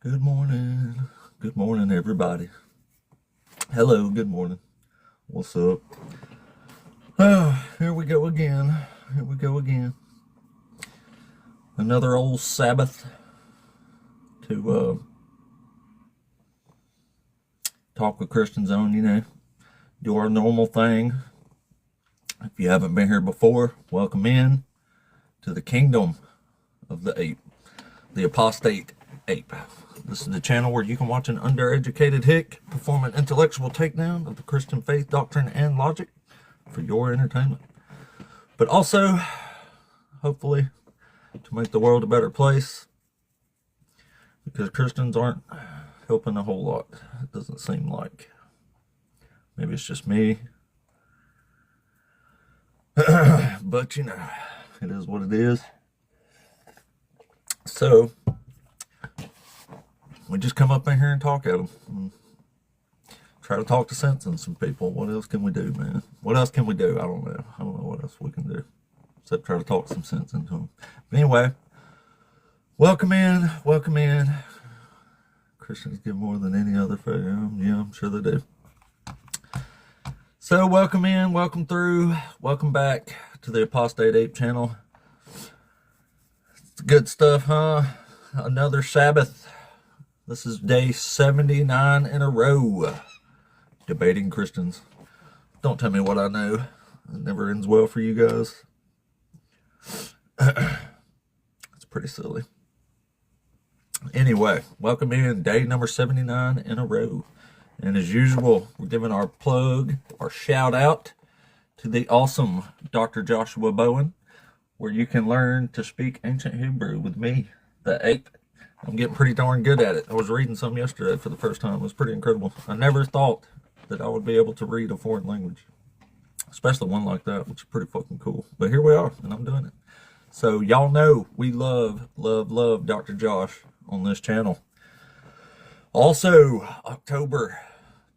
Good morning. Good morning, everybody. Hello, good morning. What's up? Here we go again. Here we go again. Another old Sabbath to talk with Christians on, do our normal thing. If you haven't been here before, welcome in to the kingdom of the ape, the apostate ape. This is the channel where you can watch an undereducated hick perform an intellectual takedown of the Christian faith, doctrine, and logic for your entertainment. But also, hopefully, to make the world a better place, because Christians aren't helping a whole lot, it doesn't seem like. Maybe it's just me. But, it is what it is. So, we just come up in here and talk at them. And try to talk to sense in some people. What else can we do, man? What else can we do? I don't know. I don't know what else we can do. Except try to talk some sense into them. But anyway, welcome in. Welcome in. Christians give more than any other faith. Yeah, I'm sure they do. So, welcome in. Welcome through. Welcome back to the Apostate Ape channel. It's good stuff, huh? Another Sabbath. This is day 79 in a row. Debating Christians. Don't tell me what I know. It never ends well for you guys. It's pretty silly. Anyway, welcome in. Day number 79 in a row. And as usual, we're giving our plug, our shout out to the awesome Dr. Joshua Bowen, where you can learn to speak ancient Hebrew with me, the ape. I'm getting pretty darn good at it. I was reading some yesterday for the first time. It was pretty incredible. I never thought that I would be able to read a foreign language, especially one like that, which is pretty fucking cool. But here we are, and I'm doing it. So y'all know we love Dr. Josh on this channel. Also, October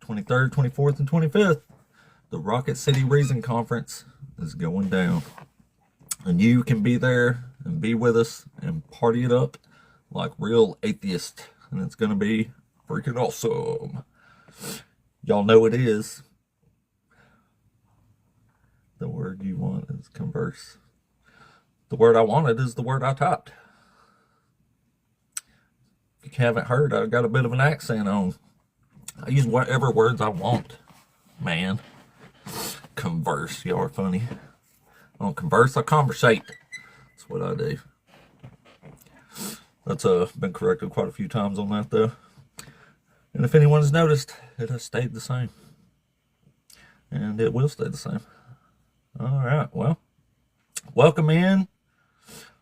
23rd, 24th, and 25th, the Rocket City Reason Conference is going down. And you can be there and be with us and party it up like real atheists, and it's gonna be freaking awesome. Y'all know it is. The word you want is converse. The word I wanted is the word I typed. If you haven't heard, I got a bit of an accent on. I use whatever words I want, man. Converse, y'all are funny. I don't converse, I conversate. That's what I do. That's been corrected quite a few times on that, though. And if anyone's noticed, it has stayed the same. And it will stay the same. All right, well, welcome in.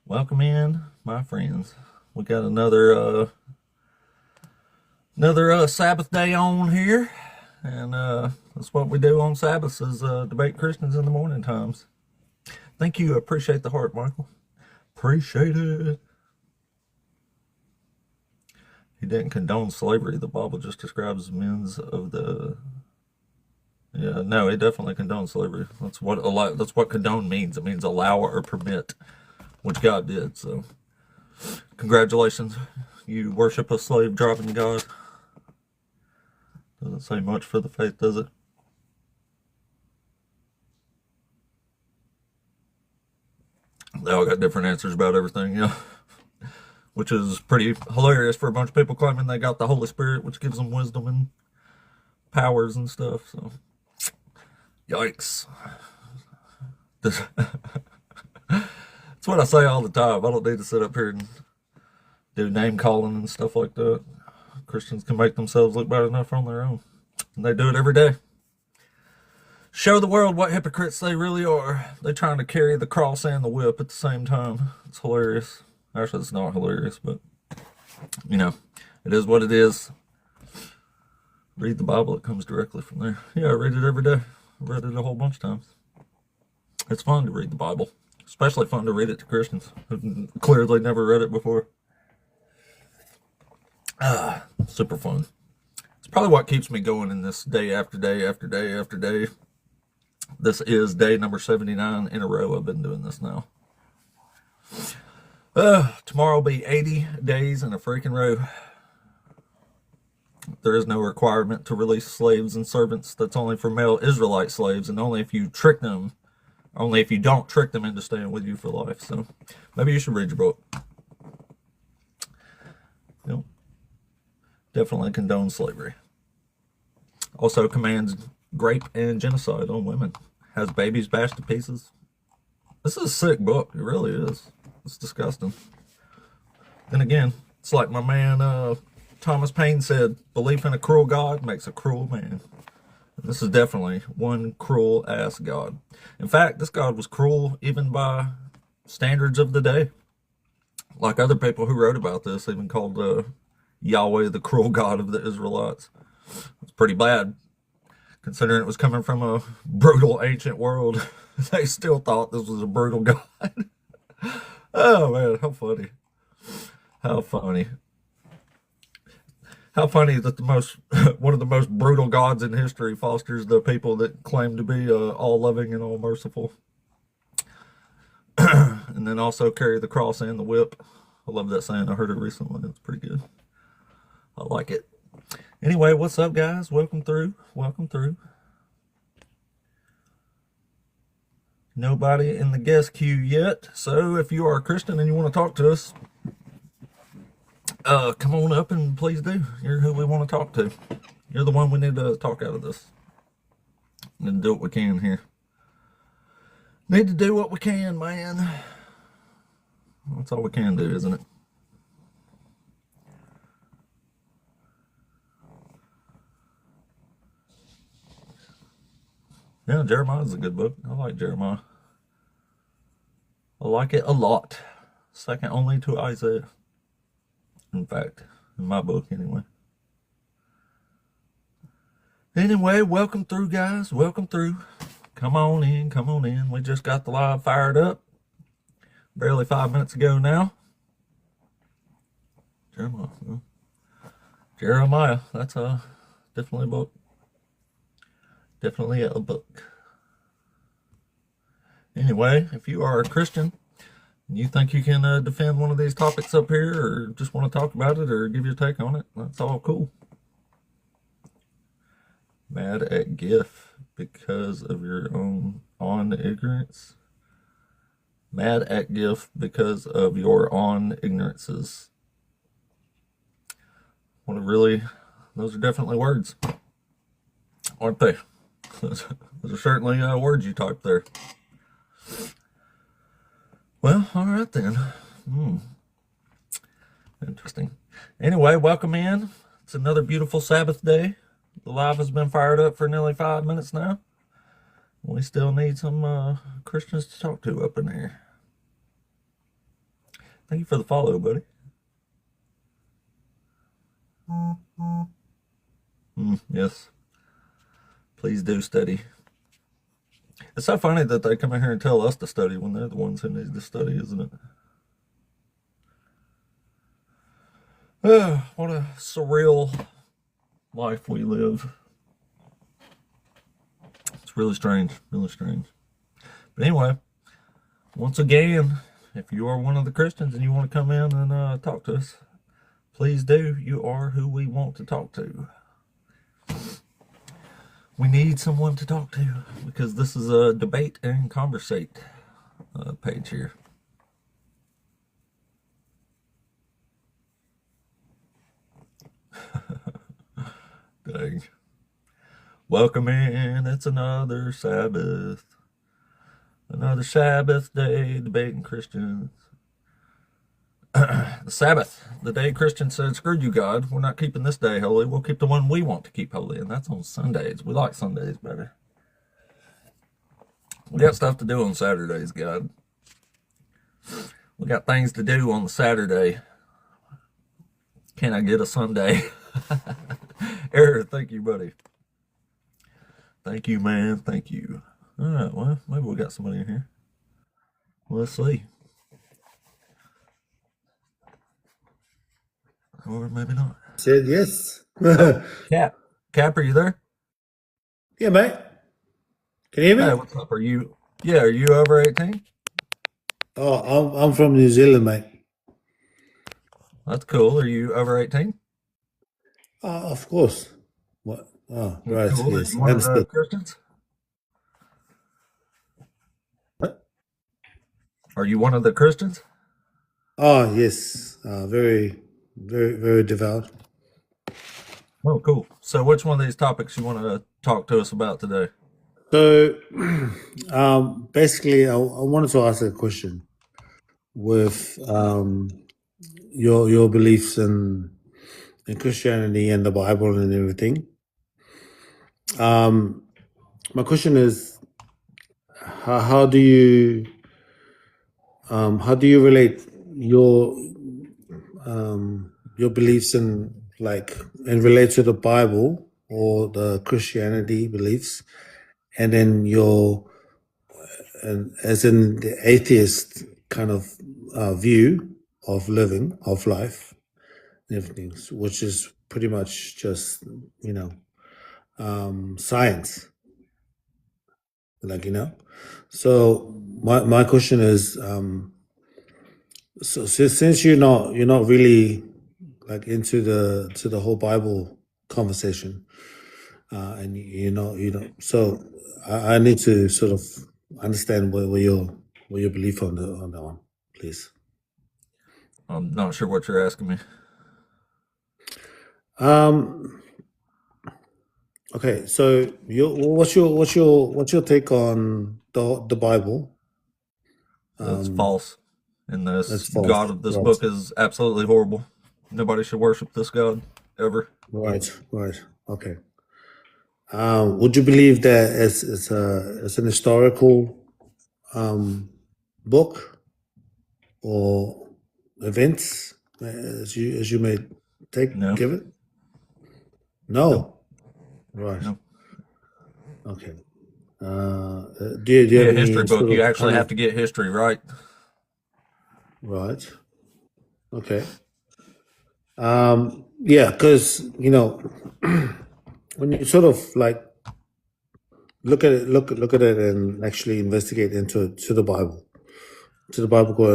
Welcome in, my friends. We got another Sabbath day on here. And that's what we do on Sabbaths is debate Christians in the morning times. Thank you. I appreciate the heart, Michael. Appreciate it. He didn't condone slavery. The Bible just describes means of the... Yeah, no, it definitely condones slavery. That's what condone means. It means allow or permit, which God did. So, congratulations. You worship a slave driving God. Doesn't say much for the faith, does it? They all got different answers about everything, yeah. Which is pretty hilarious for a bunch of people claiming they got the Holy Spirit, which gives them wisdom and powers and stuff. So, yikes. That's what I say all the time. I don't need to sit up here and do name calling and stuff like that. Christians can make themselves look bad enough on their own. And they do it every day. Show the world what hypocrites they really are. They're trying to carry the cross and the whip at the same time. It's hilarious. Actually, it's not hilarious, but, it is what it is. Read the Bible. It comes directly from there. Yeah, I read it every day. I read it a whole bunch of times. It's fun to read the Bible. Especially fun to read it to Christians who clearly never read it before. Super fun. It's probably what keeps me going in this day after day after day after day. This is day number 79 in a row. I've been doing this now. Tomorrow will be 80 days in a freaking row. There is no requirement to release slaves and servants. That's only for male Israelite slaves, and only if you trick them, only if you don't trick them into staying with you for life. So maybe you should read your book. You know, definitely condone slavery. Also commands rape and genocide on women. Has babies bashed to pieces. This is a sick book. It really is. It's disgusting. Then again, it's like my man Thomas Paine said, belief in a cruel God makes a cruel man. And this is definitely one cruel ass God. In fact, this God was cruel even by standards of the day. Like other people who wrote about this, even called Yahweh the cruel God of the Israelites. It's pretty bad, considering it was coming from a brutal ancient world. They still thought this was a brutal God. Oh man, how funny. How funny. How funny that one of the most brutal gods in history fosters the people that claim to be all loving and all merciful. And then also carry the cross and the whip. I love that saying. I heard it recently. It's pretty good. I like it. Anyway, what's up, guys? Welcome through. Welcome through. Nobody in the guest queue yet. So if you are a Christian and you want to talk to us, come on up and please do. You're who we want to talk to. You're the one we need to talk out of this. Need to do what we can here. Need to do what we can, man. That's all we can do, isn't it? Yeah, Jeremiah's a good book. I like Jeremiah. I like it a lot. Second only to Isaiah. In fact, in my book, anyway. Anyway, welcome through, guys. Welcome through. Come on in, come on in. We just got the live fired up. Barely 5 minutes ago now. Jeremiah. That's definitely a book. Definitely a book. Anyway, if you are a Christian, and you think you can defend one of these topics up here, or just want to talk about it, or give your take on it, that's all cool. Mad at GIF because of your own on ignorance. Mad at GIF because of your on ignorances. What a really, those are definitely words, aren't they? Those are certainly words you typed there. Well, all right then. Interesting. Anyway, welcome in. It's another beautiful Sabbath day. The live has been fired up for nearly 5 minutes now. We still need some Christians to talk to up in here. Thank you for the follow, buddy. Yes. Please do study. It's so funny that they come in here and tell us to study when they're the ones who need to study, isn't it? What a surreal life we live. It's really strange, really strange. But anyway, once again, if you are one of the Christians and you want to come in and talk to us, please do. You are who we want to talk to. We need someone to talk to because this is a debate and conversate page here. Dang. Welcome in. It's another Sabbath. Another Sabbath day debating Christians. The Sabbath, the day Christians said, screw you, God. We're not keeping this day holy. We'll keep the one we want to keep holy, and that's on Sundays. We like Sundays better. We got stuff to do on Saturdays, God. We got things to do on the Saturday. Can I get a Sunday? Eric, thank you, buddy. Thank you, man. Thank you. All right, well, maybe we got somebody in here. Let's see. Or maybe not. Said yes. Cap, are you there? Yeah, mate. Can you hear me? Hey, what's up? Are you over 18? Oh, I'm from New Zealand, mate. That's cool. Are you over 18? Of course. What? Oh, Well, right. cool. Are Yes, you I one of the understood. Christians? What? Are you one of the Christians? Oh, yes. Very, very, very devout. Oh, cool. So, which one of these topics you want to talk to us about today? So, basically, I wanted to ask a question with your beliefs in Christianity and the Bible and everything. Um, my question is, how do you relate your beliefs in like and relate to the Bible or the Christianity beliefs, and then your and as in the atheist kind of view of living of life and everything, which is pretty much just you know science, like So my question is, so since you're not really like into the whole Bible conversation, and so I need to sort of understand where your belief on that one, please. I'm not sure what you're asking me. Um. Okay. So what's your take on the Bible? That's Um. false. And this That's false. God of this Right. book is absolutely horrible. Nobody should worship this God ever. Right. Right. Okay. Would you believe that it's an historical book or events, as you may No, give it? no, No. Right. no. Okay. Do you Yeah, have history any book. sort You of actually kind have of to get history right. right? Okay. Yeah, because when you sort of like look at it and actually investigate into to the Bible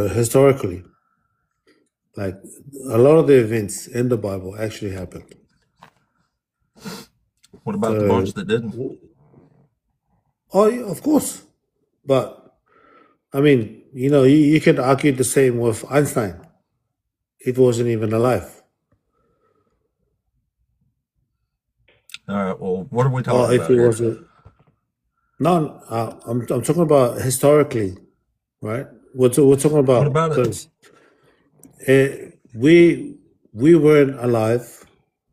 historically, like a lot of the events in the Bible actually happened. What about the So, bunch that didn't? oh, yeah, of course. But I mean, you could argue the same with Einstein if he wasn't even alive, All right. Well, what are we or talking if about he here? was a no. I'm talking about historically, right? We're talking What about about it? because we weren't alive,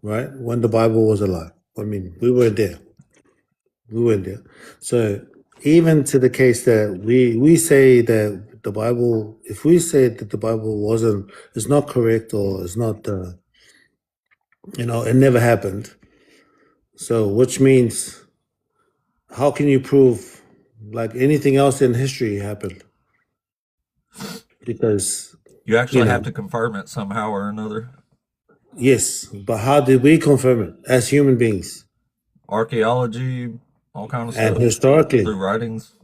right, when the Bible was alive. I mean, we weren't there. We weren't there. So even to the case that we say that the Bible, if we say that the Bible wasn't, is not correct or is not, it never happened. So which means, how can you prove like anything else in history happened? Because You you actually have know, to confirm it somehow or another. yes, but how did we confirm it as human beings Archaeology, all kind of and stuff historically? through writings.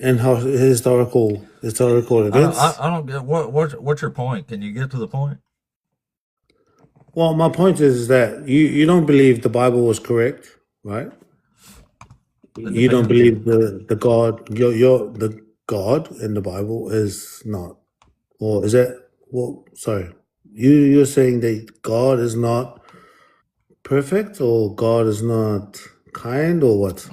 And how historical events. I don't get what's your point? Can you get to the point? Well, my point is that you don't believe the Bible was correct, right? It You don't depends. believe the God your the God in the Bible is not, or is that? Well, sorry, you're saying that God is not perfect, or God is not kind, or what?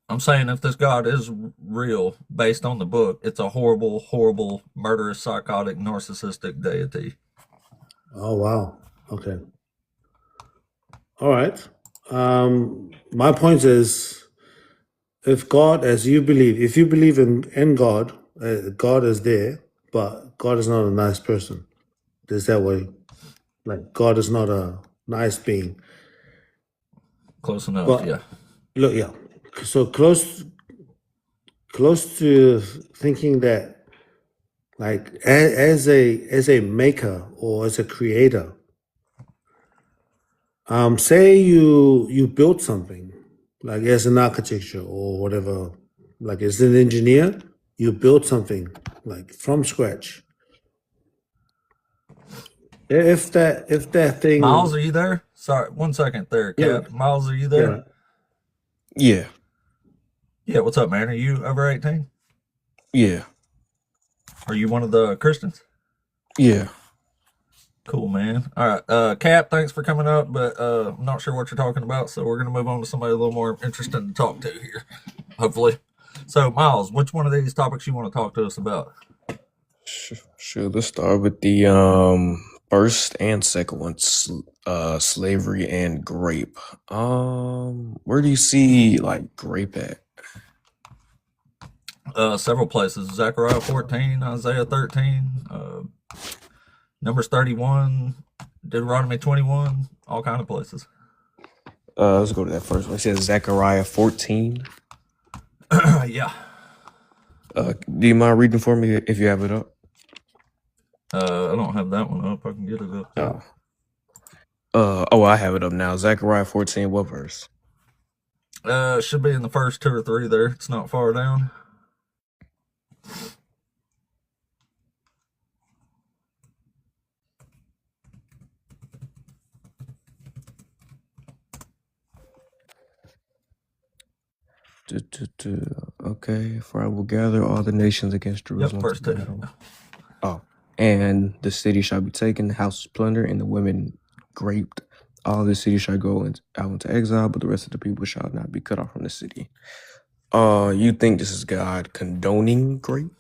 I'm saying if this God is real, based on the book, it's a horrible, horrible, murderous, psychotic, narcissistic deity. Oh wow, okay, all right. My point is, if God, as you believe, if you believe in God, God is there, but God is not a nice person. There's that way. Like God is not a nice being. Close enough, But yeah. look, yeah. So close to thinking that, like as a maker or as a creator, say you built something, like as an architecture or whatever, like as an engineer, you built something like from scratch. If that Miles, thing, are you there? Sorry, 1 second there, Yeah. Cap. Miles, are you there? Yeah. Yeah, what's up, man? Are you over 18? Yeah. Are you one of the Christians? Yeah. Cool, man. All right, Cap, thanks for coming up, but I'm not sure what you're talking about, so we're going to move on to somebody a little more interesting to talk to here, hopefully. So, Miles, which one of these topics you want to talk to us about? Sure. Let's start with the first and second one, slavery and grape. Where do you see like grape at? Several places. Zechariah 14, Isaiah 13, Numbers 31, Deuteronomy 21, all kind of places. Let's go to that first one. It says Zechariah 14. Yeah. Do you mind reading for me if you have it up? I don't have that one up. I can get it up. Oh, I have it up now. Zechariah 14, what verse? It should be in the first 2 or 3 there. It's not far down. Okay, for I will gather all the nations against Jerusalem. Verse 2. Oh, and the city shall be taken, the house plundered, and the women raped. All the city shall go out into exile, but the rest of the people shall not be cut off from the city. You think this is God condoning grape?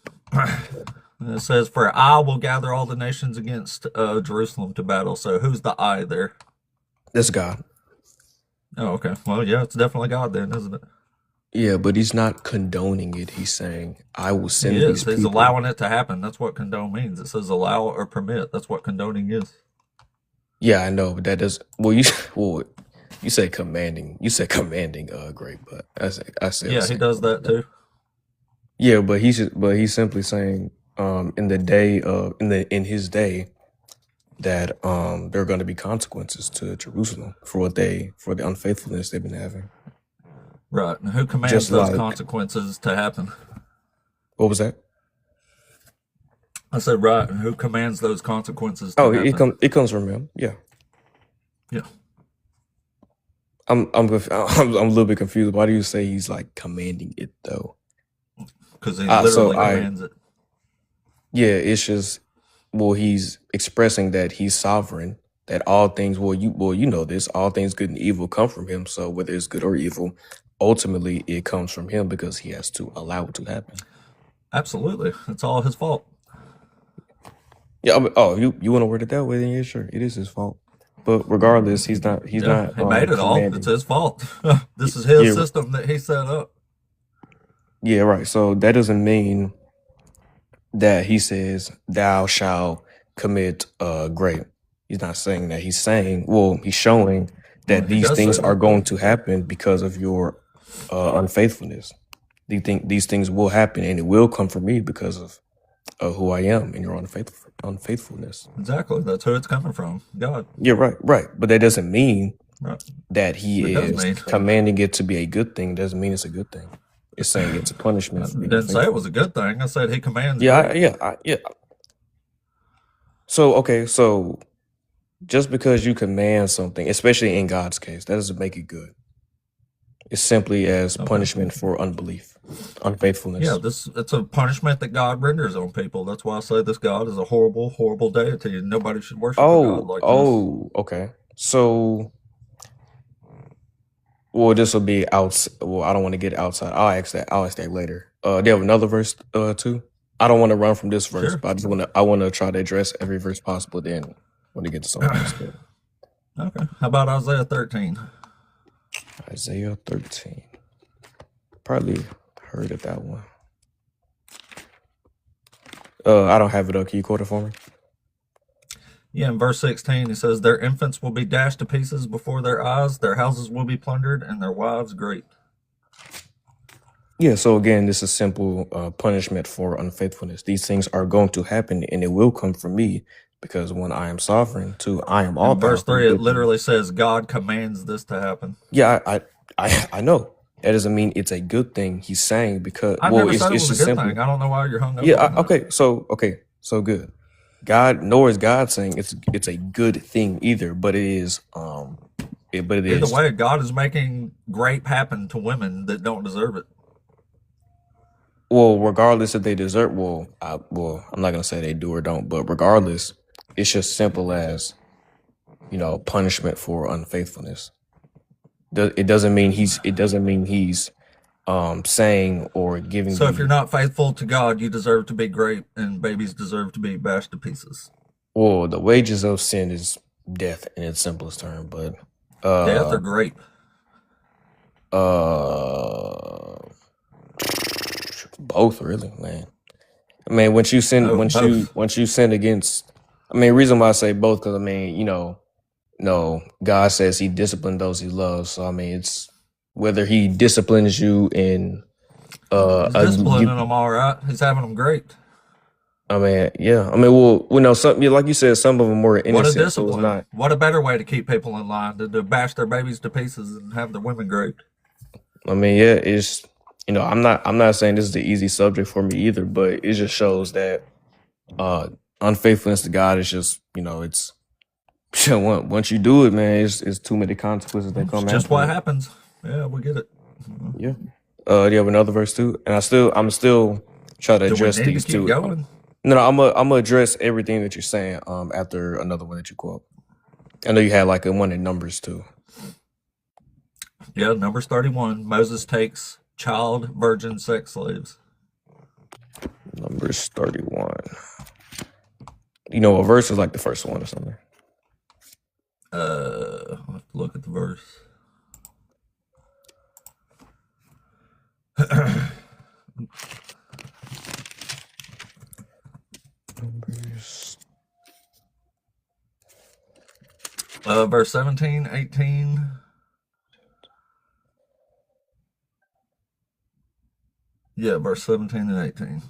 It says, "For I will gather all the nations against Jerusalem to battle." So who's the I there? That's God. Oh, okay. Well, yeah, it's definitely God then, isn't it? Yeah, but he's not condoning it. He's saying, I will send He these is. He's people. allowing it to happen. That's what condone means. It says allow or permit. That's what condoning is. Yeah, I know, but that does you say commanding. You said commanding grape, but I said Yeah, he does that too. Yeah, but he's simply saying in his day that there are going to be consequences to Jerusalem for the unfaithfulness they've been having. Right. And who commands those consequences to happen? What was that? I said right. And who commands those consequences to happen? It comes from him. Yeah. Yeah. I'm a little bit confused. Why do you say he's like commanding it though? Because he literally commands it. Yeah, it's just he's expressing that he's sovereign, that all things you know this, all things good and evil come from him. So whether it's good or evil, ultimately it comes from him because he has to allow it to happen. Absolutely. It's all his fault. Yeah, you want to word it that way, then yeah, sure. It is his fault. But regardless, he's not He made it all. It's his fault. This is his system that he set up. Yeah, right. So that doesn't mean that he says thou shalt commit grape. He's not saying that. He's saying, he's showing that these things are going to happen because of your unfaithfulness. These things will happen, and it will come from me because of who I am and your unfaithfulness. Exactly. That's who it's coming from. God. Yeah, right. But that doesn't mean that he is commanding it to be a good thing. Doesn't mean it's a good thing. It's saying it's a punishment. I didn't say it was a good thing. I said he commands. Yeah. So just because you command something, especially in God's case, that doesn't make it good. It's simply as punishment for unbelief, unfaithfulness. Yeah, it's a punishment that God renders on people. That's why I say this God is a horrible, horrible deity, and nobody should worship a God like this. Okay. So, this will be out. Well, I don't want to get outside. I'll ask that later. Do you have another verse too? I don't want to run from this verse, but I want to try to address every verse possible. Then when we get to something else. Okay. How about Isaiah 13? Isaiah 13. Probably heard of that one. I don't have it up. Can you quote it for me? Yeah, in verse 16, it says, "Their infants will be dashed to pieces before their eyes, their houses will be plundered, and their wives raped." Yeah, so again, this is simple punishment for unfaithfulness. These things are going to happen, and it will come from me, because when I am sovereign, too, I am all. In verse 3, it literally says God commands this to happen. Yeah, I know. That doesn't mean it's a good thing. He's saying because I never said it was a good thing. I don't know why you're hung up. Yeah. So good. Nor is God saying it's a good thing either, but it is but it Either is. way, God is making grape happen to women that don't deserve it. Well, regardless if they deserve, I'm not gonna say they do or don't, but regardless, it's just simple as punishment for unfaithfulness. It doesn't mean he's saying or giving So if you're the not faithful to God, you deserve to be grape, and babies deserve to be bashed to pieces. well, the wages of sin is death in its simplest term, but Death or grape? both really, man. I mean, once you sin, Oh, both. once you sin against, I mean, reason why I say both because I mean, no, God says He disciplined those He loves. So I mean, it's whether He disciplines you in He's disciplining them all right. He's having them great. I mean, yeah. I mean, well, some like you said, some of them were innocent. What a So it's discipline. not. What a better way to keep people in line than to bash their babies to pieces and have their women graped. I mean, yeah, it's I'm not saying this is the easy subject for me either, but it just shows that unfaithfulness to God is just it's once you do it, man, it's too many consequences that come It's just after what it. happens. Yeah, we get it. Yeah. Do you have another verse too? And I'm still trying to Do we address need to these keep two. going? No, I'm gonna address everything that you're saying. After another one that you quote. I know you had like a one in Numbers too. Yeah, Numbers 31. Moses takes child virgin sex slaves. Numbers 31. A verse is like the first one or something. I'll have to look at the verse. Numbers. Verse 17, 18. Yeah, verse 17 and 18.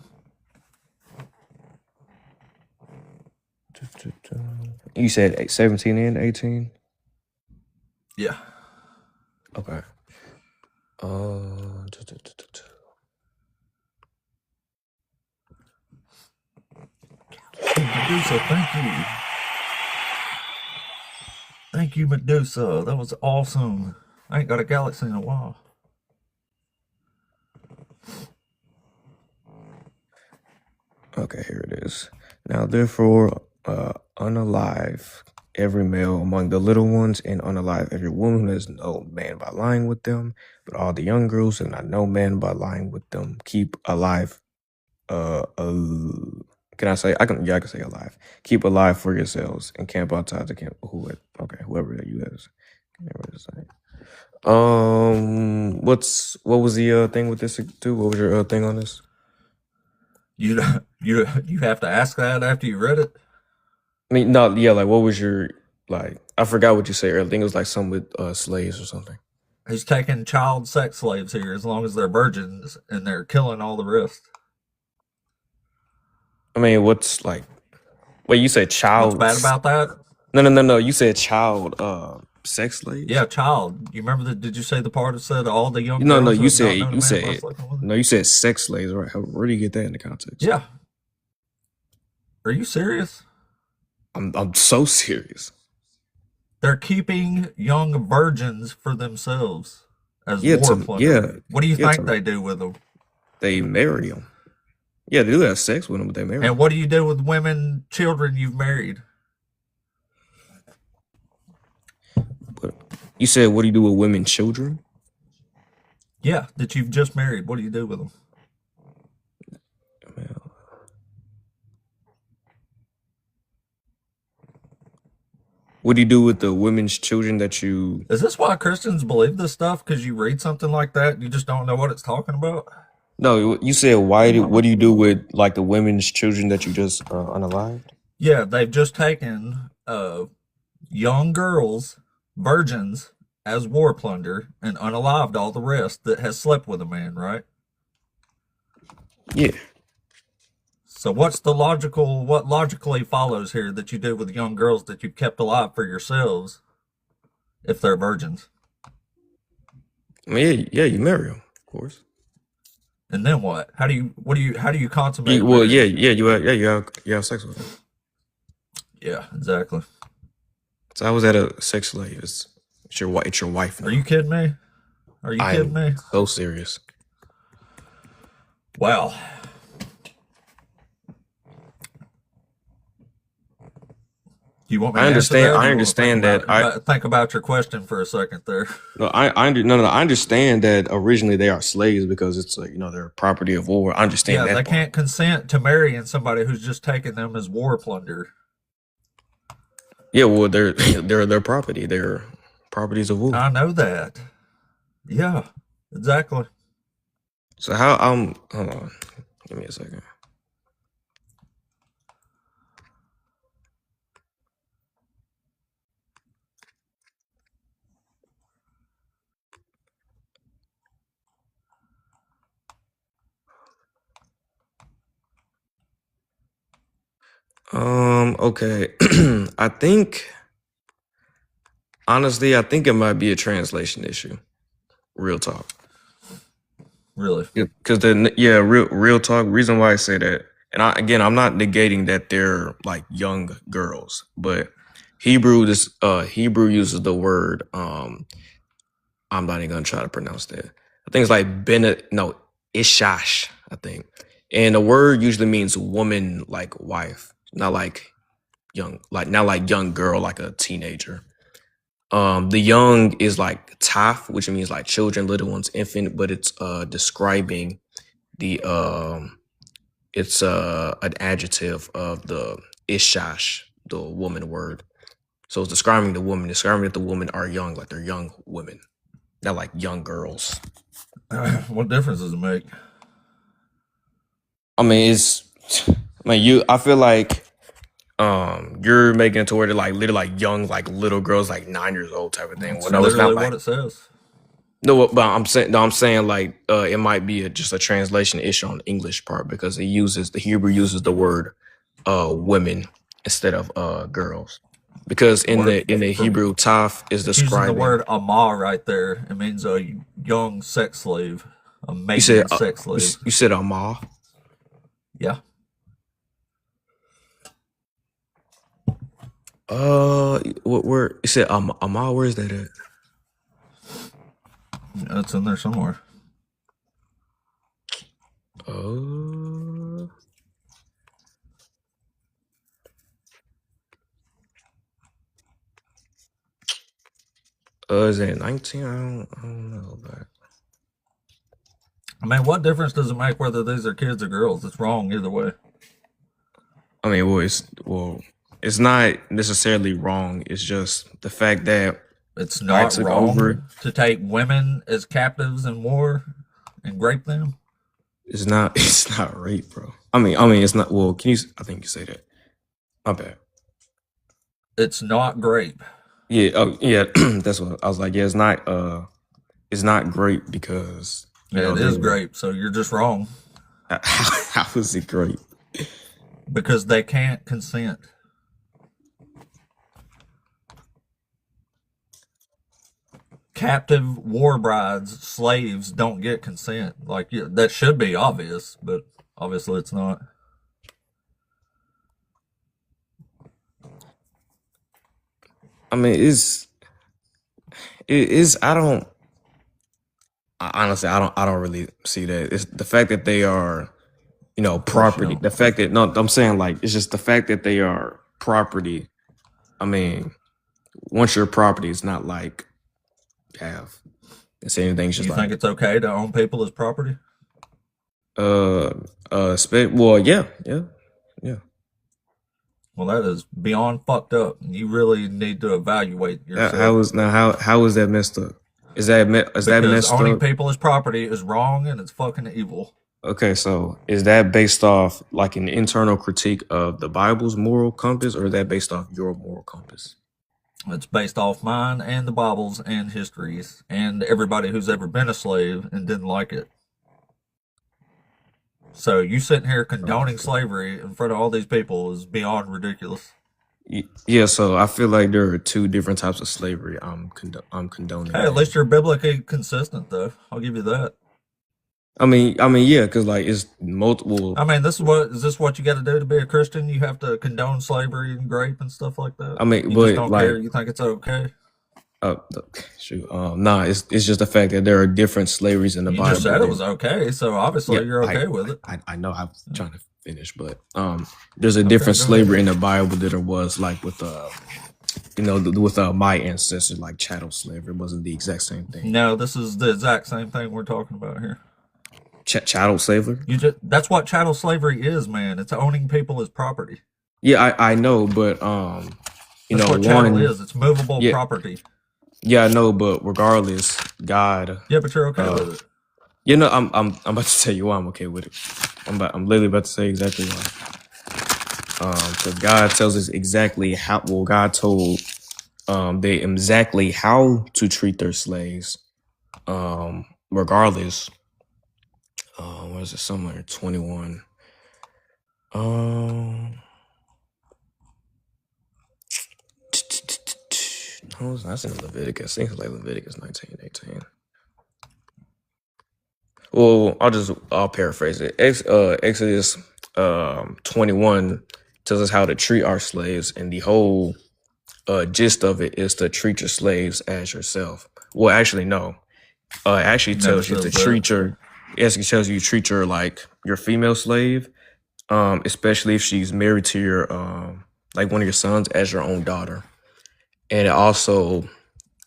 You said 17 and 18? Yeah. Okay. Medusa, thank you. Thank you, Medusa. That was awesome. I ain't got a galaxy in a while. Okay, here it is. Now, therefore, unalive every male among the little ones, and unalive every woman who has no man by lying with them, but all the young girls who have not no man by lying with them, keep alive. Can I say? I can say alive. Keep alive for yourselves and camp outside the camp. Whoever that you is. What was the thing with this too? What was your thing on this? You have to ask that after you read it. I mean, no, yeah, like what was your I forgot what you said earlier. I think it was like something with slaves or something. He's taking child sex slaves here as long as they're virgins, and they're killing all the rest. I mean, what's wait, you said child. What's bad about that? No. You said child sex slaves? Yeah, child. You remember did you say the part that said all the young No, girls you said you said sex slaves, right? Where do you get that in the context? Yeah. Are you serious? I'm so serious. They're keeping young virgins for themselves as war plunder. Yeah. What do you think they do with them? They marry them. Yeah, they do have sex with them, but they marry them. And what do you do with women, children you've married? But you said, what do you do with women, children? Yeah, that you've just married. What do you do with them? What do you do with the women's children that you... Is this why Christians believe this stuff? Because you read something like that and you just don't know what it's talking about? No, you said what do you do with the women's children that you just unalived? Yeah, they've just taken young girls, virgins, as war plunder and unalived all the rest that has slept with a man, right? Yeah. So what logically follows here that you do with young girls that you've kept alive for yourselves if they're virgins? I mean, yeah, you marry them, of course. And then what? How do you consummate? You have sex with them. Yeah, exactly. So I was at a sex slave. It's your wife now. Are you kidding me? Are you kidding me? So serious. Wow. You want me to answer that? I understand that. Think about your question for a second there. No, I understand that originally they are slaves because it's like, they're property of war. I understand that. They can't consent to marrying somebody who's just taking them as war plunder. Yeah, well, they're their property. They're properties of war. I know that. Yeah, exactly. So how hold on, give me a second. Okay. Honestly, I think it might be a translation issue. Real talk. Really? Because real talk. Reason why I say that, and I'm not negating that they're like young girls, but Hebrew uses the word. I'm not even gonna try to pronounce that. I think it's like Ishash. I think, and the word usually means woman, like wife, not like young girl, like a teenager. The young is like taf, which means like children, little ones, infant, but it's describing the it's an adjective of the ishash, the woman word. So it's describing the woman, describing that the women are young, like they're young women, not like young girls. What difference does it make? I feel like you're making it to where they're like literally like young, like little girls, like 9 years old type of thing. That's literally what it says. No, but I'm saying like it might be just a translation issue on the English part because the Hebrew uses the word women instead of girls. Because in the Hebrew, taf is describing the word amah right there. It means a young sex slave, a maiden sex slave. You said amah? Yeah. Where you said amah? Where is that at? It's in there somewhere. Is it 19? I don't know, but I mean, what difference does it make whether these are kids or girls? It's wrong either way. I mean, it's not necessarily wrong. It's just the fact that it's not wrong to take women as captives in war and rape them. It's not rape, bro. I mean, it's not. Well, I think you say that. My bad. It's not grape. Yeah. Oh, yeah. That's what I was like. Yeah, it's not grape because it is grape. So you're just wrong. How is it grape? Because they can't consent. Captive war brides, slaves don't get consent. Like that should be obvious, but obviously it's not. I mean, it is. Honestly, I don't really see that. It's the fact that they are, property. The fact that I'm saying like it's just the fact that they are property. I mean, once you're property, it's not like have. It's anything. Just you think it's okay to own people as property? Well, yeah. Well, that is beyond fucked up. You really need to evaluate yourself. How is that messed up? Is that messed up? Owning people as property is wrong and it's fucking evil. Okay, so is that based off like an internal critique of the Bible's moral compass, or is that based off your moral compass? It's based off mine and the Bible's and histories and everybody who's ever been a slave and didn't like it. So you sitting here condoning slavery in front of all these people is beyond ridiculous. Yeah, so I feel like there are two different types of slavery I'm condoning. Hey, at least you're biblically consistent, though. I'll give you that. I mean, yeah, because like it's multiple. I mean, is this what you got to do to be a Christian? You have to condone slavery and rape and stuff like that. I mean, you just don't care. You think it's okay? Shoot. Nah, it's just the fact that there are different slaveries in the You Bible. just said it was okay, so obviously you're okay with it. I know I was trying to finish, but there's a different slavery in the Bible that there was like with with my ancestors, like chattel slavery. It wasn't the exact same thing. No, this is the exact same thing we're talking about here. Chattel slavery? That's what chattel slavery is, man. It's owning people as property. Yeah, I know, but That's what chattel is. It's movable property. Yeah, I know, but regardless, God. Yeah, but you're okay with it. You know, I'm about to tell you why I'm okay with it. I'm literally about to say exactly why. Because God tells us exactly how. Well, God told they exactly how to treat their slaves. Regardless. What is it? Somewhere 21. That's in Leviticus. I think it's like Leviticus 19:18. Well, I'll paraphrase it. Exodus 21 tells us how to treat our slaves, and the whole gist of it is to treat your slaves as yourself. Well, actually, no. It actually tells you to treat your. It actually tells you to treat your like your female slave, especially if she's married to your like one of your sons, as your own daughter. And it also,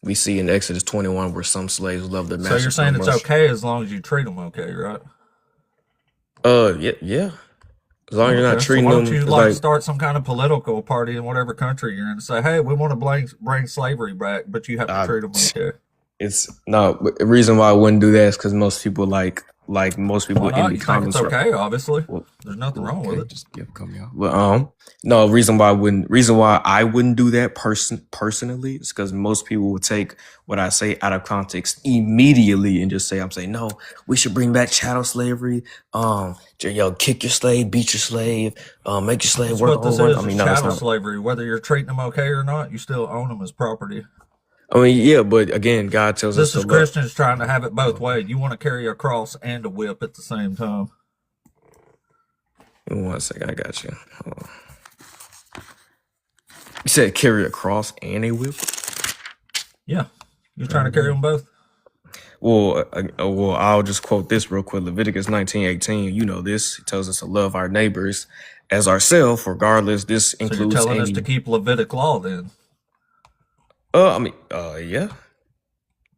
we see in Exodus 21 where some slaves love their master. So you're saying it's okay as long as you treat them okay, right? Yeah. As long as you're not treating so why them. don't you like start some kind of political party in whatever country you're in and say, hey, we want to bring slavery back, but you have to treat them okay. It's no the reason why I wouldn't do that is because most people like most people in the comments. It's okay, obviously. Well, there's nothing wrong with it. Just cut me off. But no reason why I wouldn't do that personally is because most people would take what I say out of context immediately and just say I'm saying no, we should bring back chattel slavery. Kick your slave, beat your slave, make your slave work. What this is, I mean, chattel slavery. Whether you're treating them okay or not, you still own them as property. I mean, yeah, but again, God tells us. This is Christians trying to have it both ways. You want to carry a cross and a whip at the same time. Give me 1 second, I got you. You said carry a cross and a whip? Yeah, you're trying to carry them both. Well, I'll just quote this real quick. Leviticus 19:18. You know this. It tells us to love our neighbors as ourselves, regardless. This includes. So you're telling us to keep Levitic law then? Yeah.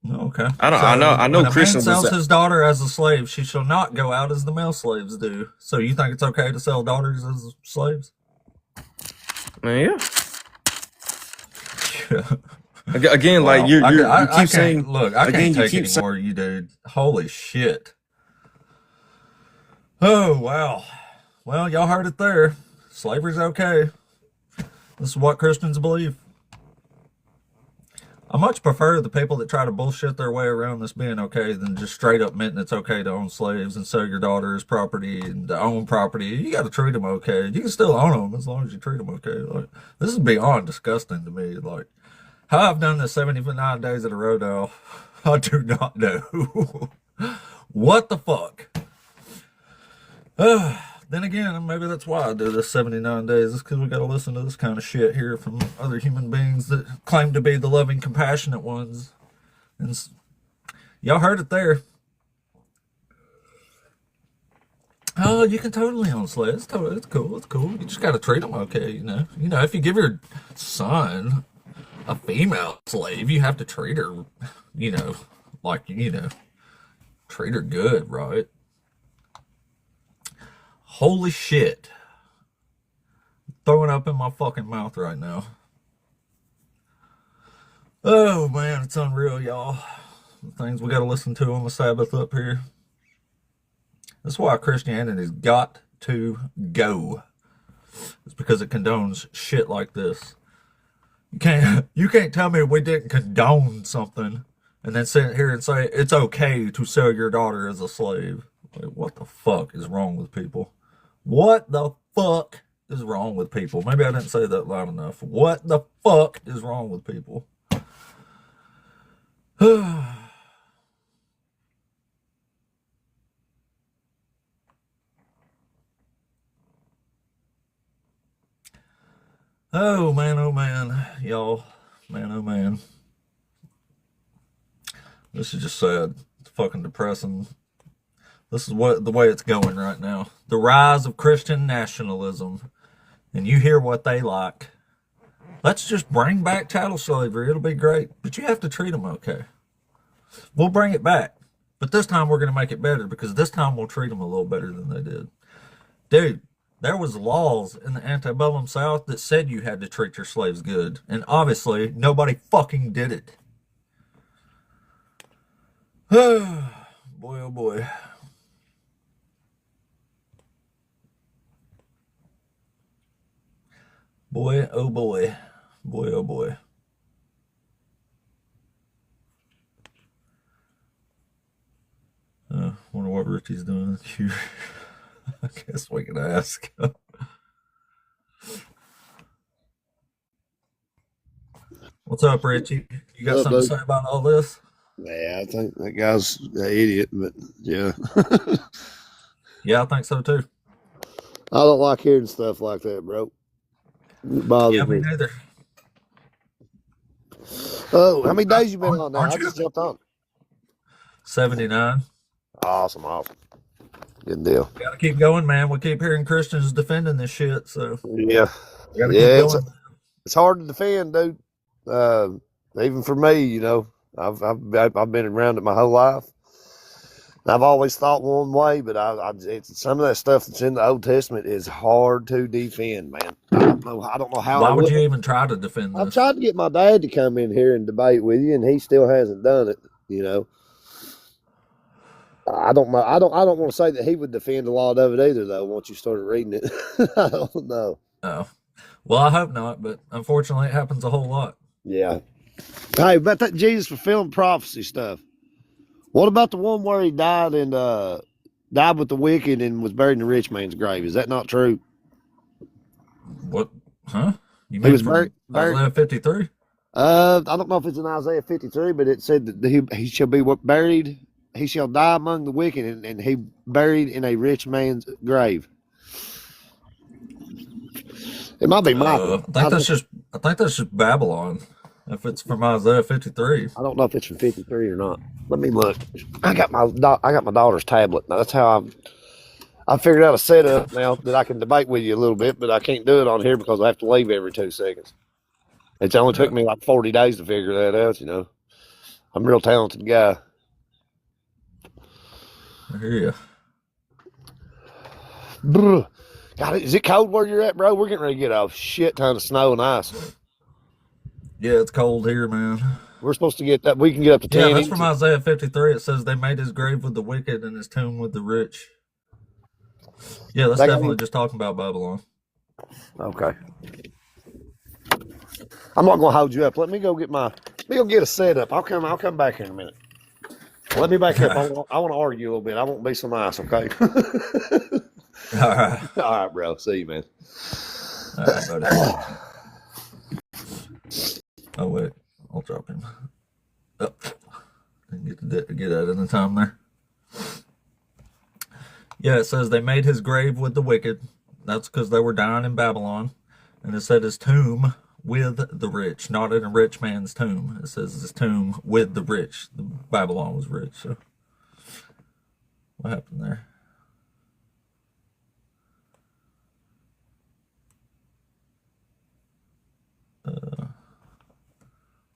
Okay. I know. When Christians a man sells his daughter as a slave, she shall not go out as the male slaves do. So you think it's okay to sell daughters as slaves? Man, yeah. Again, well, like you keep saying. Look, I can't take any more, you dude. Holy shit. Oh wow. Well, y'all heard it there. Slavery's okay. This is what Christians believe. I much prefer the people that try to bullshit their way around this being okay than just straight up admitting it's okay to own slaves and sell your daughter as property and to own property. You got to treat them okay. You can still own them as long as you treat them okay. Like, this is beyond disgusting to me. Like, how I've done this 79 days in a row now, I do not know. What the fuck? Then again, maybe that's why I do this 79 days. It's because we got to listen to this kind of shit here from other human beings that claim to be the loving, compassionate ones. And y'all heard it there. Oh, you can totally own slaves. It's cool. You just got to treat them okay, you know. You know, if you give your son a female slave, you have to treat her, you know, like, you know, treat her good, right? Holy shit. Throwing up in my fucking mouth right now. Oh man, it's unreal, y'all. The things we gotta listen to on the Sabbath up here. That's why Christianity's got to go. It's because it condones shit like this. You can't tell me we didn't condone something and then sit here and say it's okay to sell your daughter as a slave. Like, what the fuck is wrong with people? What the fuck is wrong with people? Maybe I didn't say that loud enough. What the fuck is wrong with people? Oh man, y'all. Man, oh man. This is just sad. It's fucking depressing. This is the way it's going right now. The rise of Christian nationalism. And you hear what they like. Let's just bring back chattel slavery. It'll be great. But you have to treat them okay. We'll bring it back. But this time we're going to make it better, because this time we'll treat them a little better than they did. Dude, there was laws in the antebellum South that said you had to treat your slaves good. And obviously, nobody fucking did it. Boy, oh boy. Boy, oh boy. Boy, oh boy. Wonder what Richie's doing here. I guess we can ask. What's up, Richie? You got something to say about all this? Yeah, I think that guy's an idiot, but yeah. Yeah, I think so too. I don't like hearing stuff like that, bro. It bothers Yeah, me me. neither. Oh, how many days you been on now? Aren't I you? just jumped on. 79. Awesome. Good deal. Gotta keep going, man. We keep hearing Christians defending this shit, so Yeah. gotta Yeah, keep going. it's hard to defend, dude. Even for me, you know, I've been around it my whole life. I've always thought one way, but it's some of that stuff that's in the Old Testament is hard to defend, man. I don't know how. Why would you even try to defend I've this? tried to get my dad to come in here and debate with you, and he still hasn't done it. You know, I don't know. I don't want to say that he would defend a lot of it either, though. Once you started reading it, I don't know. Oh. Well, I hope not, but unfortunately it happens a whole lot. Yeah. Hey, about that Jesus fulfilling prophecy stuff. What about the one where he died with the wicked and was buried in the rich man's grave? Is that not true? What? Huh? You He mean was from buried. Isaiah 53? I don't know if it's in Isaiah 53, but it said that he shall be buried. He shall die among the wicked, and he buried in a rich man's grave. It might be Michael. I think that's just Babylon. If it's from Isaiah 53. I don't know if it's from 53 or not. Let me look. I got my daughter's tablet. Now that's how I figured out a setup now that I can debate with you a little bit, but I can't do it on here because I have to leave every 2 seconds. It's only took me like 40 days to figure that out, you know. I'm a real talented guy. I hear you. Brr. God, is it cold where you're at, bro? We're getting ready to get a shit ton of snow and ice. Yeah, it's cold here, man. We're supposed to get that. We can get up to 10 Yeah, that's inches. from Isaiah 53. It says they made his grave with the wicked and his tomb with the rich. Yeah, that's definitely just talking about Babylon. Okay. I'm not gonna hold you up. Let me go get a setup. I'll come back here in a minute. Let me back up. I want to argue a little bit. I won't be so nice, okay? All right. All right, bro. See you, man. All right, buddy. Oh, wait. I'll drop him. Oh, didn't get that in the time there. Yeah, it says they made his grave with the wicked. That's because they were dying in Babylon. And it said his tomb with the rich, not in a rich man's tomb. It says his tomb with the rich. Babylon was rich. So what happened there? I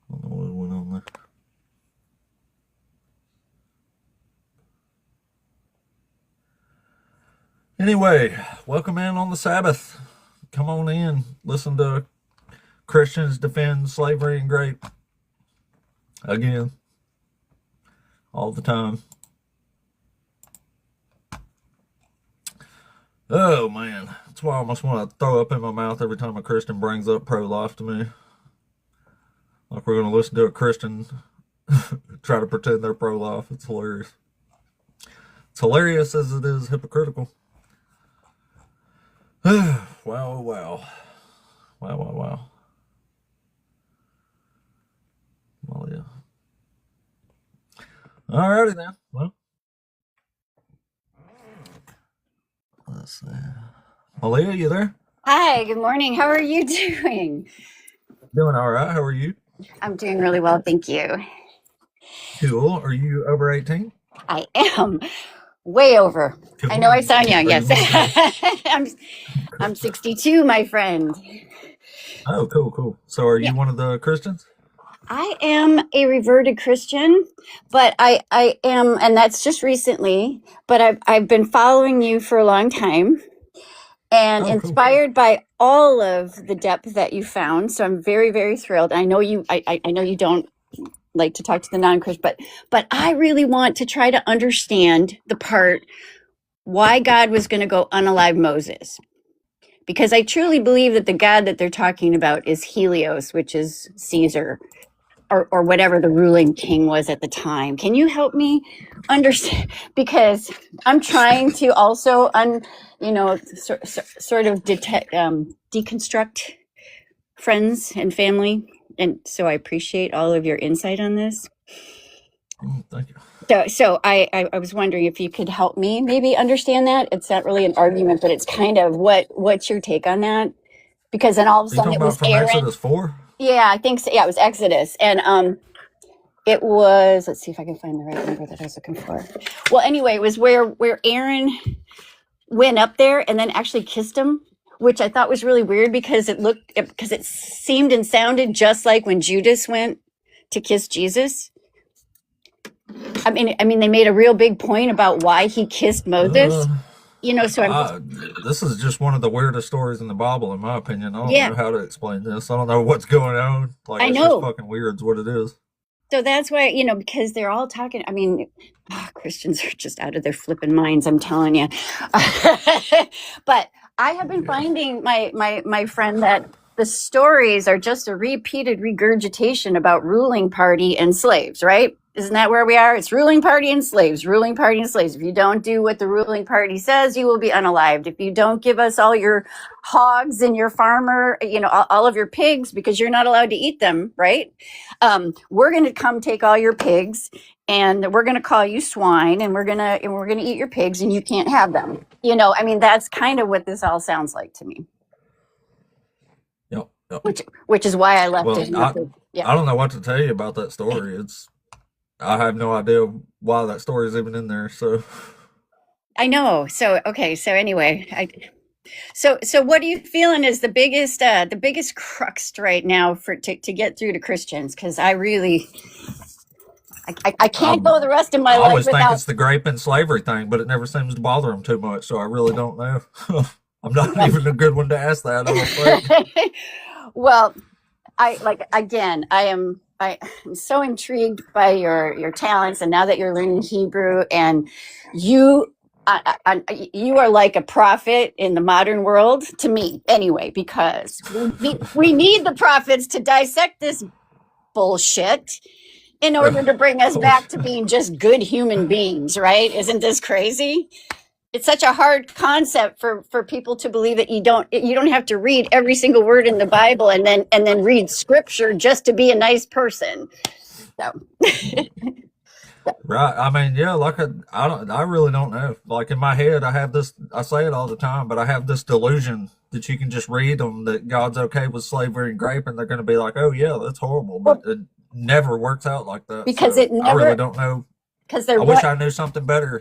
don't know what went on there. Anyway, welcome in on the Sabbath. Come on in. Listen to Christians defend slavery and grape. Again. All the time. Oh, man. That's why I almost want to throw up in my mouth every time a Christian brings up pro-life to me. Like we're going to listen to a Christian try to pretend they're pro-life. It's hilarious. It's hilarious as it is hypocritical. Wow, wow. Wow, wow, wow. Well, yeah. Alrighty then. Well, let's see. Malia, you there? Hi, good morning. How are you doing? Doing all right. How are you? I'm doing really well, thank you. Cool. Are you over 18? I am way over. Cool. I know I sound young. Are you Yes. I'm 62, my friend. Oh, cool. So are Yeah. you one of the Christians? I am a reverted Christian, but I am, and that's just recently, but I've been following you for a long time and Oh, cool. inspired by all of the depth that you found. So I'm very, very thrilled. I know I know you don't like to talk to the non-Christian, but I really want to try to understand the part why God was going to go unalive Moses. Because I truly believe that the God that they're talking about is Helios, which is Caesar, or whatever the ruling king was at the time. Can you help me understand? Because I'm trying to also, sort of deconstruct friends and family. And so I appreciate all of your insight on this. Thank you. So I was wondering if you could help me maybe understand that. It's not really an argument, but it's kind of what's your take on that? Because then all of a Are you sudden talking it about was from Aaron. Exodus 4? Yeah, I think so. Yeah, it was Exodus. And it was, let's see if I can find the right number that I was looking for. Well, anyway, it was where Aaron went up there and then actually kissed him, which I thought was really weird because it seemed and sounded just like when Judas went to kiss Jesus. I mean, they made a real big point about why he kissed Moses. So This is just one of the weirdest stories in the Bible, in my opinion. I don't Yeah. know how to explain this. I don't know what's going on. Like, I it's know. just fucking weird is what it is. So that's why, because they're all talking. I mean, Christians are just out of their flipping minds, I'm telling you. But I have been finding, my friend, that the stories are just a repeated regurgitation about ruling party and slaves, right? Isn't that where we are? It's ruling party and slaves, ruling party and slaves. If you don't do what the ruling party says, you will be unalived. If you don't give us all your hogs and your farmer, all of your pigs, because you're not allowed to eat them, right? We're going to come take all your pigs, and we're going to call you swine, and we're going to eat your pigs, and you can't have them. I mean, that's kind of what this all sounds like to me. Yep. Which is why I left Well, it. I don't know what to tell you about that story. I have no idea why that story is even in there. So I know. So okay. So anyway, so what are you feeling is the biggest crux right now to get through to Christians? Because I can't go the rest of my I life always think without. it's the grape and slavery thing, but it never seems to bother them too much. So I really don't know. I'm not even a good one to ask that. I don't think. Well, I'm so intrigued by your talents, and now that you're learning Hebrew, and you are like a prophet in the modern world to me, anyway, because we need the prophets to dissect this bullshit in order to bring us back to being just good human beings, right? Isn't this crazy? It's such a hard concept for people to believe that you don't have to read every single word in the Bible and then read scripture just to be a nice person. So Right. I mean, yeah, I really don't know. Like in my head, I say it all the time, but I have this delusion that you can just read them that God's okay with slavery and grape, and they're going to be like, oh yeah, that's horrible. But it never works out like that. Because so it never. I really don't know. Because I wish I knew something better.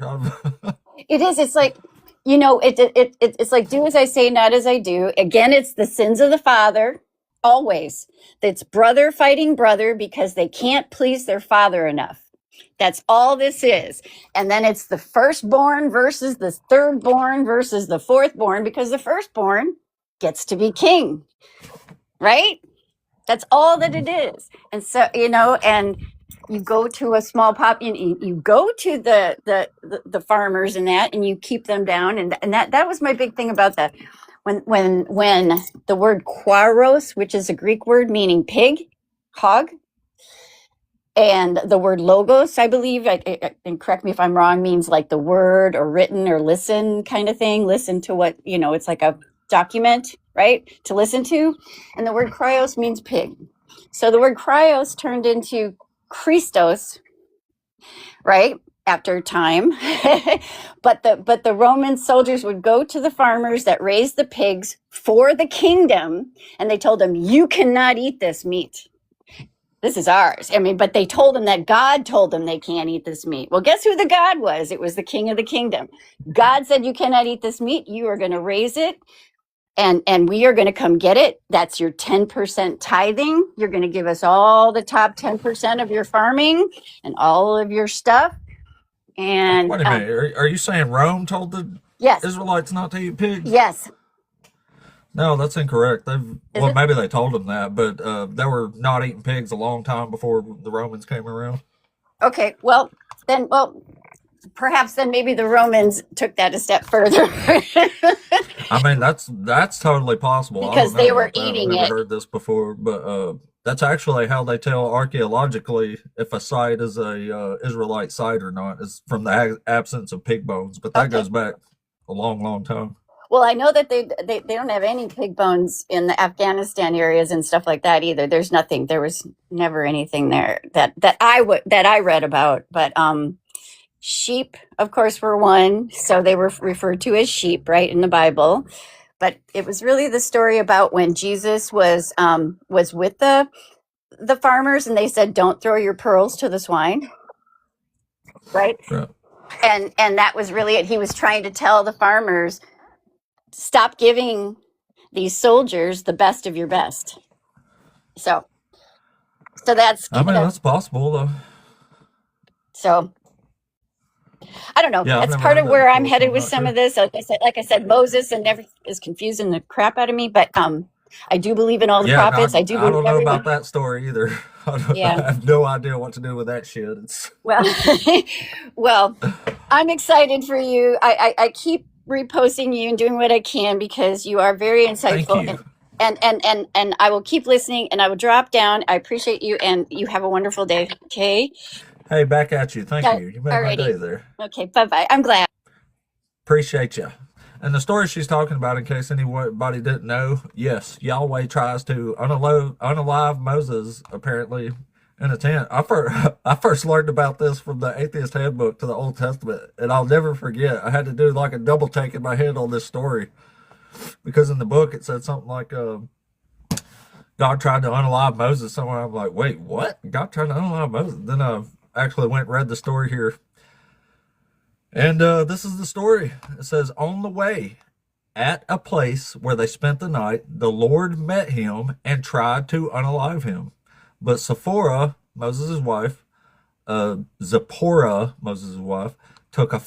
It is. It's like, it's like, do as I say, not as I do. Again, it's the sins of the father. Always. It's brother fighting brother because they can't please their father enough. That's all this is. And then it's the firstborn versus the thirdborn versus the fourthborn, because the firstborn gets to be king, right? That's all that it is. And so, and you go to a small you go to the farmers and that, and you keep them down. And that was my big thing about that. When the word quaros, which is a Greek word meaning pig, hog, and the word logos, I believe, and correct me if I'm wrong, means like the word or written or listen kind of thing. Listen to what, it's like a document, right? To listen to. And the word kryos means pig. So the word kryos turned into Christos, right? After time. but the Roman soldiers would go to the farmers that raised the pigs for the kingdom, and they told them, you cannot eat this meat. This is ours. I mean, but they told them that God told them they can't eat this meat. Well, guess who the God was? It was the king of the kingdom. God said, you cannot eat this meat. You are going to raise it, and we are going to come get it. That's your 10% tithing. You're going to give us all the top 10% of your farming and all of your stuff. And Wait a minute. Are you saying Rome told the yes, Israelites not to eat pigs? yes. No, that's incorrect. Well, it? maybe they told them that, but they were not eating pigs a long time before the Romans came around. Okay, well, perhaps then maybe the Romans took that a step further. I mean, that's totally possible. Because I don't they know were about that. I've eating never it. heard this before, but that's actually how they tell archaeologically if a site is a Israelite site or not, is from the absence of pig bones. But that Okay. goes back a long, long time. Well, I know that they don't have any pig bones in the Afghanistan areas and stuff like that either. There's nothing. There was never anything there that I read about. But sheep, of course, were one. So they were referred to as sheep, right, in the Bible. But it was really the story about when Jesus was with the farmers, and they said, "Don't throw your pearls to the swine," right? Right. And that was really it. He was trying to tell the farmers, stop giving these soldiers the best of your best. So that's I mean, that's possible though. so I don't know. Yeah, I've That's never part heard of that where I'm before, so headed I'm with not some sure. of this. Like I said, Moses and never is confusing the crap out of me. But I do believe in all the Yeah, no, prophets. I do I believe don't know everyone. about that story either. I Yeah. have no idea what to do with that shit. It's Well, well, I'm excited for you. I keep reposting you and doing what I can because you are very thank insightful. you. And I will keep listening and I will drop down. I appreciate you and you have a wonderful day. Okay. Hey, back at you. Thank you. You made my day Alrighty. there. Okay. Bye bye. I'm glad. Appreciate you. And the story she's talking about, in case anybody didn't know, yes, Yahweh tries to unalive Moses, apparently, in a tent. I first learned about this from the Atheist Handbook to the Old Testament, and I'll never forget. I had to do like a double take in my head on this story, because in the book it said something like, God tried to unalive Moses somewhere. I'm like, wait, what? God tried to unalive Moses? Then I actually went and read the story here. And this is the story. It says, on the way, at a place where they spent the night, the Lord met him and tried to unalive him. But Sephora, Moses' wife, Zipporah, Moses' wife, took a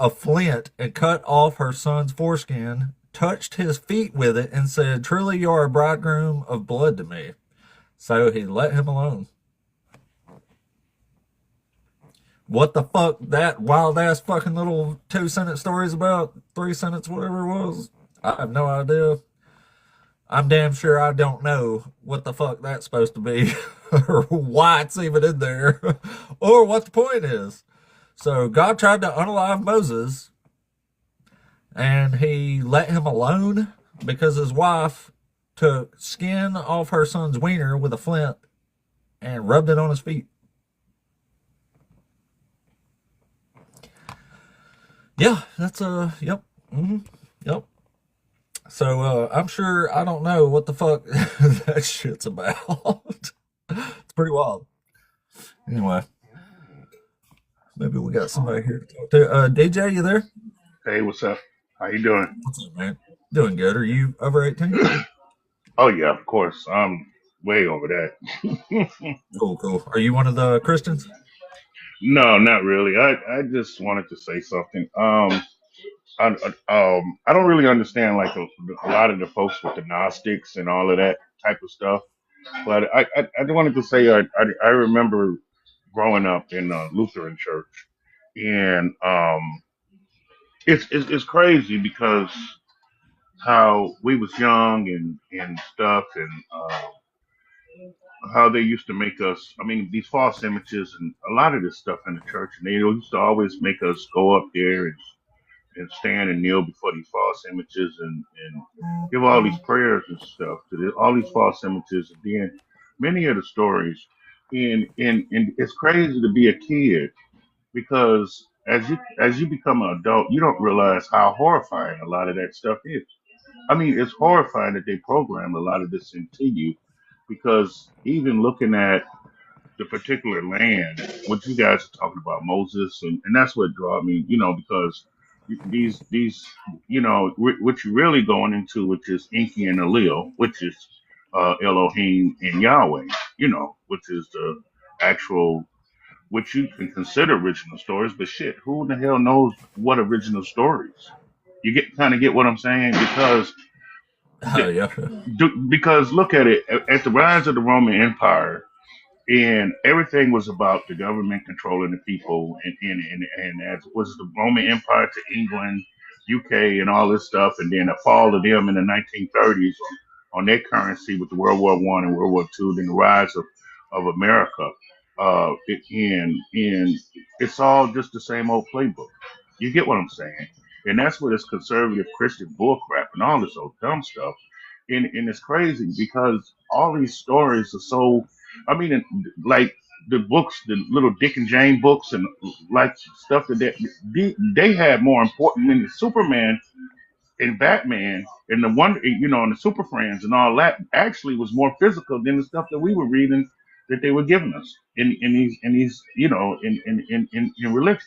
flint and cut off her son's foreskin, touched his feet with it, and said, truly you are a bridegroom of blood to me. So he let him alone. What the fuck that wild ass fucking little 2-sentence stories about? 3 sentence, whatever it was. I have no idea. I'm damn sure I don't know what the fuck that's supposed to be, or why it's even in there, or what the point is. So God tried to unalive Moses, and he let him alone because his wife took skin off her son's wiener with a flint and rubbed it on his feet. Yeah, that's yep. Yep. So I'm sure I don't know what the fuck that shit's about. It's pretty wild. Anyway, maybe we got somebody here to talk to. DJ, you there? Hey, what's up? How you doing? What's up, man? Doing good. Are you over 18? Oh yeah, of course. I'm way over that. Cool, cool. Are you one of the Christians? No, not really. I just wanted to say something. I don't really understand like a lot of the folks with the Gnostics and all of that type of stuff. But I wanted to say I remember growing up in a Lutheran church, and it's crazy because how we was young and stuff, and how they used to make us, I mean, these false images and a lot of this stuff in the church, and they used to always make us go up there and stand and kneel before these false images and give all these prayers and stuff to all these false images. And then many of the stories, and it's crazy to be a kid because as you become an adult, you don't realize how horrifying a lot of that stuff is. I mean, it's horrifying that they program a lot of this into you because even looking at the particular land, what you guys are talking about, Moses, and that's what draw me, because these, what you're really going into, which is Enki and Elil, which is Elohim and Yahweh, which is the actual, which you can consider original stories, but shit, who in the hell knows what original stories? You get what I'm saying? Because Oh yeah. because look at it, at the rise of the Roman Empire, and everything was about the government controlling the people, and as was the Roman Empire to England, UK, and all this stuff, and then the fall of them in the 1930s on their currency with the World War I and World War II, then the rise of America. And it's all just the same old playbook. You get what I'm saying? And that's what this conservative Christian bullcrap and all this old dumb stuff. And it's crazy because all these stories are so, I mean, like the books, the little Dick and Jane books, and like stuff they had more important than the Superman and Batman and the and the Super Friends and all that actually was more physical than the stuff that we were reading that they were giving us in these in religion.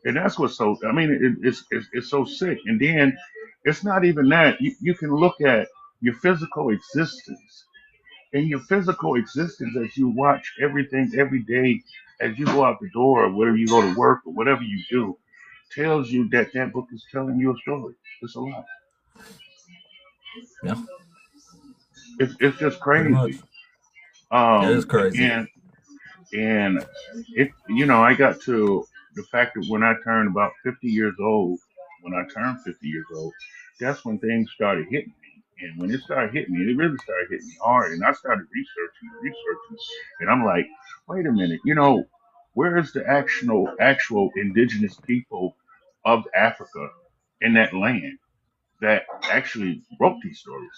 And that's what's so. I mean, it's so sick. And then it's not even that. You can look at your physical existence. In your physical existence, as you watch everything every day, as you go out the door or whether you go to work or whatever you do, tells you that that book is telling you a story. It's a lie. Yeah. It's just Pretty much. crazy. It is crazy. And I got to the fact that when I turned about 50 years old, when I turned 50 years old, that's when things started hitting me. And when it started hitting me, it really started hitting me hard. And I started researching, and I'm like, wait a minute, where is the actual indigenous people of Africa in that land that actually wrote these stories?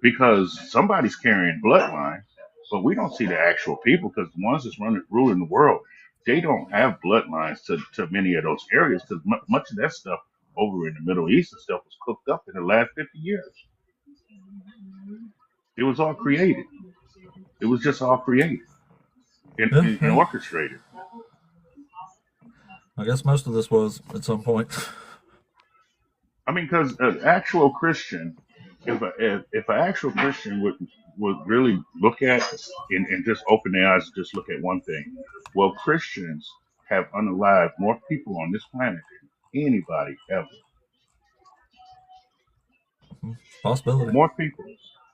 Because somebody's carrying bloodlines, but we don't see the actual people because the ones that's ruling the world, they don't have bloodlines to many of those areas because much of that stuff over in the Middle East and stuff was cooked up in the last 50 years. It was all created. It was just all created Yeah, and yeah. orchestrated. I guess most of this was at some point. I mean, because an actual Christian, if an actual Christian would really look at and just open their eyes and just look at one thing, well, Christians have unalived more people on this planet than anybody ever. Possibility.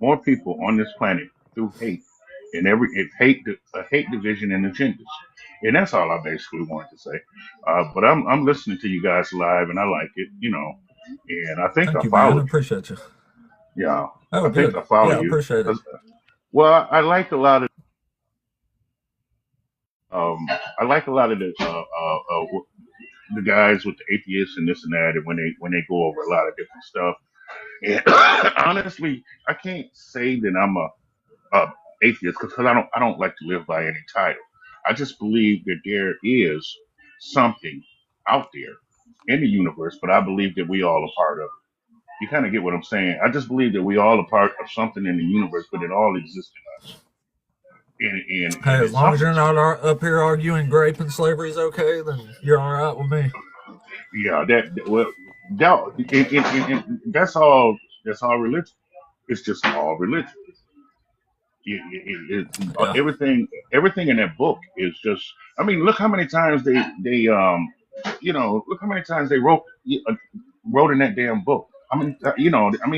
More people on this planet through hate and hate division and agendas. And that's all I basically wanted to say. But I'm listening to you guys live and I like it, and I think Thank I you, man. I followed you. appreciate you. Yeah, Oh, I think good. I follow Yeah, I you. appreciate it. Well, I like a lot of the guys with the atheists and this and that, and when they go over a lot of different stuff. And honestly, I can't say that I'm a atheist because I don't like to live by any title. I just believe that there is something out there in the universe, but I believe that we all are part of it. You kind of get what I'm saying. I just believe that we all are part of something in the universe, but it all exists in us. Hey, And as it's long as something. you're not up here arguing grape and slavery is okay, then you're all right with me. Yeah, well, that's all. That's all religion. It's just all religion. Yeah. Everything in that book is just. I mean, look how many times look how many times they wrote in that damn book. I mean,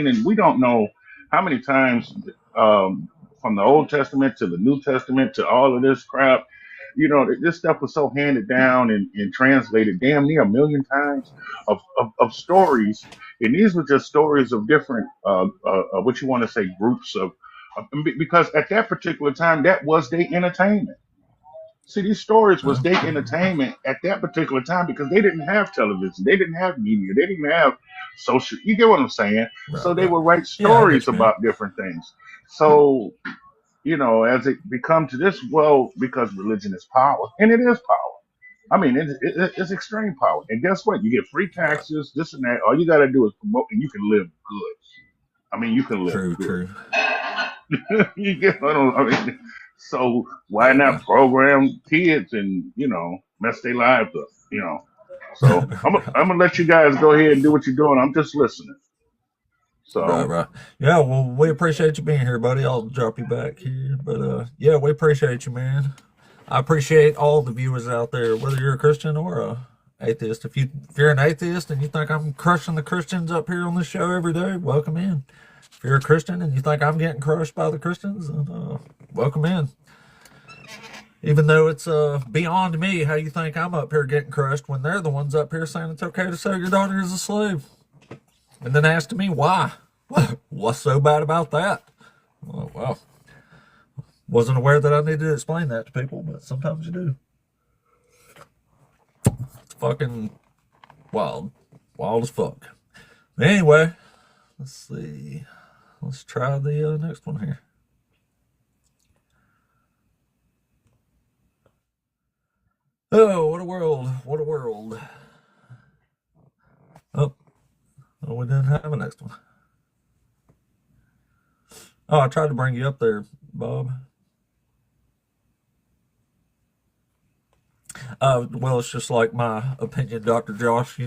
and we don't know how many times from the Old Testament to the New Testament to all of this crap. This stuff was so handed down and translated damn near a million times of stories, and these were just stories of different what you want to say groups because at that particular time that was their entertainment. See, these stories was their entertainment at that particular time because they didn't have television, they didn't have media, they didn't have social. You get what I'm saying? Right, So they right. would write Yeah, I get stories you, man. about different things. So as it become to this, well, because religion is power, and it is power. I mean, it's extreme power. And guess what? You get free Right. taxes, this and that. All you got to do is promote, and you can live good. I mean, you can live True, good. true. You get what I mean? So why Yeah. not program kids and mess their lives up? So I'm gonna let you guys go ahead and do what you're doing. I'm just listening. Right, So right. Yeah, well, we appreciate you being here, buddy. I'll drop you back here. But yeah, we appreciate you, man. I appreciate all the viewers out there, whether you're a Christian or a atheist. If you're an atheist and you think I'm crushing the Christians up here on this show every day, welcome in. If you're a Christian and you think I'm getting crushed by the Christians, then welcome in. Even though it's beyond me how you think I'm up here getting crushed when they're the ones up here saying it's okay to sell your daughter as a slave. And then asking me why. What's so bad about that? Well, wasn't aware that I needed to explain that to people, but sometimes you do. It's fucking wild. Wild as fuck. Anyway, let's see. Let's try the next one here. Oh, what a world. What a world. Oh, we didn't have a next one. Oh, I tried to bring you up there, Bob. Well, it's just like my opinion, Dr. Josh,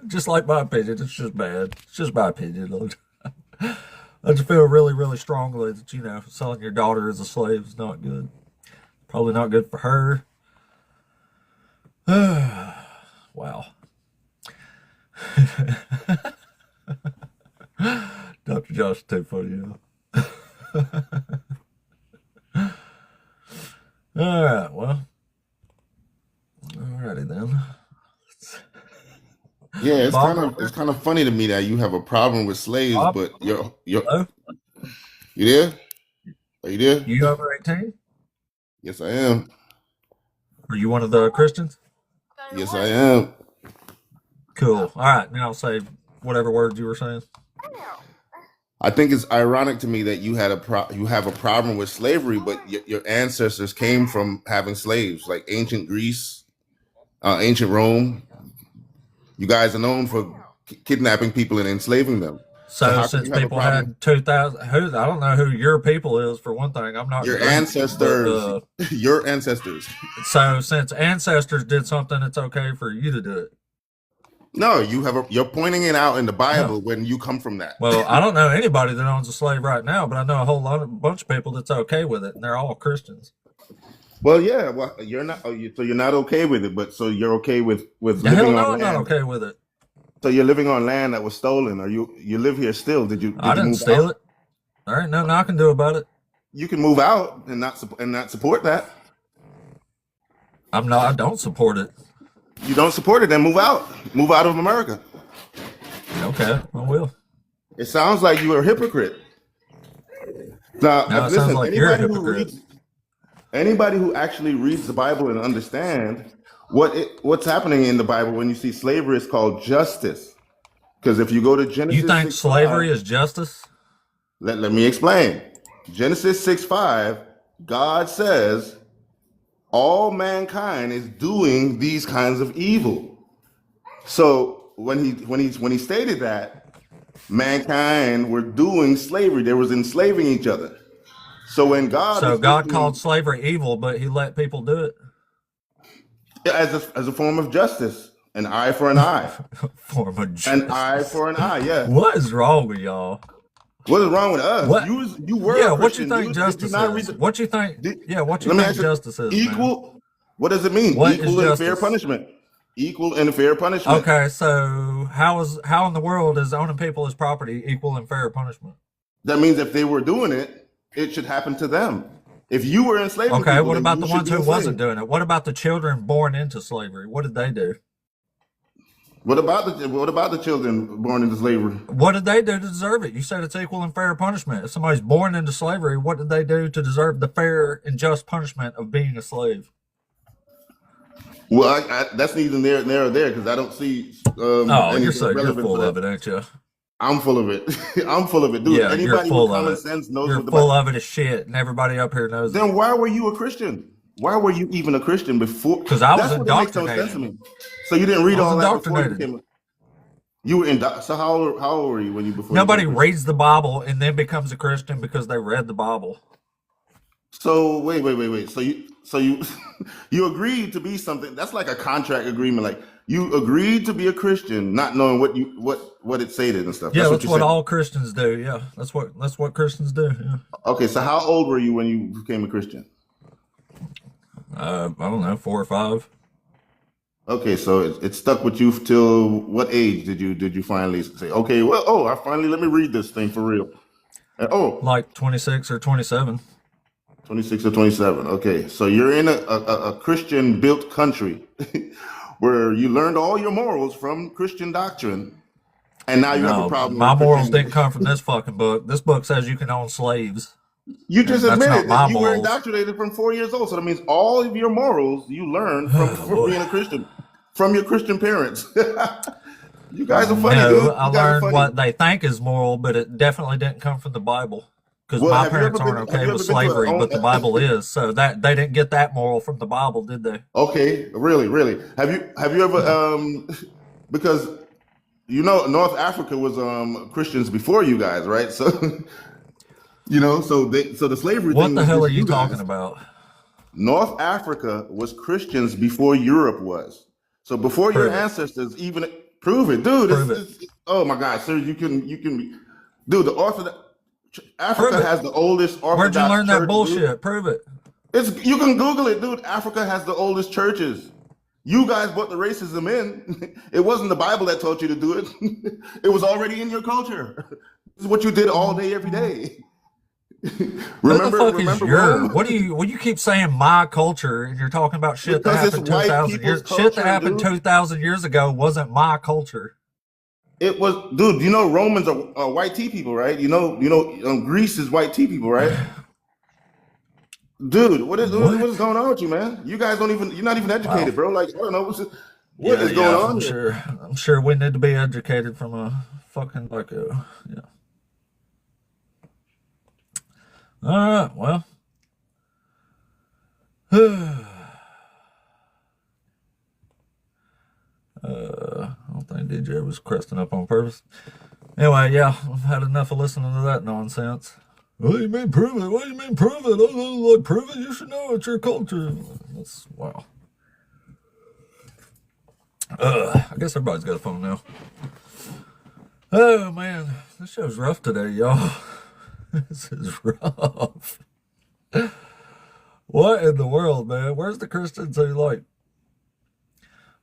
just like my opinion. It's just bad. It's just my opinion. I just feel really, really strongly that, selling your daughter as a slave is not good. Probably not good for her. Wow. Dr. Josh is too funny, All right, well. Alrighty then. Yeah, it's Bob, kind of funny to me that you have a problem with slaves, Bob, but hello? you there? Are you there? You over 18? Yes, I am. Are you one of the Christians? Yes, I am. Cool. All right, now say whatever words you were saying. I think it's ironic to me that you have a problem with slavery, but your ancestors came from having slaves, like ancient Greece, ancient Rome. You guys are known for kidnapping people and enslaving them. So how Since can you have a people problem? had 2,000, I don't know who your people is for one thing. I'm not Your Greek, ancestors, your ancestors. so since ancestors did something, it's okay for you to do it. No, you're pointing it out in the Bible No. when you come from that. Well, I don't know anybody that owns a slave right now, but I know a bunch of people that's okay with it, and they're all Christians. Well, yeah, well, you're not. So you're not okay with it, but so you're okay with Hell living no, on I'm not land. okay with it. So you're living on land that was stolen, or you live here still? I Did you didn't move steal out? it. There ain't nothing I can do about it. You can move out and not support that. I don't support it. You don't support it, then move out. Move out of America. Okay, I will. It sounds like you are a hypocrite. Now, Now it sounds listen. like you're a hypocrite. Anybody who actually reads the Bible and understand what's happening in the Bible when you see slavery is called justice. Because if you go to Genesis You think 6:5, slavery is justice? let me explain. Genesis 6:5, God says all mankind is doing these kinds of evil. So when he stated that, mankind were doing slavery, they was enslaving each other. So when God So is God looking called slavery evil, but he let people do it? as a form of justice, an eye for an eye, Form of an eye justice. for an eye. Yeah. What is wrong with y'all? What is wrong with us? What? You were Yeah, a what you Christian. think Did you justice not read is? What you think? Yeah, what you Let me think ask you, justice is, man? equal. What does it mean? What is Equal and fair justice? punishment. Equal and fair punishment. Okay, so how in the world is owning people as property equal and fair punishment? That means if they were doing it, it should happen to them. If you were enslaving Okay, people, what then about you the should ones be who wasn't enslaved. doing it? What about the children born into slavery? What did they do? What about the children born into slavery? What did they do to deserve it? You said it's equal and fair punishment. If somebody's born into slavery, what did they do to deserve the fair and just punishment of being a slave? Well, that's neither near nor there because I don't see Oh, you're anything relevant full to of that. it, ain't you? I'm full of it. I'm full of it, dude. Yeah, you're Anybody with full of common it. sense knows You're what the full Bible. of it as shit, and everybody up here knows it. Then why were you a Christian? Why were you even a Christian before? Because I was That's what makes no sense to indoctrinated. me. So you didn't read I was all that before you indoctrinated. became. You were so how old were you when you before you became Nobody a Christian? reads the Bible and then becomes a Christian because they read the Bible. So wait. So you you agreed to be something. That's like a contract agreement. Like you agreed to be a Christian, not knowing what it stated and stuff. Yeah, That's what that's you what said. all Christians do. Yeah, that's what Christians do. Yeah. Okay, so how old were you when you became a Christian? I don't know, 4 or 5. Okay, so it stuck with you till what age did you finally say, okay, well, I finally let me read this thing for real. And, Like 26 or 27. 26 or 27. Okay, so you're in a Christian built country where you learned all your morals from Christian doctrine, and now you have a No, problem my with morals Christian. didn't come from this fucking book. This book says you can own slaves, You just and that's not admitted that my you were morals. indoctrinated from 4 years old. So that means all of your morals you learned from, Oh from boy. being a Christian, from your Christian parents. You guys are funny, No, dude. I You guys are learned funny. what they think is moral, but it definitely didn't come from the Bible. Because Well, my have you parents ever aren't been? Have okay you with ever been to slavery, but the a? Bible is. So that they didn't get that moral from the Bible, did they? Okay, really? Have you ever? Because North Africa was Christians before you guys, right? So so the slavery What thing the was hell are just you you talking guys. about? North Africa was Christians before Europe was. So before your Prove it. ancestors even prove it, dude. Prove it. Oh my God, sir, you can, dude. The Orthodox Prove Africa it. has the oldest Where'd you Orthodox learn that church, dude. bullshit? Prove it. You can Google it, dude. Africa has the oldest churches. You guys brought the racism in. It wasn't the Bible that taught you to do it. It was already in your culture. This is what you did all day, every day. Who the remember, fuck is remember your? Rome? What do you keep saying my culture and you're talking about shit that Because it's happened two white thousand people's years? Shit that culture, happened dude. 2,000 years ago wasn't my culture. It was, dude. Romans are white tea people, right? Greece is white tea people, right? Dude, what is What? going on with you, man? You guys don't even. You're not even Wow. educated, bro. Like, I don't know what Yeah, is going yeah. on I'm here. sure. I'm sure we need to be educated from a fucking like a yeah. All right. Well. I don't think DJ was cresting up on purpose. Anyway, yeah, I've had enough of listening to that nonsense. What do you mean prove it? What do you mean prove it? Oh, like prove it? You should know it's your culture. That's wow. I guess everybody's got a phone now. Oh man, this show's rough today, y'all. This is rough. What in the world, man? Where's the Christians who like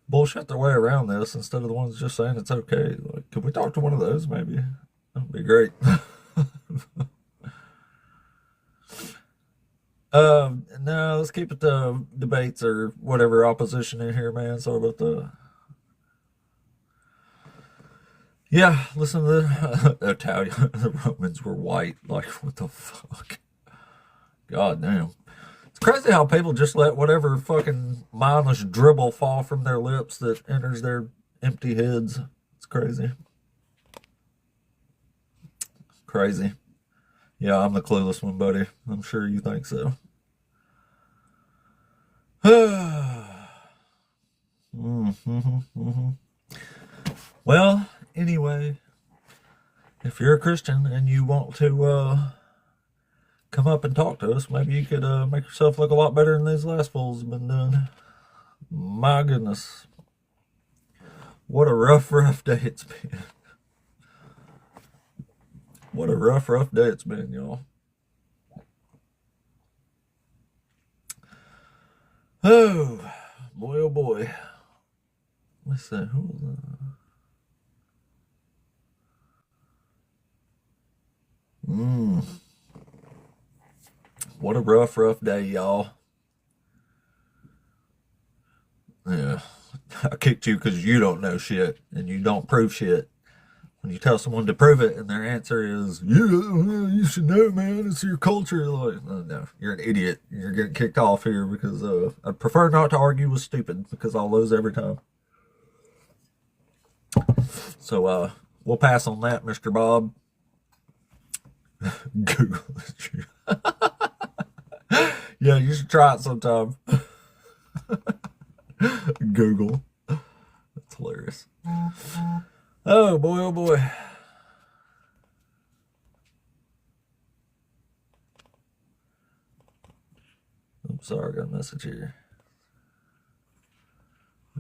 bullshit their way around this instead of the ones just saying it's okay? Like, can we talk to one of those maybe? That'd be great. No, let's keep it to debates or whatever opposition in here, man. Sorry about the. Yeah, listen to the Italian. The Romans were white. Like, what the fuck? God damn. It's crazy how people just let whatever fucking mindless dribble fall from their lips that enters their empty heads. It's crazy. Crazy. Yeah, I'm the clueless one, buddy. I'm sure you think so. Well, anyway, if you're a Christian and you want to come up and talk to us, maybe you could make yourself look a lot better than these last fools have been doing. My goodness. What a rough day it's been. What a rough day it's been, y'all. Oh, boy, oh boy. Let's see, who was that? What a rough day, y'all. Yeah. I kicked you because you don't know shit and you don't prove shit. When you tell someone to prove it and their answer is, yeah, well, you should know, man, it's your culture. Like, oh, no, you're an idiot. You're getting kicked off here because I'd prefer not to argue with stupid because I'll lose every time. So we'll pass on that, Mr. Bob. Google it. Yeah, you should try it sometime. Google. That's hilarious. Oh boy, oh boy. I'm sorry, I got a message here.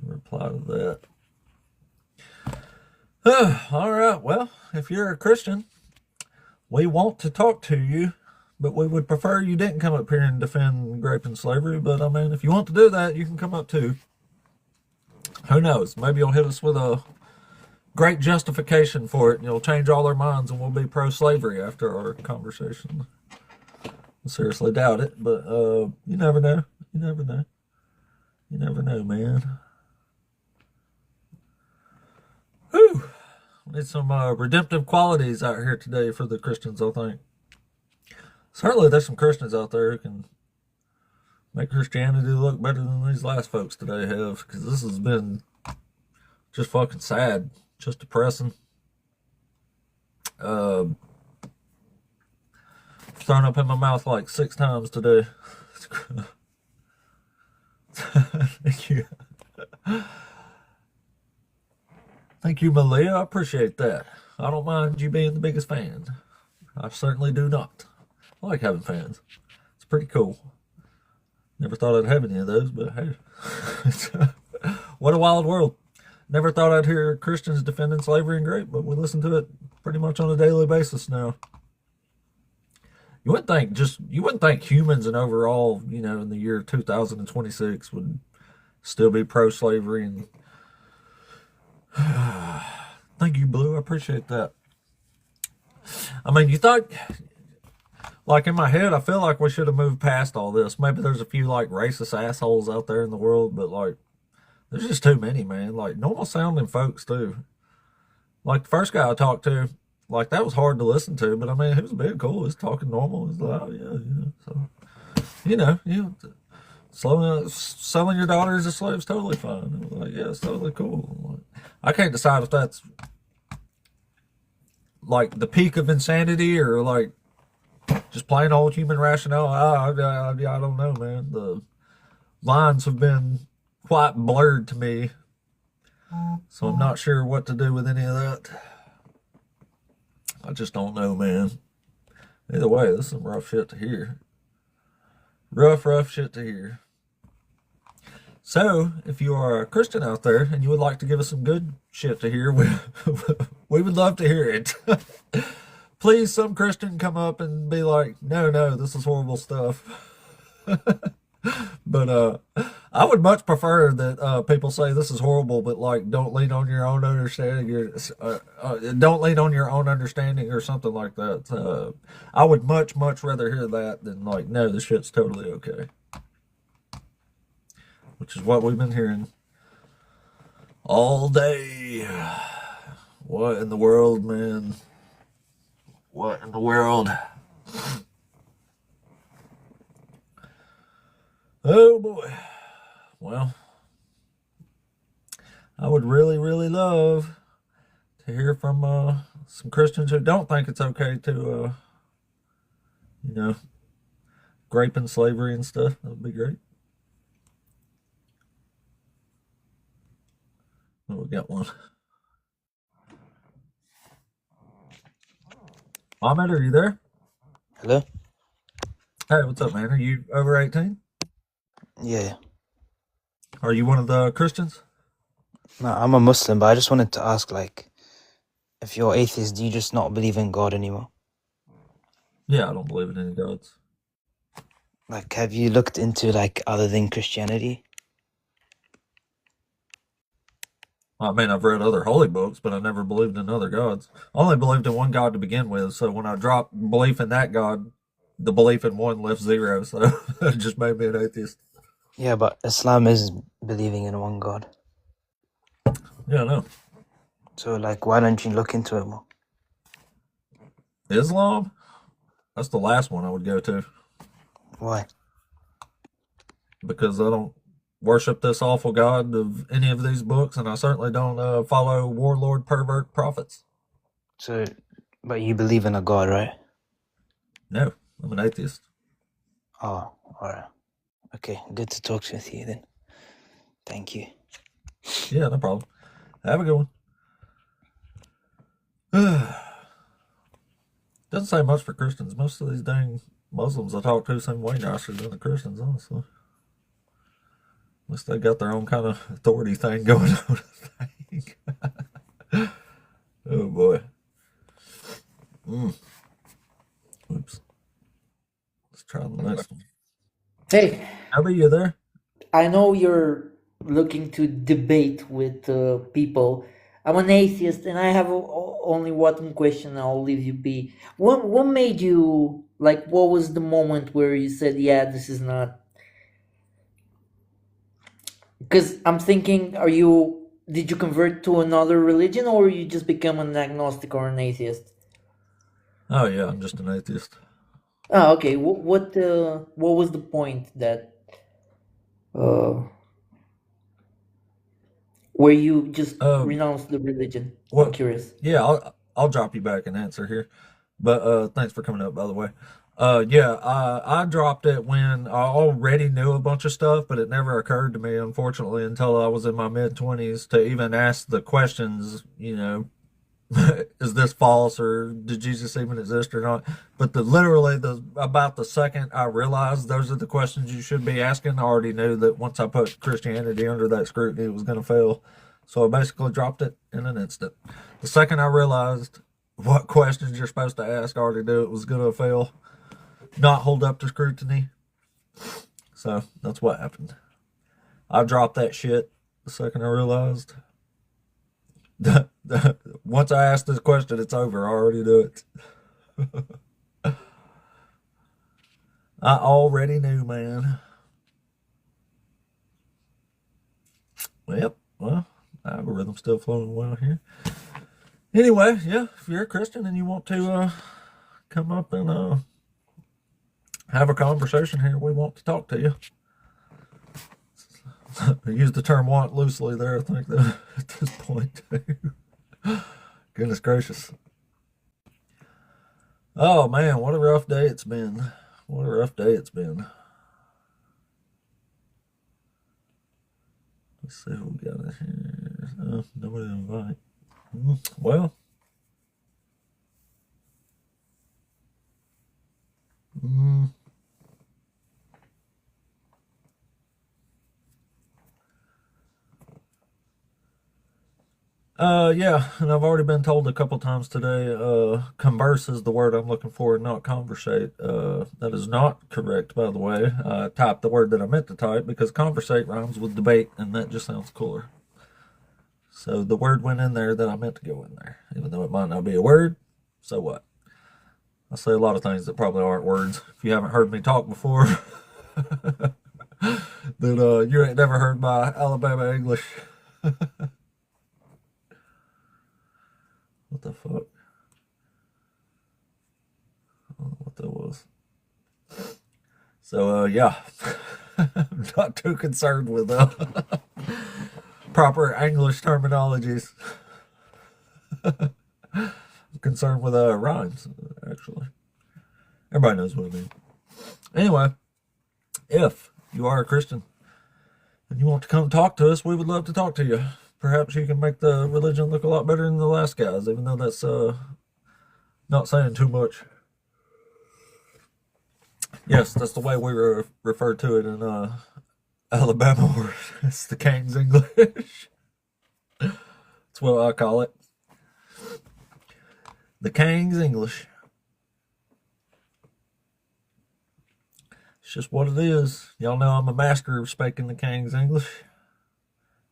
Reply to that. All right, well, if you're a Christian, we want to talk to you, but we would prefer you didn't come up here and defend grape and slavery. But I mean, if you want to do that, you can come up too. Who knows? Maybe you'll hit us with a great justification for it, and you'll change all our minds, and we'll be pro-slavery after our conversation. I seriously doubt it, but you never know. You never know. You never know, man. Whew. We need some redemptive qualities out here today for the Christians, I think. Certainly there's some Christians out there who can make Christianity look better than these last folks today have, because this has been just fucking sad, just depressing. Thrown up in my mouth like 6 times today. Thank you. Thank you, Malia. I appreciate that. I don't mind you being the biggest fan. I certainly do not. I like having fans. It's pretty cool. Never thought I'd have any of those, but hey. What a wild world. Never thought I'd hear Christians defending slavery and grape, but we listen to it pretty much on a daily basis now. You wouldn't think humans and overall, in the year 2026 would still be pro-slavery and thank you, Blue. I appreciate that. I mean, you thought, like in my head, I feel like we should have moved past all this. Maybe there's a few like racist assholes out there in the world, but like, there's just too many, man. Like normal sounding folks too. Like the first guy I talked to, like that was hard to listen to, but I mean, he was being cool. He was talking normal. He was like, oh yeah. So, selling your daughter as a slave is totally fine. I was like, yeah, it's totally cool. I can't decide if that's like the peak of insanity or like just plain old human rationale. I don't know, man. The lines have been quite blurred to me, so I'm not sure what to do with any of that. I just don't know, man. Either way, this is some rough shit to hear. Rough shit to hear. So, if you are a Christian out there and you would like to give us some good shit to hear, we would love to hear it. Please, some Christian come up and be like, no, this is horrible stuff. But I would much prefer that people say this is horrible, but like don't lean on your own understanding. Don't lean on your own understanding or something like that. I would much rather hear that than like, no, this shit's totally okay. Which is what we've been hearing all day. What in the world, man? What in the world? Oh boy. Well, I would really love to hear from some Christians who don't think it's okay to, grape and slavery and stuff. That would be great. Oh, we got one. Ahmed, are you there? Hello? Hey, what's up, man? Are you over 18? Yeah. Are you one of the Christians? No, I'm a Muslim, but I just wanted to ask, like, if you're atheist, do you just not believe in God anymore? Yeah, I don't believe in any gods. Like, have you looked into, like, other than Christianity? I mean, I've read other holy books, but I never believed in other gods. I only believed in one God to begin with, so when I dropped belief in that God, the belief in one left 0, so it just made me an atheist. Yeah, but Islam is believing in one God. Yeah, I know. So, like, why don't you look into it more? Islam? That's the last one I would go to. Why? Because I don't worship this awful God of any of these books, and I certainly don't follow warlord pervert prophets. So, but you believe in a God, right? No, I'm an atheist. Oh, alright. Okay, good to talk with you then. Thank you. Yeah, no problem. Have a good one. Doesn't say much for Christians. Most of these dang Muslims I talk to seem way nicer than the Christians, honestly. Unless they got their own kind of authority thing going on, I think. Oh boy. Oops. Let's try the next one. Hey, Abby, you there? I know you're looking to debate with people. I'm an atheist, and I have only one question. I'll leave you be. What made you like? What was the moment where you said, "Yeah, this is not"? Because I'm thinking, did you convert to another religion, or you just become an agnostic or an atheist? Oh yeah, I'm just an atheist. Oh, okay. What was the point that uh where you just renounced the religion? I'm What? curious. Yeah, I'll drop you back an answer here. But thanks for coming up, by the way. Yeah, I dropped it when I already knew a bunch of stuff, but it never occurred to me, unfortunately, until I was in my mid-20s to even ask the questions, is this false or did Jesus even exist or not? But about the second I realized those are the questions you should be asking, I already knew that once I put Christianity under that scrutiny, it was going to fail. So I basically dropped it in an instant. The second I realized what questions you're supposed to ask, I already knew it was going to fail, not hold up to scrutiny. So that's what happened. I dropped that shit the second I realized. Once I asked this question, it's over. I already knew it. I already knew, man. Well, algorithm's still flowing well here. Anyway, yeah, if you're a Christian and you want to come up and have a conversation here, we want to talk to you. I use the term want loosely there, I think, at this point, too. Goodness gracious. Oh, man, what a rough day it's been. What a rough day it's been. Let's see who we got in here. Nobody to invite. Well. Yeah, and I've already been told a couple times today, converse is the word I'm looking for, not conversate. That is not correct, by the way. I typed the word that I meant to type because conversate rhymes with debate, and that just sounds cooler. So the word went in there that I meant to go in there, even though it might not be a word. So what? I say a lot of things that probably aren't words. If you haven't heard me talk before, then you ain't never heard my Alabama English. What the fuck? I don't know what that was. So, yeah. I'm not too concerned with proper English terminologies. I'm concerned with rhymes, actually. Everybody knows what I mean. Anyway, if you are a Christian and you want to come talk to us, we would love to talk to you. Perhaps you can make the religion look a lot better than the last guys, even though that's not saying too much. Yes, that's the way we refer to it in Alabama, where it's the King's English. That's what I call it. The King's English. It's just what it is. Y'all know I'm a master of speaking the King's English.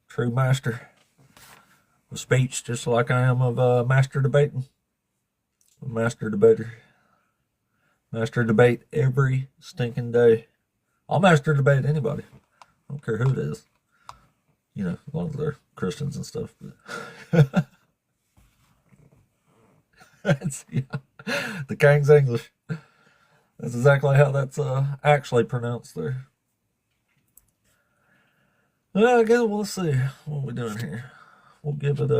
True master of speech, just like I am of master debating. A master debater. Master debate every stinking day. I'll master debate anybody. I don't care who it is. As long as they're Christians and stuff. But the King's English. That's exactly how that's actually pronounced there. Well, I guess we'll see what we're doing here. We'll give it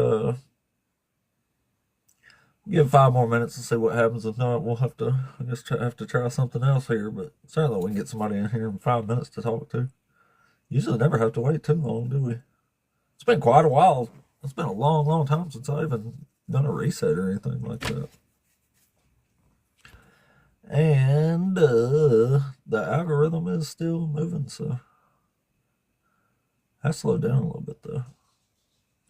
give 5 more minutes and see what happens. If not, we'll have to try something else here. But certainly we can get somebody in here in 5 minutes to talk to. Usually never have to wait too long, do we? It's been quite a while. It's been a long, long time since I even done a reset or anything like that. And the algorithm is still moving, so I slowed down a little bit though.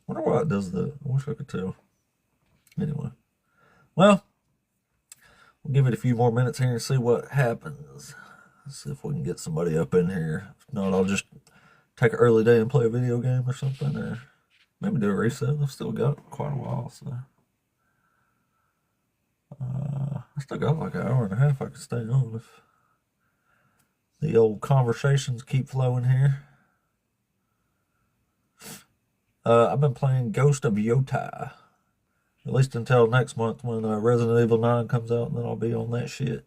Wonder why it does that. I wish I could tell. Anyway, well, we'll give it a few more minutes here and see what happens. Let's see if we can get somebody up in here. If not, I'll just take an early day and play a video game or something, or maybe do a reset. I've still got quite a while, so I still got like an hour and a half I can stay on if the old conversations keep flowing here. I've been playing Ghost of Yotai, at least until next month when Resident Evil 9 comes out, and then I'll be on that shit.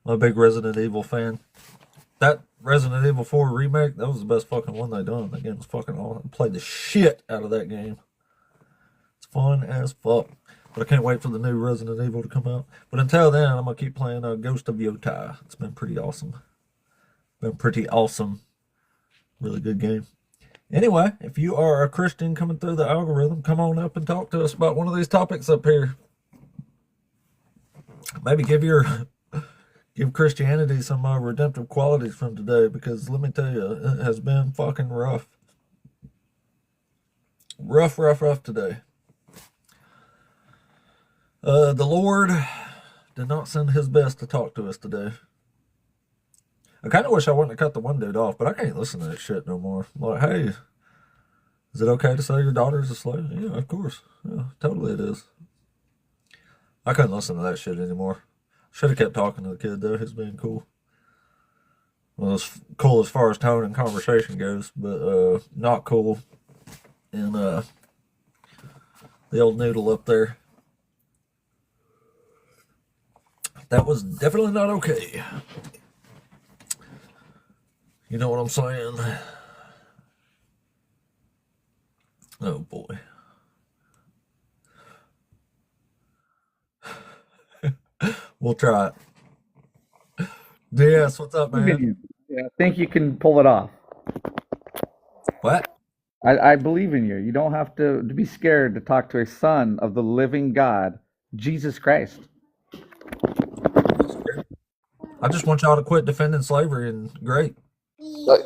I'm a big Resident Evil fan. That Resident Evil 4 remake, that was the best fucking one they done. That game was fucking awesome. I played the shit out of that game. It's fun as fuck. But I can't wait for the new Resident Evil to come out. But until then, I'm going to keep playing Ghost of Yotai. It's been pretty awesome. Really good game. Anyway, if you are a Christian coming through the algorithm, come on up and talk to us about one of these topics up here. Maybe give Christianity some redemptive qualities from today, because let me tell you, it has been fucking rough. Rough today. The Lord did not send his best to talk to us today. I kind of wish I wouldn't have cut the one dude off, but I can't listen to that shit no more. Like, hey, is it okay to sell your daughter as a slave? Yeah, of course. Yeah, totally it is. I couldn't listen to that shit anymore. Should have kept talking to the kid, though. He's being cool. Well, it's cool as far as tone and conversation goes, but not cool in the old noodle up there. That was definitely not okay. You know what I'm saying? Oh, boy. We'll try it. DS, what's up, man? Yeah, I think you can pull it off. What? I believe in you. You don't have to be scared to talk to a son of the living God, Jesus Christ. I just want y'all to quit defending slavery, and great.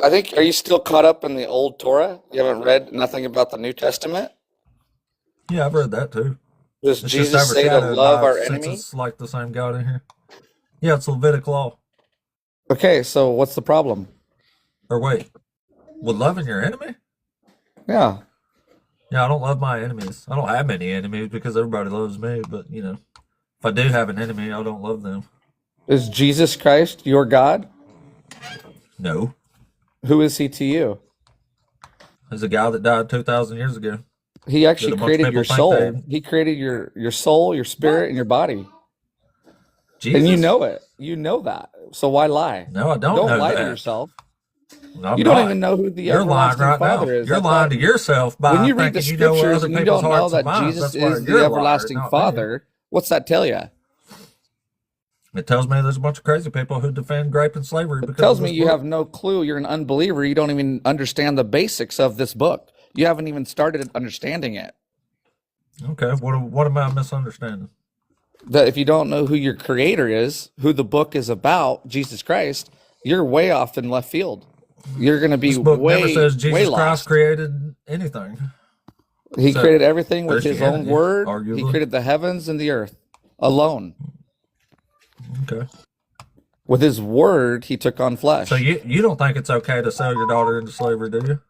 I think, are you still caught up in the old Torah? You haven't read nothing about the New Testament? Yeah, I've read that too. Does It's Jesus just say to overshadowed love by, our since enemy? it's like the same God in here. Yeah, it's Levitic law. Okay, so what's the problem? Or wait, with loving your enemy? Yeah. Yeah, I don't love my enemies. I don't have many enemies because everybody loves me, but you know, if I do have an enemy, I don't love them. Is Jesus Christ your God? No. Who is he to you? He's a guy that died 2,000 years ago. He actually That a bunch of created people your think soul. they- He created your soul, your spirit, and your body. Jesus? And you know it. You know that. So why lie? No, I don't Don't know lie that. to yourself. I'm You don't not. even know who the You're lying everlasting right Father now. is. You're That's lying why- to yourself by when you read the thinking you know scriptures other and you people's don't know hearts and that minds. Jesus That's why is you're the a liar, everlasting not me. Father, what's that tell you? It tells me there's a bunch of crazy people who defend grape and slavery It because tells of me this you book. have no clue. You're an unbeliever. You don't even understand the basics of this book. You haven't even started understanding it. Okay, what am I misunderstanding? That if you don't know who your creator is, who the book is about, Jesus Christ, you're way off in left field. You're going to be This book never way, says way Jesus Christ lost. created anything. He So, created everything with his own Christianity, word. He arguably. created the heavens and the earth alone. Okay. With his word, he took on flesh. So you don't think it's okay to sell your daughter into slavery, do you?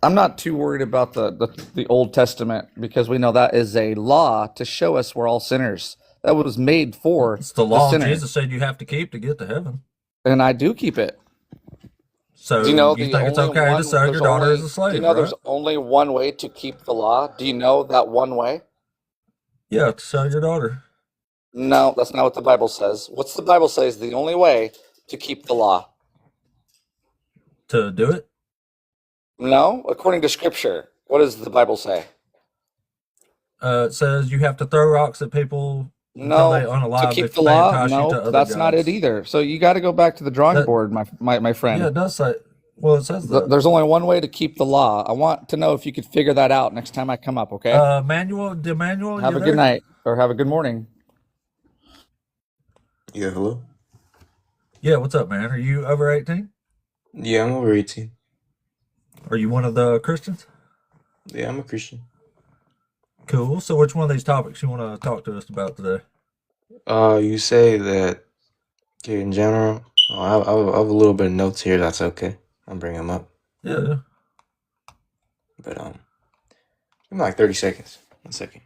I'm not too worried about the Old Testament because we know that is a law to show us we're all sinners. That was made for It's the law sinner. Jesus said you have to keep to get to heaven. And I do keep it. So Do you know you the think it's only okay to one? sell your There's daughter only. as a Do slave, you know right? there's only one way to keep the law? Do you know that one way? Yeah, to sell your daughter. No, that's not what the Bible says. What's the Bible say is the only way to keep the law? To do it? No, according to Scripture. What does the Bible say? It says you have to throw rocks at people until No, they to unalive keep if the they law. entice you to No, other that's not gods. it either. So you got to go back to the drawing That- board, my Yeah, friend. it does say. Well, it says that. There's only one way to keep the law. I want to know if you could figure that out next time I come up, okay? Manuel, Have you a there? good night or have a good morning. Yeah, hello? Yeah, what's up, man? Are you over 18? Yeah, I'm over 18. Are you one of the Christians? Yeah, I'm a Christian. Cool. So which one of these topics you want to talk to us about today? You say that, okay, in general, I have a little bit of notes here, that's okay. I'll bring them up. Yeah. But, give me like 30 seconds. 1 second.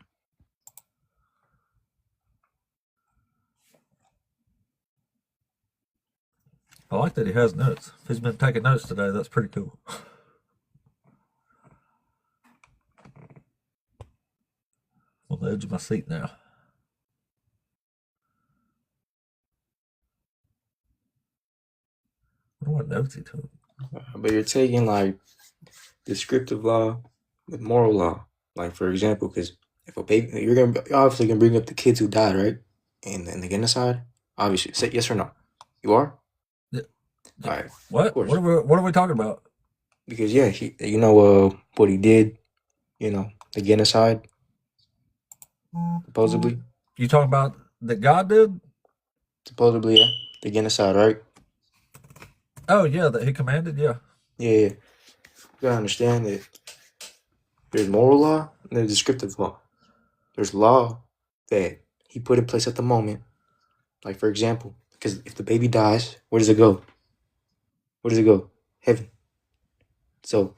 I like that he has notes. If he's been taking notes today, that's pretty cool. On the edge of my seat now. I wonder what notes he took. But you're taking like descriptive law with moral law. Like, for example, because if a baby, you're obviously gonna bring up the kids who died, right? In the genocide. Obviously, say yes or no. You are. Yeah. All right. Of What? course. What are we talking about? Because yeah, what he did. The genocide, supposedly. You talking about that God did? Supposedly, yeah. The genocide, right? Oh yeah, that he commanded. Yeah. Yeah. You gotta understand that there's moral law and there's descriptive law. There's law that he put in place at the moment. Like, for example, because if the baby dies, where does it go? Where does it go? Heaven. So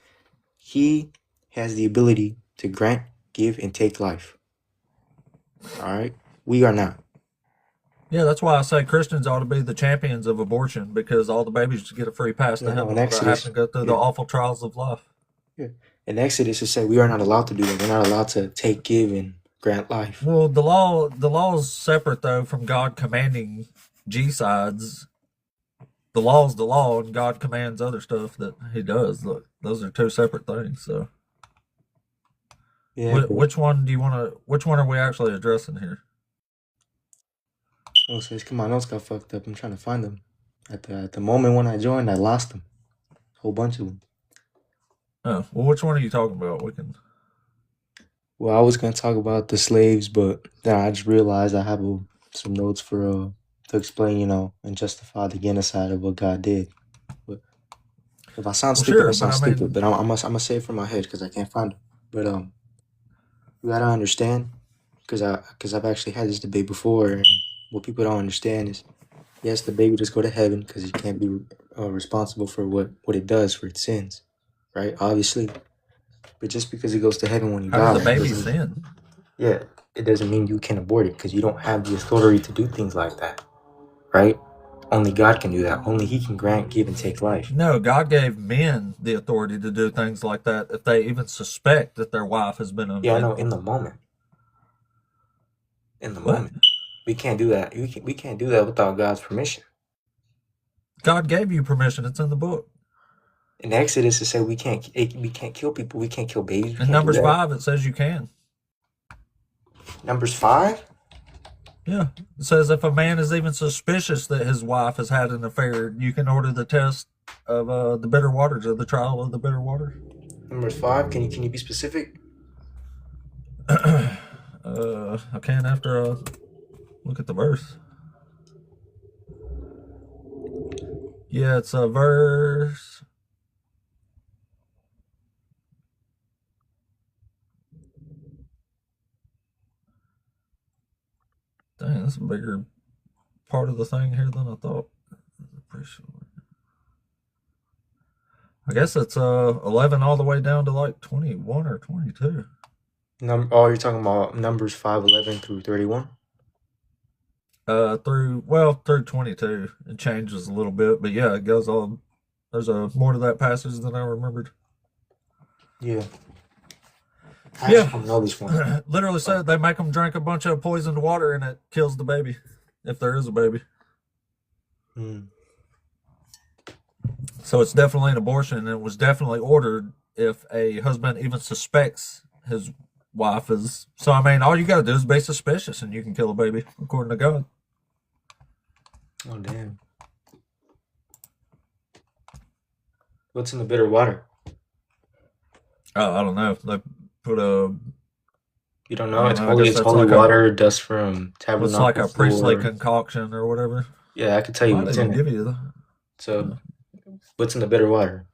he has the ability to grant, give, and take life. All right? We are not. Yeah, that's why I say Christians ought to be the champions of abortion, because all the babies just get a free pass to Yeah, no, heaven in without having Exodus, to go through the yeah. awful trials of life. Yeah. In Exodus, it said we are not allowed to do that. We're not allowed to take, give, and grant life. Well, the law is separate though from God commanding G-sides. The law's the law, and God commands other stuff that He does. Look, those are two separate things. So, Yeah. which one do you want to? Which one are we actually addressing here? Oh, says, come on, notes got fucked up. I'm trying to find them. At the moment when I joined, I lost them. A whole bunch of them. Oh, well, which one are you talking about? We can. Well, I was gonna talk about the slaves, but then I just realized I have some notes for to explain, and justify the genocide of what God did. But if I sound stupid, sure, I sound but I mean- stupid. But I'm gonna say it from my head because I can't find it. But you gotta understand, because I've actually had this debate before, and what people don't understand is, yes, the baby does go to heaven because he can't be responsible for what it does for its sins, right? Obviously, but just because it goes to heaven when you How die, does the baby doesn't- sin? yeah, it doesn't mean you can abort it because you don't have the authority to do things like that, right? Only God can do that. Only He can grant, give, and take life. No, God gave men the authority to do things like that if they even suspect that their wife has been unfaithful. Yeah, I know. In the moment. Moment, we can't do that. We can't do that without God's permission. God gave you permission. It's in the book. In Exodus, it said we can't kill people. We can't kill babies. In Numbers 5, it says you can. Numbers 5? Yeah. It says if a man is even suspicious that his wife has had an affair, you can order the test of the bitter waters, or the trial of the bitter waters. Numbers 5? Can you be specific? I can after I look at the verse. Yeah, it's a verse. Dang, that's a bigger part of the thing here than I thought. Pretty sure. I guess it's 11 all the way down to like 21 or 22. You're talking about Numbers 5:11 through 31? Through 22. It changes a little bit, but yeah, it goes on. There's more to that passage than I remembered. Yeah. I don't know this one. Literally said they make them drink a bunch of poisoned water and it kills the baby, if there is a baby. So it's definitely an abortion, and it was definitely ordered if a husband even suspects his wife is. So, I mean, all you got to do is be suspicious and you can kill a baby, according to God. Oh, damn. What's in the bitter water? Oh, I don't know. They put a. You don't I know? don't It's know. I holy. guess It's that's holy like a. water, dust from It's like tabernacle a priestly floor. concoction or whatever. Yeah, I could tell you Might what's even in give it. you the. So, what's in the bitter water?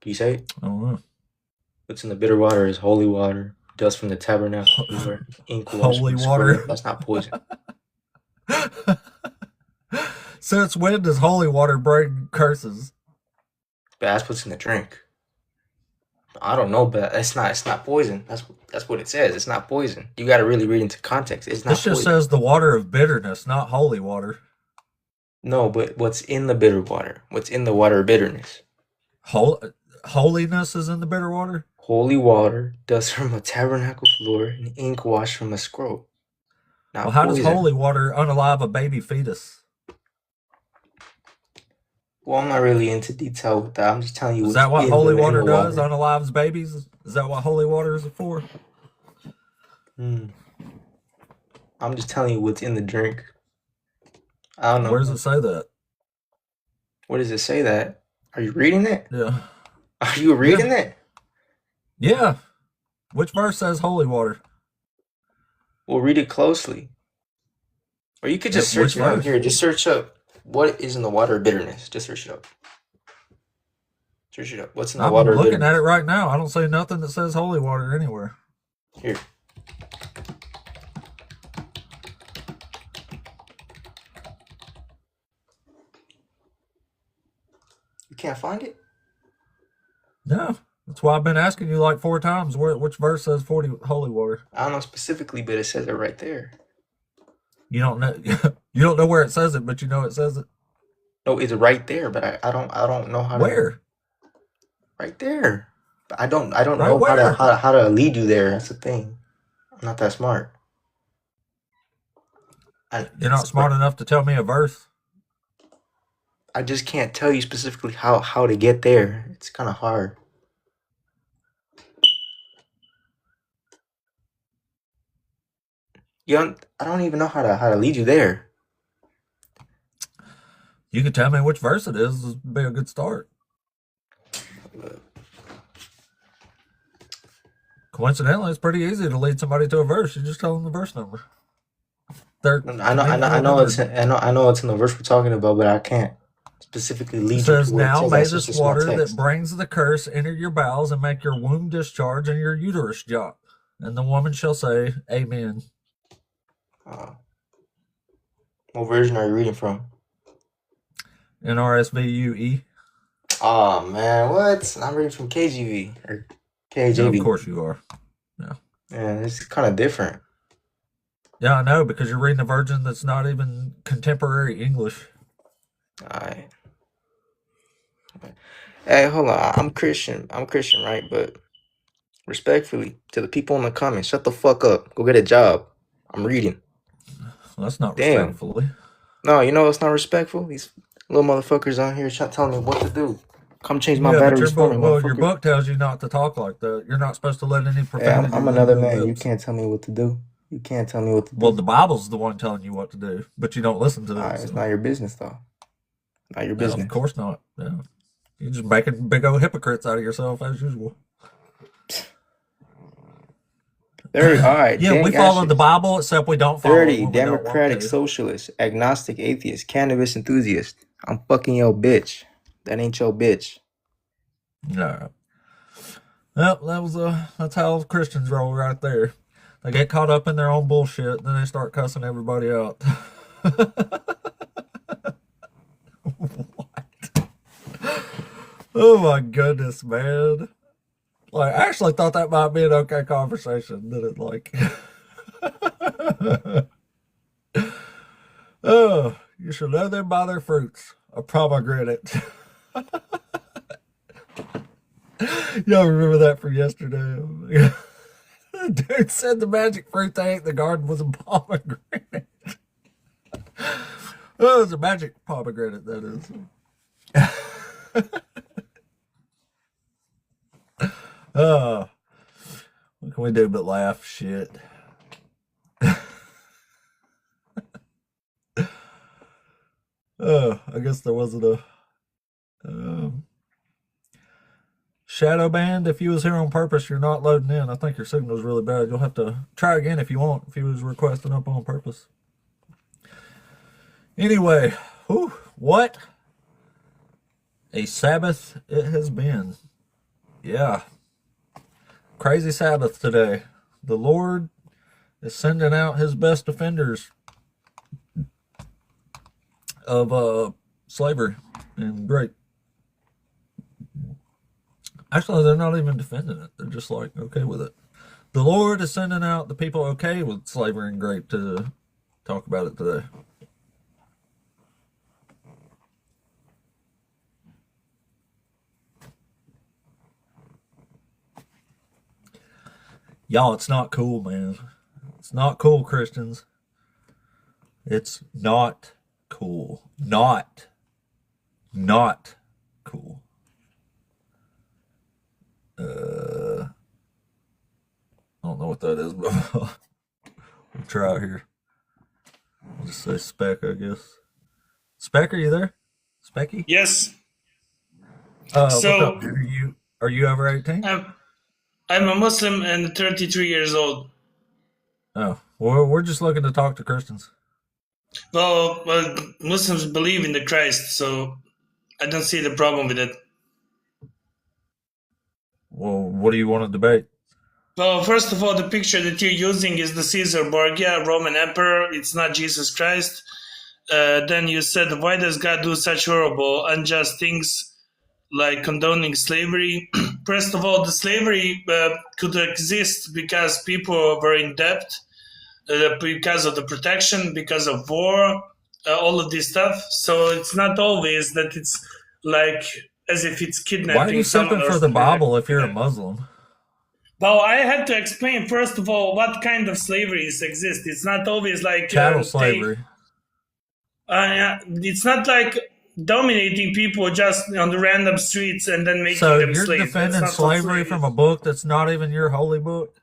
Can you say it? I don't know. What's in the bitter water is holy water, dust from the tabernacle floor, ink washed from Holy the water. scroll. That's not poison. Since when does holy water bring curses? But that's what's in the drink. I don't know, but it's not poison. That's what it says. It's not poison. You got to really read into context. It's not This just poison. says the water of bitterness, not holy water. No, but what's in the bitter water? What's in the water of bitterness? Holiness is in the bitter water? Holy water, dust from a tabernacle floor, and ink washed from a scroll. Not Well, how does poison. holy water unalive a baby fetus? Well, I'm not really into detail with that. I'm just telling you Is what's that what in holy the water bitter does? water. Unalives babies? Is that what holy water is for? I'm just telling you what's in the drink. I don't know. Where does it say that? What does it say that? Are you reading it? Yeah. Are you reading it? Yeah. Which verse says holy water? Well, read it closely. Or you could just Yeah, which search it up verse? here. Just search up what is in the water of bitterness. Just search it up. Search it up. What's in the I'm water of looking at bitterness? it right now. I don't see nothing that says holy water anywhere. Here. You can't find it? No. That's why I've been asking you like 4 times which verse says holy water. I don't know specifically, but it says it right there. You don't know you don't know where it says it, but you know it says it. No, it's right there, but I don't know how to. Where? Right there. But I don't Right know where? how to lead you there. That's the thing. I'm not that smart. You're not smart enough to tell me a verse. I just can't tell you specifically how to get there. It's kind of hard. I don't even know how to lead you there. You can tell me which verse it is. It'd be a good start. Coincidentally, it's pretty easy to lead somebody to a verse. You just tell them the verse number. I know it's in the verse we're talking about, but I can't specifically lead It you says, to where it now says may that's this just a small water that text. brings the curse enter your bowels and make your womb discharge and your uterus jot. And the woman shall say, Amen. What version are you reading from? NRSVUE. Oh man, what? I'm reading from KJV or KJV. Yeah, of course you are. Yeah, it's kind of different. Yeah, I know, because you're reading a version that's not even contemporary English. Alright. Hey, hold on. I'm Christian, right? But respectfully to the people in the comments, shut the fuck up. Go get a job. I'm reading. Well, that's not Damn. respectfully. No, you know it's not respectful? These little motherfuckers on here telling me what to do. Come change my Yeah, but batteries for me, your motherfucker. book tells you not to talk like that. You're not supposed to let any Hey, profanity I'm leave another your man. You lips. can't tell me what to do. You can't tell me what to do. Well, the Bible's the one telling you what to do, but you don't listen to it. Alright, it's not your business though. Not your No, business. of course not. Yeah. You're just making big old hypocrites out of yourself as usual. Alright, Yeah, we follow the Bible, except we don't follow it 30 when we don't want Democratic to. Socialist, Agnostic Atheist, Cannabis Enthusiast. I'm fucking your bitch. That ain't your bitch. No. Well, that's how Christians roll right there. They get caught up in their own bullshit, and then they start cussing everybody out. What? Oh my goodness, man. Like, I actually thought that might be an okay conversation, didn't it? Like, oh, you should know them by their fruits. A pomegranate. Y'all remember that from yesterday? Dude said the magic fruit they ate in the garden was a pomegranate. Oh, it's a magic pomegranate, that is. Oh, what can we do but laugh? Shit. I guess there wasn't a. Shadow banned. If you was here on purpose, you're not loading in. I think your signal's really bad. You'll have to try again if you want, if you was requesting up on purpose. Anyway, what a Sabbath it has been. Yeah. Crazy Sabbath today. The Lord is sending out his best defenders of slavery and grape. Actually, they're not even defending it. They're just like, okay with it. The Lord is sending out the people okay with slavery and grape to talk about it today. Y'all, it's not cool, man. It's not cool, Christians. It's not cool. Not cool. I don't know what that is, but we'll try it here. I'll just say Speck, I guess. Speck, are you there? Specky? Yes. What's up, dude? Are you over 18? I'm a Muslim and 33 years old. Oh, well, we're just looking to talk to Christians. Well, Muslims believe in the Christ, so I don't see the problem with it. Well, what do you want to debate? Well, first of all, the picture that you're using is the Caesar Borgia, Roman emperor. It's not Jesus Christ. Then you said, why does God do such horrible, unjust things like condoning slavery? First of all, the slavery could exist because people were in debt, because of the protection, because of war, all of this stuff. So it's not always that it's like as if it's kidnapping. Why are you someone sipping or for the something like Bible that. if you're a Muslim? Well, I had to explain, first of all, what kind of slaveries exist. It's not always like... Chattel slavery. It's not like dominating people just on the random streets and then making So them you're slaves. defending slavery from a book that's not even your holy book?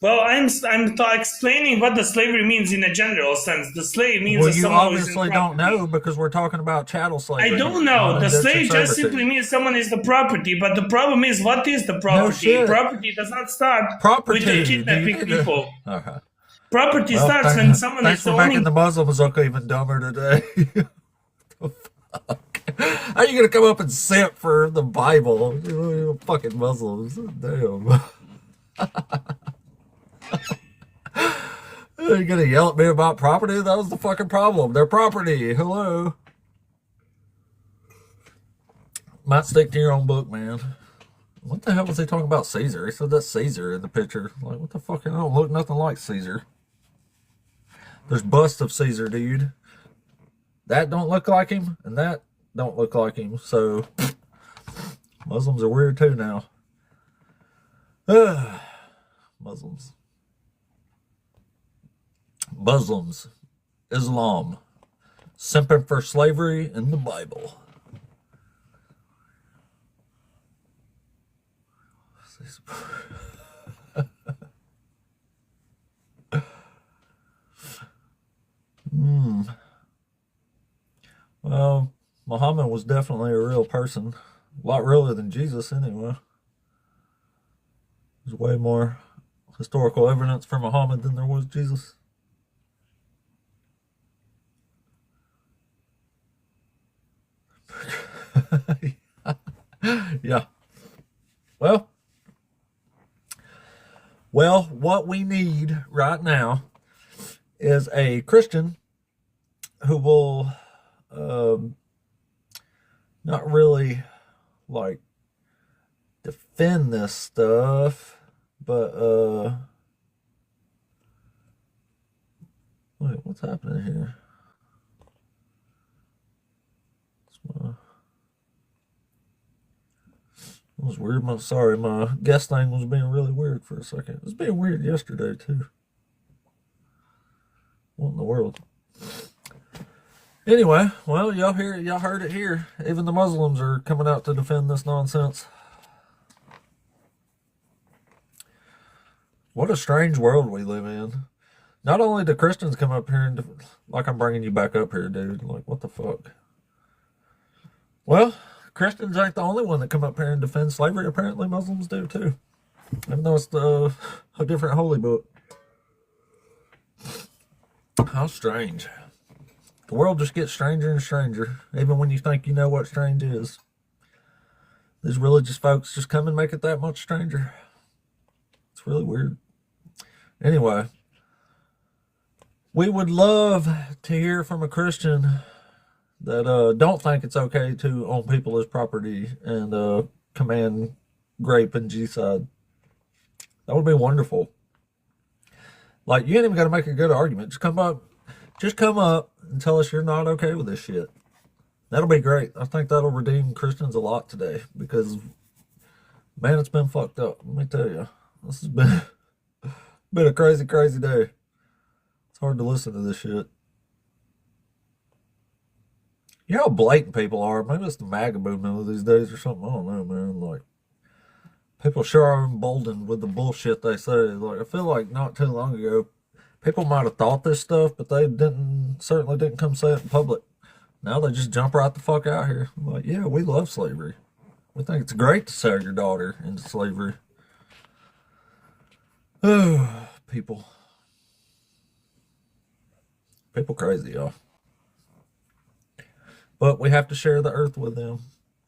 Well, I'm explaining what the slavery means in a general sense. The slave means Well, that you someone obviously don't know because we're talking about chattel slavery. I don't know. The slave just simply means someone is the property. But the problem is, what is the property? No shit. Property does not start Property. with the kidnapping people. All right. Property starts when someone thanks is for owning. making the Muslims look even dumber today. The fuck? How are you going to come up and simp for the Bible? You fucking Muslims. Damn. You're going to yell at me about property? That was the fucking problem. They're property. Hello. Might stick to your own book, man. What the hell was he talking about Caesar? He said that's Caesar in the picture. Like, what the fuck? I don't look nothing like Caesar. There's busts of Caesar, dude. That don't look like him, and that don't look like him. So, Muslims are weird too now. Muslims. Islam. Simping for slavery in the Bible. Well, Muhammad was definitely a real person. A lot realer than Jesus, anyway. There's way more historical evidence for Muhammad than there was Jesus. Yeah. Well, what we need right now is a Christian who will not really like defend this stuff, but wait, what's happening here? It was weird. Sorry, my guest thing was being really weird for a second. It was being weird yesterday too. What in the world? Anyway, well, y'all heard it here. Even the Muslims are coming out to defend this nonsense. What a strange world we live in. Not only do Christians come up here and like I'm bringing you back up here, dude. Like, what the fuck? Well, Christians ain't the only one that come up here and defend slavery. Apparently Muslims do too. Even though it's a different holy book. How strange. The world just gets stranger and stranger, even when you think you know what strange is. These religious folks just come and make it that much stranger. It's really weird. Anyway, we would love to hear from a Christian that don't think it's okay to own people as property and command rape and G-side. That would be wonderful. Like, you ain't even got to make a good argument. Just come up and tell us you're not okay with this shit. That'll be great. I think that'll redeem Christians a lot today because, man, it's been fucked up. Let me tell you. This has been a crazy, crazy day. It's hard to listen to this shit. You know how blatant people are. Maybe it's the MAGA movement these days or something. I don't know, man. Like, people sure are emboldened with the bullshit they say. Like, I feel like not too long ago, people might have thought this stuff, but they certainly didn't come say it in public. Now they just jump right the fuck out here. I'm like, yeah, we love slavery. We think it's great to sell your daughter into slavery. Oh, people. People crazy, y'all. But we have to share the earth with them.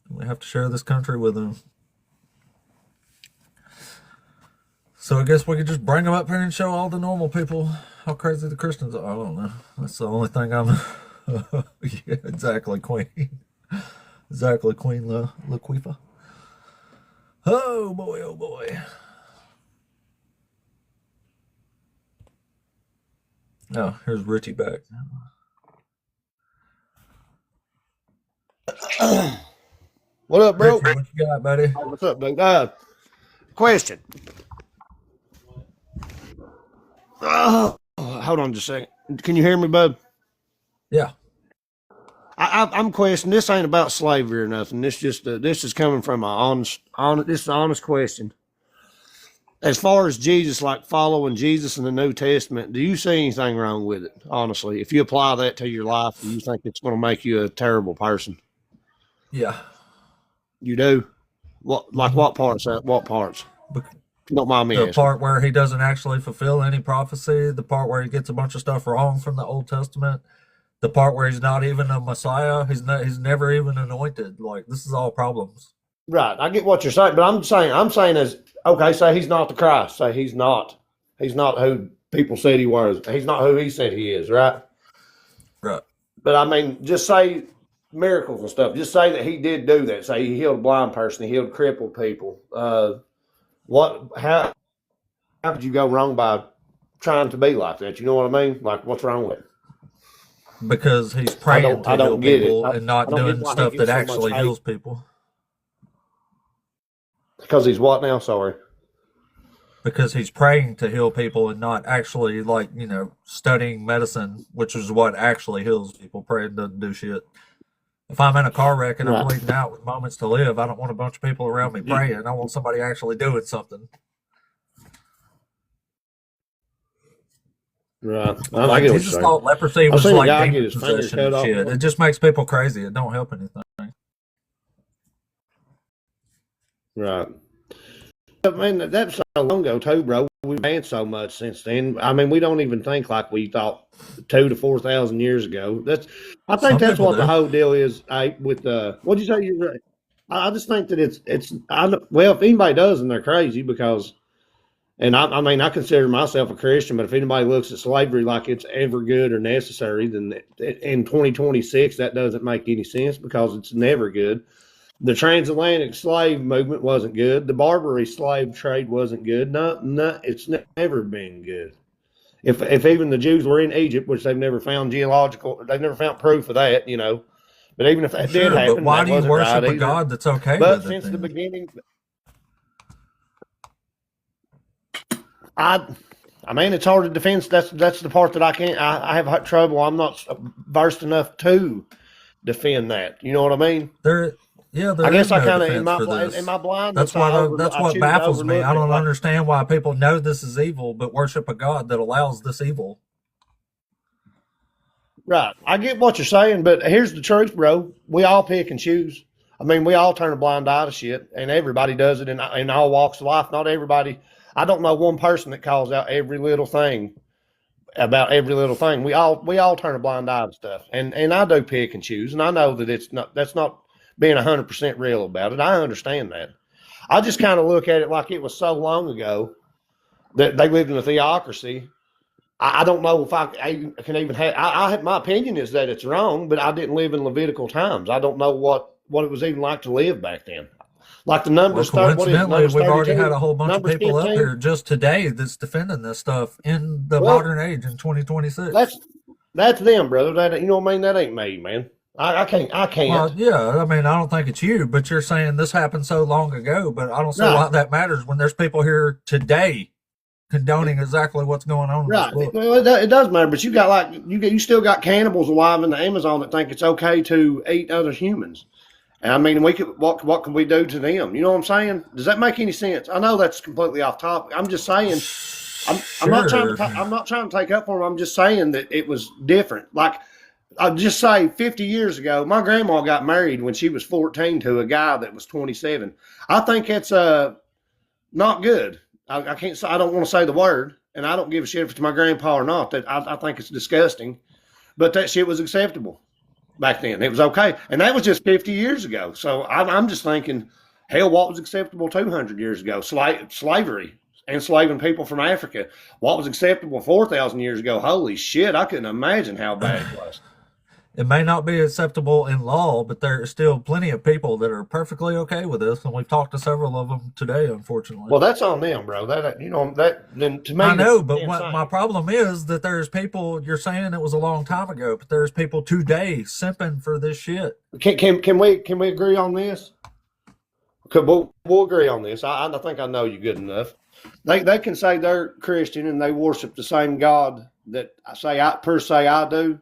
We have to share this country with them. So I guess we could just bring them up here and show all the normal people how crazy the Christians are. I don't know. That's the only thing I'm... yeah, exactly, Queen. Exactly, Queen Laquifa. Oh, boy, oh, boy. Oh, here's Richie back. What up, bro? Richie, what you got, buddy? What's up, dude? Question. Hold on just a second. Can you hear me, bud? Yeah. I'm questioning. This ain't about slavery or nothing. This is coming from this is an honest question. As far as Jesus, like following Jesus in the New Testament, do you see anything wrong with it? Honestly, if you apply that to your life, do you think it's going to make you a terrible person? Yeah. You do? What parts? What parts? If you don't mind me asking. The part where he doesn't actually fulfill any prophecy, the part where he gets a bunch of stuff wrong from the Old Testament, the part where he's not even a Messiah, he's never even anointed. Like, this is all problems. Right, I get what you're saying, but I'm saying as okay, say he's not the Christ, say he's not who people said he was, he's not who he said he is, right? Right. But I mean, just say miracles and stuff. Just say that he did do that. Say he healed a blind person, he healed crippled people. How could you go wrong by trying to be like that? You know what I mean? Like, what's wrong with it? Because he's praying to heal people and not doing stuff that actually heals people. Because he's what now? Sorry. Because he's praying to heal people and not actually, like, studying medicine, which is what actually heals people. Praying doesn't do shit. If I'm in a car wreck and I'm bleeding out with moments to live, I don't want a bunch of people around me praying. I want somebody actually doing something. Right. Like, Jesus thought leprosy was like demon possession and shit. It just makes people crazy. It don't help anything. Right. I mean, that's so long ago too, bro. We've advanced so much since then. I mean, we don't even think like we thought 2,000 to 4,000 years ago. I think that's what the whole deal is. With what'd you say? You're right. I just think that if anybody does, then they're crazy because. And I mean, I consider myself a Christian, but if anybody looks at slavery like it's ever good or necessary, then in 2026 that doesn't make any sense because it's never good. The transatlantic slave movement wasn't good. The Barbary slave trade wasn't good. No, it's never been good. If even the Jews were in Egypt, which they've never found proof of that, But even if that did happen, but why do you worship a God that's okay but with it? But since then? the beginning, I mean, it's hard to defend. That's the part that I can't. I have trouble. I'm not versed enough to defend that. You know what I mean? I guess I kind of in my blindness. That's what baffles me. I don't understand why people know this is evil but worship a God that allows this evil. Right, I get what you're saying, but here's the truth, bro. We all pick and choose. I mean, we all turn a blind eye to shit, and everybody does it in all walks of life. Not everybody. I don't know one person that calls out every little thing about every little thing. We all turn a blind eye to stuff, and I do pick and choose, and I know that that's not being 100% real about it. I understand that. I just kind of look at it like it was so long ago that they lived in a theocracy. I don't know if I can even have. My opinion is that it's wrong, but I didn't live in Levitical times. I don't know what it was even like to live back then. Like the Well, numbers, coincidentally, numbers we've already 32, had a whole bunch of numbers people up 15. here just today that's defending this stuff in the Well, modern age in 2026. that's them, brother. That, you know what I mean? That ain't me, man. I can't. Well, yeah, I mean, I don't think it's you, but you're saying this happened so long ago, but I don't see Right, why that matters when there's people here today condoning exactly what's going on in this right. book. Well, it does matter, but you still got cannibals alive in the Amazon that think it's okay to eat other humans. And I mean, what can we do to them? You know what I'm saying? Does that make any sense? I know that's completely off topic. I'm just saying. I'm not trying Sure. to. I'm not trying to take up for them. I'm just saying that it was different. Like I'll just say, 50 years ago, my grandma got married when she was 14 to a guy that was 27. I think it's not good. I can't say. I don't want to say the word, and I don't give a shit if it's my grandpa or not. That I think it's disgusting, but that shit was acceptable back then. It was okay, and that was just 50 years ago. So I'm just thinking, hell, what was acceptable 200 years ago? Slavery, enslaving people from Africa. What was acceptable 4,000 years ago? Holy shit, I couldn't imagine how bad it was. It may not be acceptable in law, but there are still plenty of people that are perfectly okay with this, and we've talked to several of them today, unfortunately. Well, that's on them, bro. That then to me, I know, that's but what my problem is that there's people. You're saying it was a long time ago, but there's people today simping for this shit. Can we agree on this? We'll agree on this. I think I know you good enough. They can say they're Christian and they worship the same God that I do,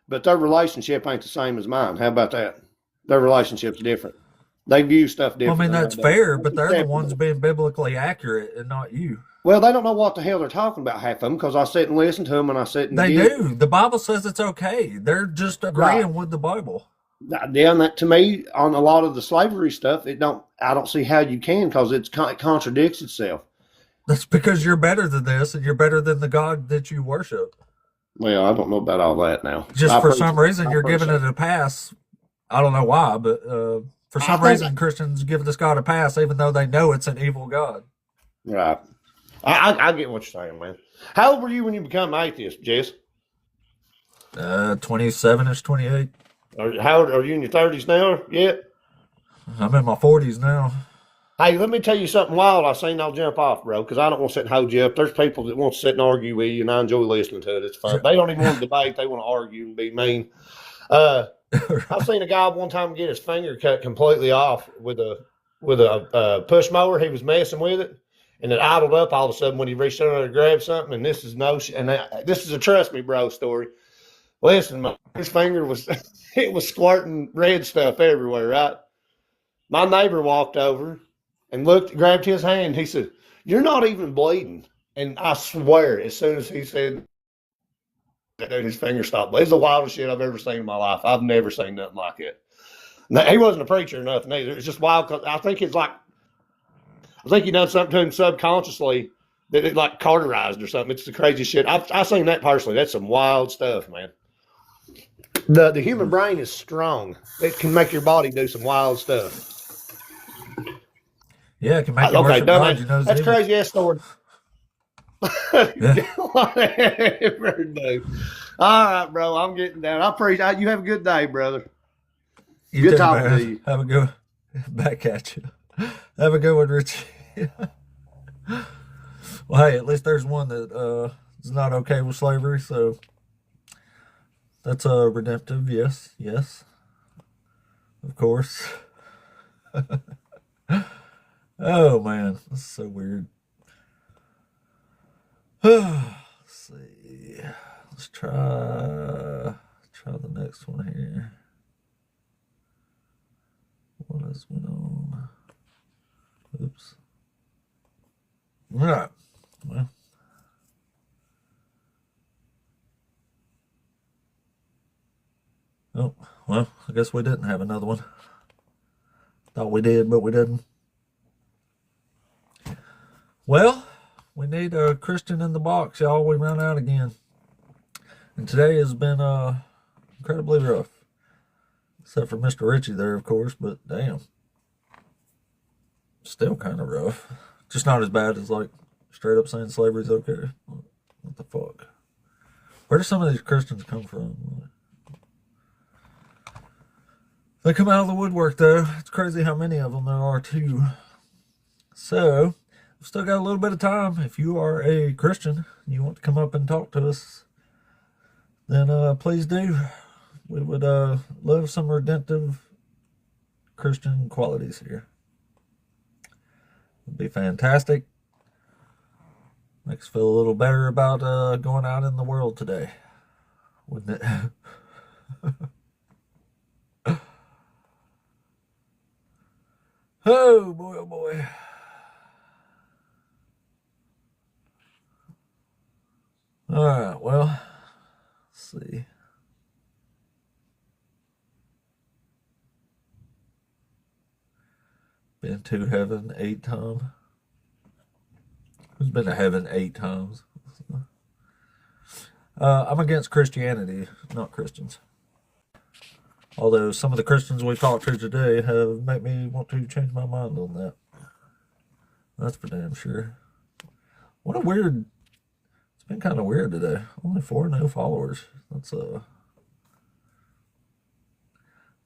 but their relationship ain't the same as mine. How about that? Their relationship's different. They view stuff Well, I different. mean, that's fair, but they're the ones being biblically accurate and not you. Well, they don't know what the hell they're talking about, half of them, because I sit and listen to them and I sit and They do. The Bible says it's okay. They're just agreeing with the Bible. Yeah, and that to me, on a lot of the slavery stuff, I don't see how you can, because it contradicts itself. That's because you're better than this, and you're better than the God that you worship. Well, I don't know about all that now. Just for some reason, you're giving it a pass. I don't know why, but for some reason, Christians give this God a pass, even though they know it's an evil God. Right. I get what you're saying, man. How old were you when you became atheist, Jess? 27-ish, 28. How old are you, in your 30s now yet? I'm in my 40s now. Hey, let me tell you something wild I seen. I'll jump off, bro, because I don't want to sit and hold you up. There's people that want to sit and argue with you, and I enjoy listening to it. It's fun. They don't even want to debate. They want to argue and be mean. I've seen a guy one time get his finger cut completely off with a push mower. He was messing with it, and it idled up all of a sudden when he reached under to grab something. And this is this is a trust me, bro story. Listen, his finger was it was squirting red stuff everywhere. Right. My neighbor walked over and grabbed his hand. He said, "You're not even bleeding." And I swear, as soon as he said that, his finger stopped bleeding. It's the wildest shit I've ever seen in my life. I've never seen nothing like it. Now, he wasn't a preacher or nothing either. It's just wild, because I think he done something to him subconsciously that it like cauterized or something. It's the craziest shit. I've seen that personally. That's some wild stuff, man. The human brain is strong. It can make your body do some wild stuff. Yeah, it can make you worship God. You know, that's crazy ass story. Yeah. Whatever, dude. All right, bro. I'm getting down. I appreciate you. Have a good day, brother. You good talking to you. Have a good back at you. Have a good one, Richie. Well, hey, at least there's one that is not okay with slavery, so that's redemptive. Yes, of course. Oh man, this is so weird. Let's see. Let's try the next one here. What else went on? Oops. All right. Well, I guess we didn't have another one. Thought we did, but we didn't. Well, we need a Christian in the box, y'all. We ran out again. And today has been incredibly rough. Except for Mr. Richie there, of course, but damn. Still kind of rough. Just not as bad as, like, straight up saying slavery's okay. What the fuck? Where do some of these Christians come from? They come out of the woodwork, though. It's crazy how many of them there are, too. So, we've still got a little bit of time. If you are a Christian and you want to come up and talk to us, then please do. We would love some redemptive Christian qualities here. It'd be fantastic. Makes us feel a little better about going out in the world today, wouldn't it? Oh boy, oh boy. All right, well, let's see. Been to heaven 8 times. Who's been to heaven 8 times? I'm against Christianity, not Christians. Although some of the Christians we talked to today have made me want to change my mind on that. That's for damn sure. What a weird... It's been kind of weird today. Only 4 new followers. That's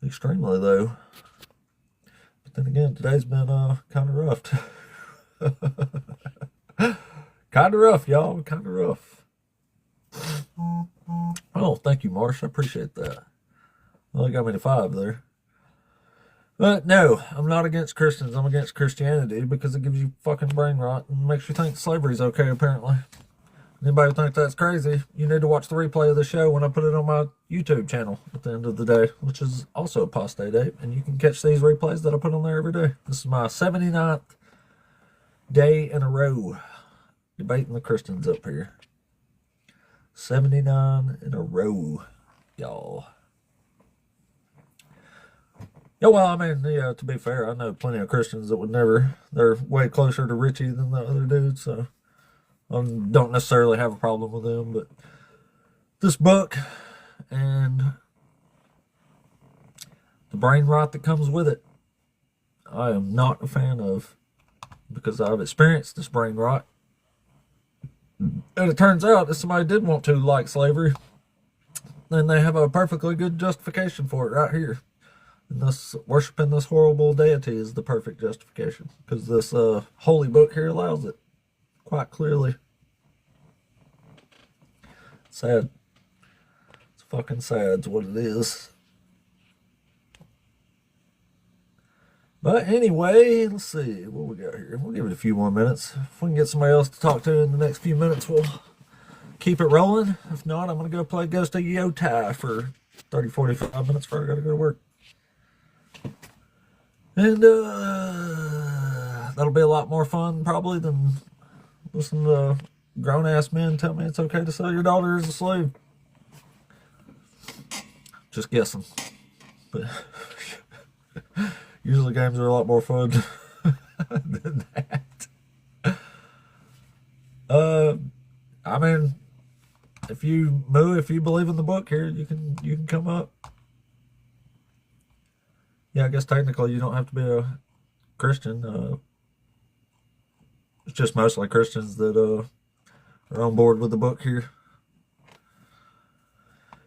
extremely low. But then again, today's been kind of rough. Kind of rough, y'all. Kind of rough. Oh, thank you, Marsh. I appreciate that. Well, you got me to 5 there. But no, I'm not against Christians. I'm against Christianity because it gives you fucking brain rot and makes you think slavery's okay, apparently. Anybody think that's crazy, you need to watch the replay of the show when I put it on my YouTube channel at the end of the day, which is also Apostate Ape, and you can catch these replays that I put on there every day. This is my 79th day in a row debating the Christians up here. 79 in a row, y'all. Yeah, well, I mean, yeah, to be fair, I know plenty of Christians that would never, they're way closer to Richie than the other dude, so I don't necessarily have a problem with them, but this book and the brain rot that comes with it, I am not a fan of, because I've experienced this brain rot. And it turns out if somebody did want to like slavery, then they have a perfectly good justification for it right here. And this worshiping this horrible deity is the perfect justification, because this holy book here allows it quite clearly. Sad. It's fucking sad, is what it is. But anyway, let's see what we got here. We'll give it a few more minutes. If we can get somebody else to talk to in the next few minutes, we'll keep it rolling. If not, I'm going to go play Ghost of Yotai for 30, 45 minutes before I got to go to work. And that'll be a lot more fun probably than listening to grown-ass men tell me it's okay to sell your daughter as a slave. Just guessing. But usually games are a lot more fun than that. I mean, if you believe in the book here, you can come up. Yeah, I guess technically you don't have to be a Christian. It's just mostly Christians that are on board with the book here.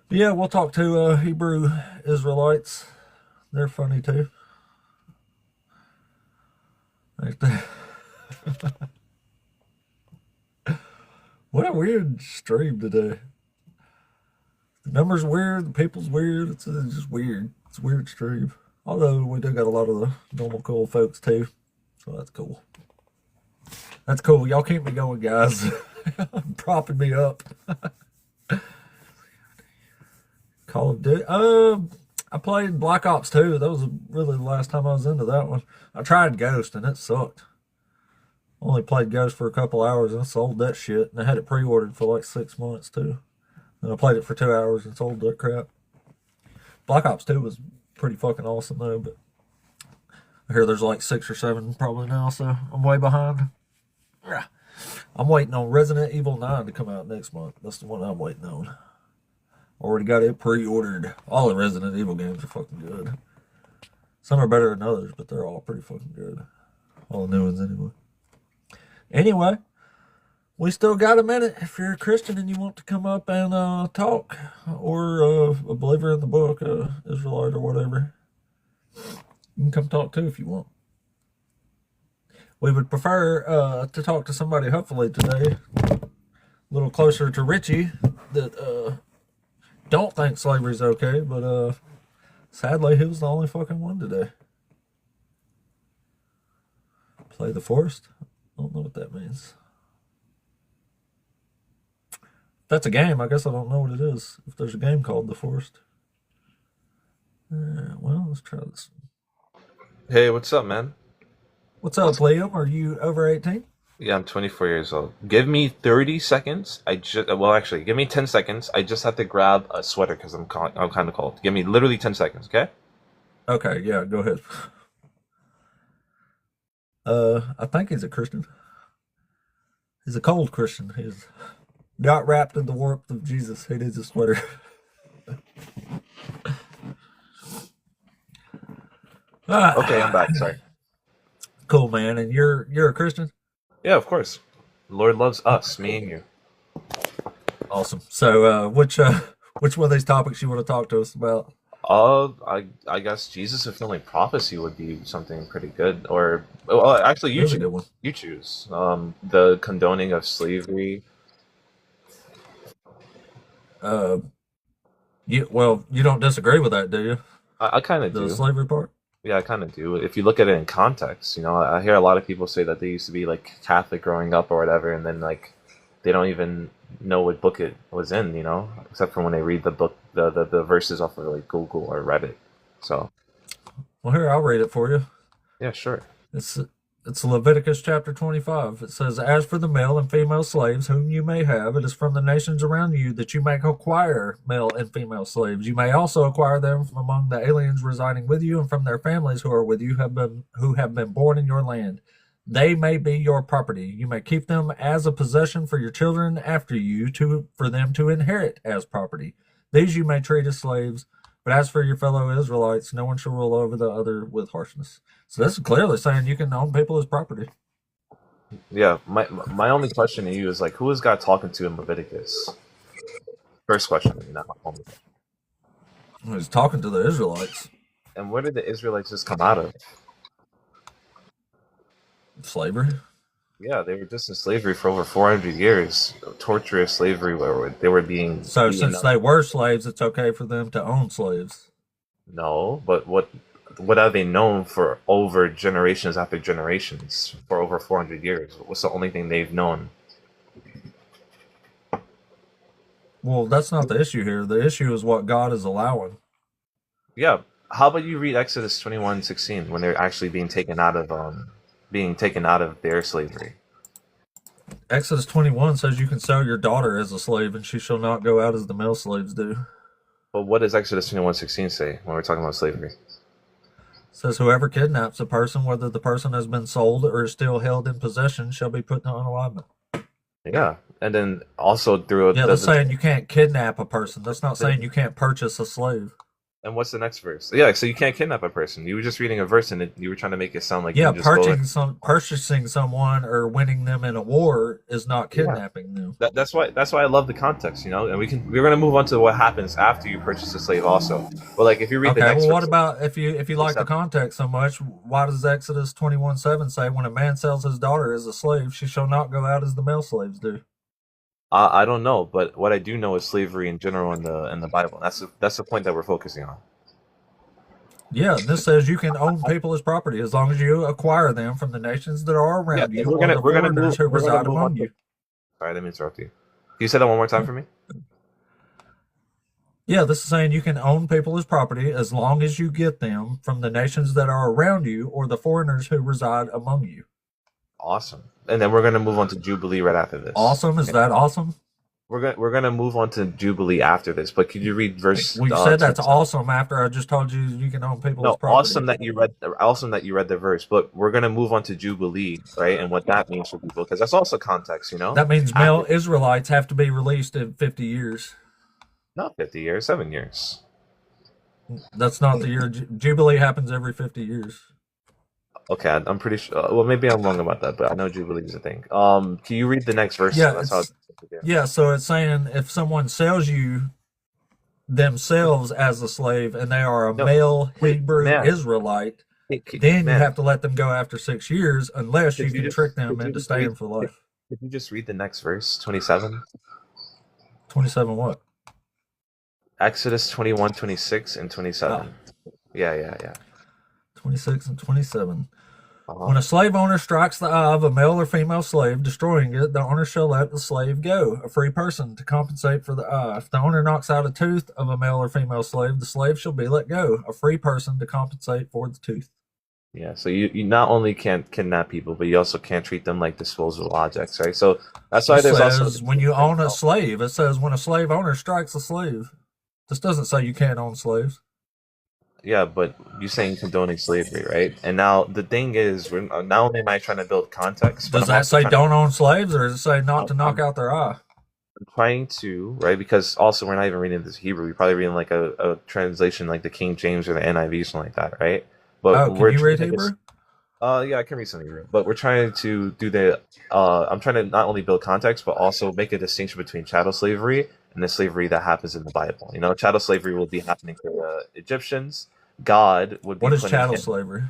But yeah, we'll talk to Hebrew Israelites. They're funny too. Right there. What a weird stream today. The numbers weird, the people's weird. It's just weird. It's a weird stream. Although we do got a lot of the normal cool folks too, so that's cool. That's cool. Y'all keep me going, guys. Propping me up. Call of Duty. I played Black Ops 2. That was really the last time I was into that one. I tried Ghost and it sucked. Only played Ghost for a couple hours and I sold that shit. And I had it pre-ordered for like 6 months too. And I played it for 2 hours and sold that crap. Black Ops 2 was pretty fucking awesome though, but I hear there's like 6 or 7 probably now, so I'm way behind. Yeah. I'm waiting on Resident Evil 9 to come out next month. That's the one I'm waiting on. Already got it pre-ordered. All the Resident Evil games are fucking good. Some are better than others, but they're all pretty fucking good. All the new ones anyway. Anyway, we still got a minute. If you're a Christian and you want to come up and talk, or a believer in the book, Israelite or whatever, you can come talk too if you want. We would prefer to talk to somebody, hopefully today, a little closer to Richie, that don't think slavery's okay, but sadly he was the only fucking one today. Play the forest? I don't know what that means. If that's a game, I guess I don't know what it is. If there's a game called The Forest. Well, let's try this one. Hey, what's up, man? What's up, Liam? Are you over 18? Yeah, I'm 24 years old. Give me 30 seconds. Actually, give me 10 seconds. I just have to grab a sweater because I'm kind of cold. Give me literally 10 seconds, okay? Okay, yeah, go ahead. I think he's a Christian. He's a cold Christian. He's not wrapped in the warmth of Jesus. He needs a sweater. Okay, I'm back. Sorry. Cool, man. And you're a Christian? Yeah, of course. The Lord loves us, me and you. Awesome. So, which one of these topics you want to talk to us about? I guess Jesus fulfilling prophecy would be something pretty good. Or, well, actually, you Really choose. good one. You choose. The condoning of slavery. You don't disagree with that, do you? I kind of The do. slavery part? Yeah, I kind of do. If you look at it in context, I hear a lot of people say that they used to be like Catholic growing up or whatever, and then like they don't even know what book it was in, except for when they read the book, the verses off of like Google or Reddit. So, Well, here, I'll read it for you. yeah, sure. It's Leviticus chapter 25. It says, "As for the male and female slaves whom you may have, it is from the nations around you that you may acquire male and female slaves. You may also acquire them from among the aliens residing with you and from their families who are with you, who have been born in your land. They may be your property. You may keep them as a possession for your children after you, for them to inherit as property. These you may treat as slaves, but as for your fellow Israelites, no one shall rule over the other with harshness." So this is clearly saying you can own people as property. Yeah, my only question to you is like, who is God talking to in Leviticus? First question, not my only question. He's talking to the Israelites. And where did the Israelites just come out of? Slavery. Yeah, they were just in slavery for over 400 years. Torturous slavery where they were being So beaten since up. they were slaves, it's okay for them to own slaves. No, but what have they known for over generations after generations for over 400 years? What's the only thing they've known? Well, that's not the issue here. The issue is what God is allowing. Yeah, how about you read Exodus 21:16 when they're actually being taken out of their slavery? Exodus 21 says you can sell your daughter as a slave and she shall not go out as the male slaves do. But what does Exodus 21:16 say when we're talking about slavery? It says whoever kidnaps a person, whether the person has been sold or is still held in possession, shall be put to unalignment. Yeah, and then also through Yeah, that's saying you can't kidnap a person. That's not saying you can't purchase a slave. And what's the next verse? Yeah, so you can't kidnap a person. You were just reading a verse and you were trying to make it sound like you Yeah, can just go purchasing someone or winning them in a war is not kidnapping them. That's why I love the context, and we're gonna move on to what happens after you purchase a slave also. But like if you read the Okay, next well, what verse, about if you like the context so much? Why does Exodus 21:7 say, "When a man sells his daughter as a slave, she shall not go out as the male slaves do"? I don't know, but what I do know is slavery in general in the Bible. That's the point that we're focusing on. Yeah, this says you can own people as property as long as you acquire them from the nations that are around you, we're or the gonna foreigners who move reside on among to. you. Sorry, let me interrupt you. Can you say that one more time for me? Yeah, this is saying you can own people as property as long as you get them from the nations that are around you or the foreigners who reside among you. Awesome. And then we're gonna move on to Jubilee right after this. Awesome? Is that awesome? we're gonna move on to Jubilee after this, but could you read verse? Well, you said that's 27? awesome after I just told you can own people as No, property. awesome that you read the verse, but we're gonna move on to Jubilee, right? And what that means for people, because that's also context, you know. That means male Israelites have to be released in 50 years. Not 50 years, 7 years. That's not the year. Jubilee happens every 50 years. Okay, I'm pretty sure. Well, maybe I'm wrong about that, but I know Jubilee is a thing. Can you read the next verse? Yeah, That's how. yeah. So it's saying if someone sells you themselves as a slave and they are a male Hebrew Israelite, then you have to let them go after 6 years unless you can trick them into staying for life. Could you just read the next verse, 27? 27 what? Exodus 21, 26, and 27. Yeah. 26 and 27. When a slave owner strikes the eye of a male or female slave, destroying it, the owner shall let the slave go, a free person, to compensate for the eye. If the owner knocks out a tooth of a male or female slave, the slave shall be let go, a free person, to compensate for the tooth. Yeah, so you not only can't kidnap people, but you also can't treat them like disposable objects, right? So that's why there's also when you own a slave, it says when a slave owner strikes a slave. This doesn't say you can't own slaves. Yeah, but you're saying condoning slavery, right? And now the thing is, not only am I trying to build context, does that say don't own slaves, or does it say not to knock out their eye? I'm trying to, right? Because also we're not even reading this Hebrew. We're probably reading like a translation like the King James or the NIV, something like that, right? But can you read Hebrew? Yeah, I can read some Hebrew. But we're trying to do I'm trying to not only build context, but also make a distinction between chattel slavery and the slavery that happens in the Bible. You know, chattel slavery will be happening to the Egyptians. God would be. What is chattel slavery?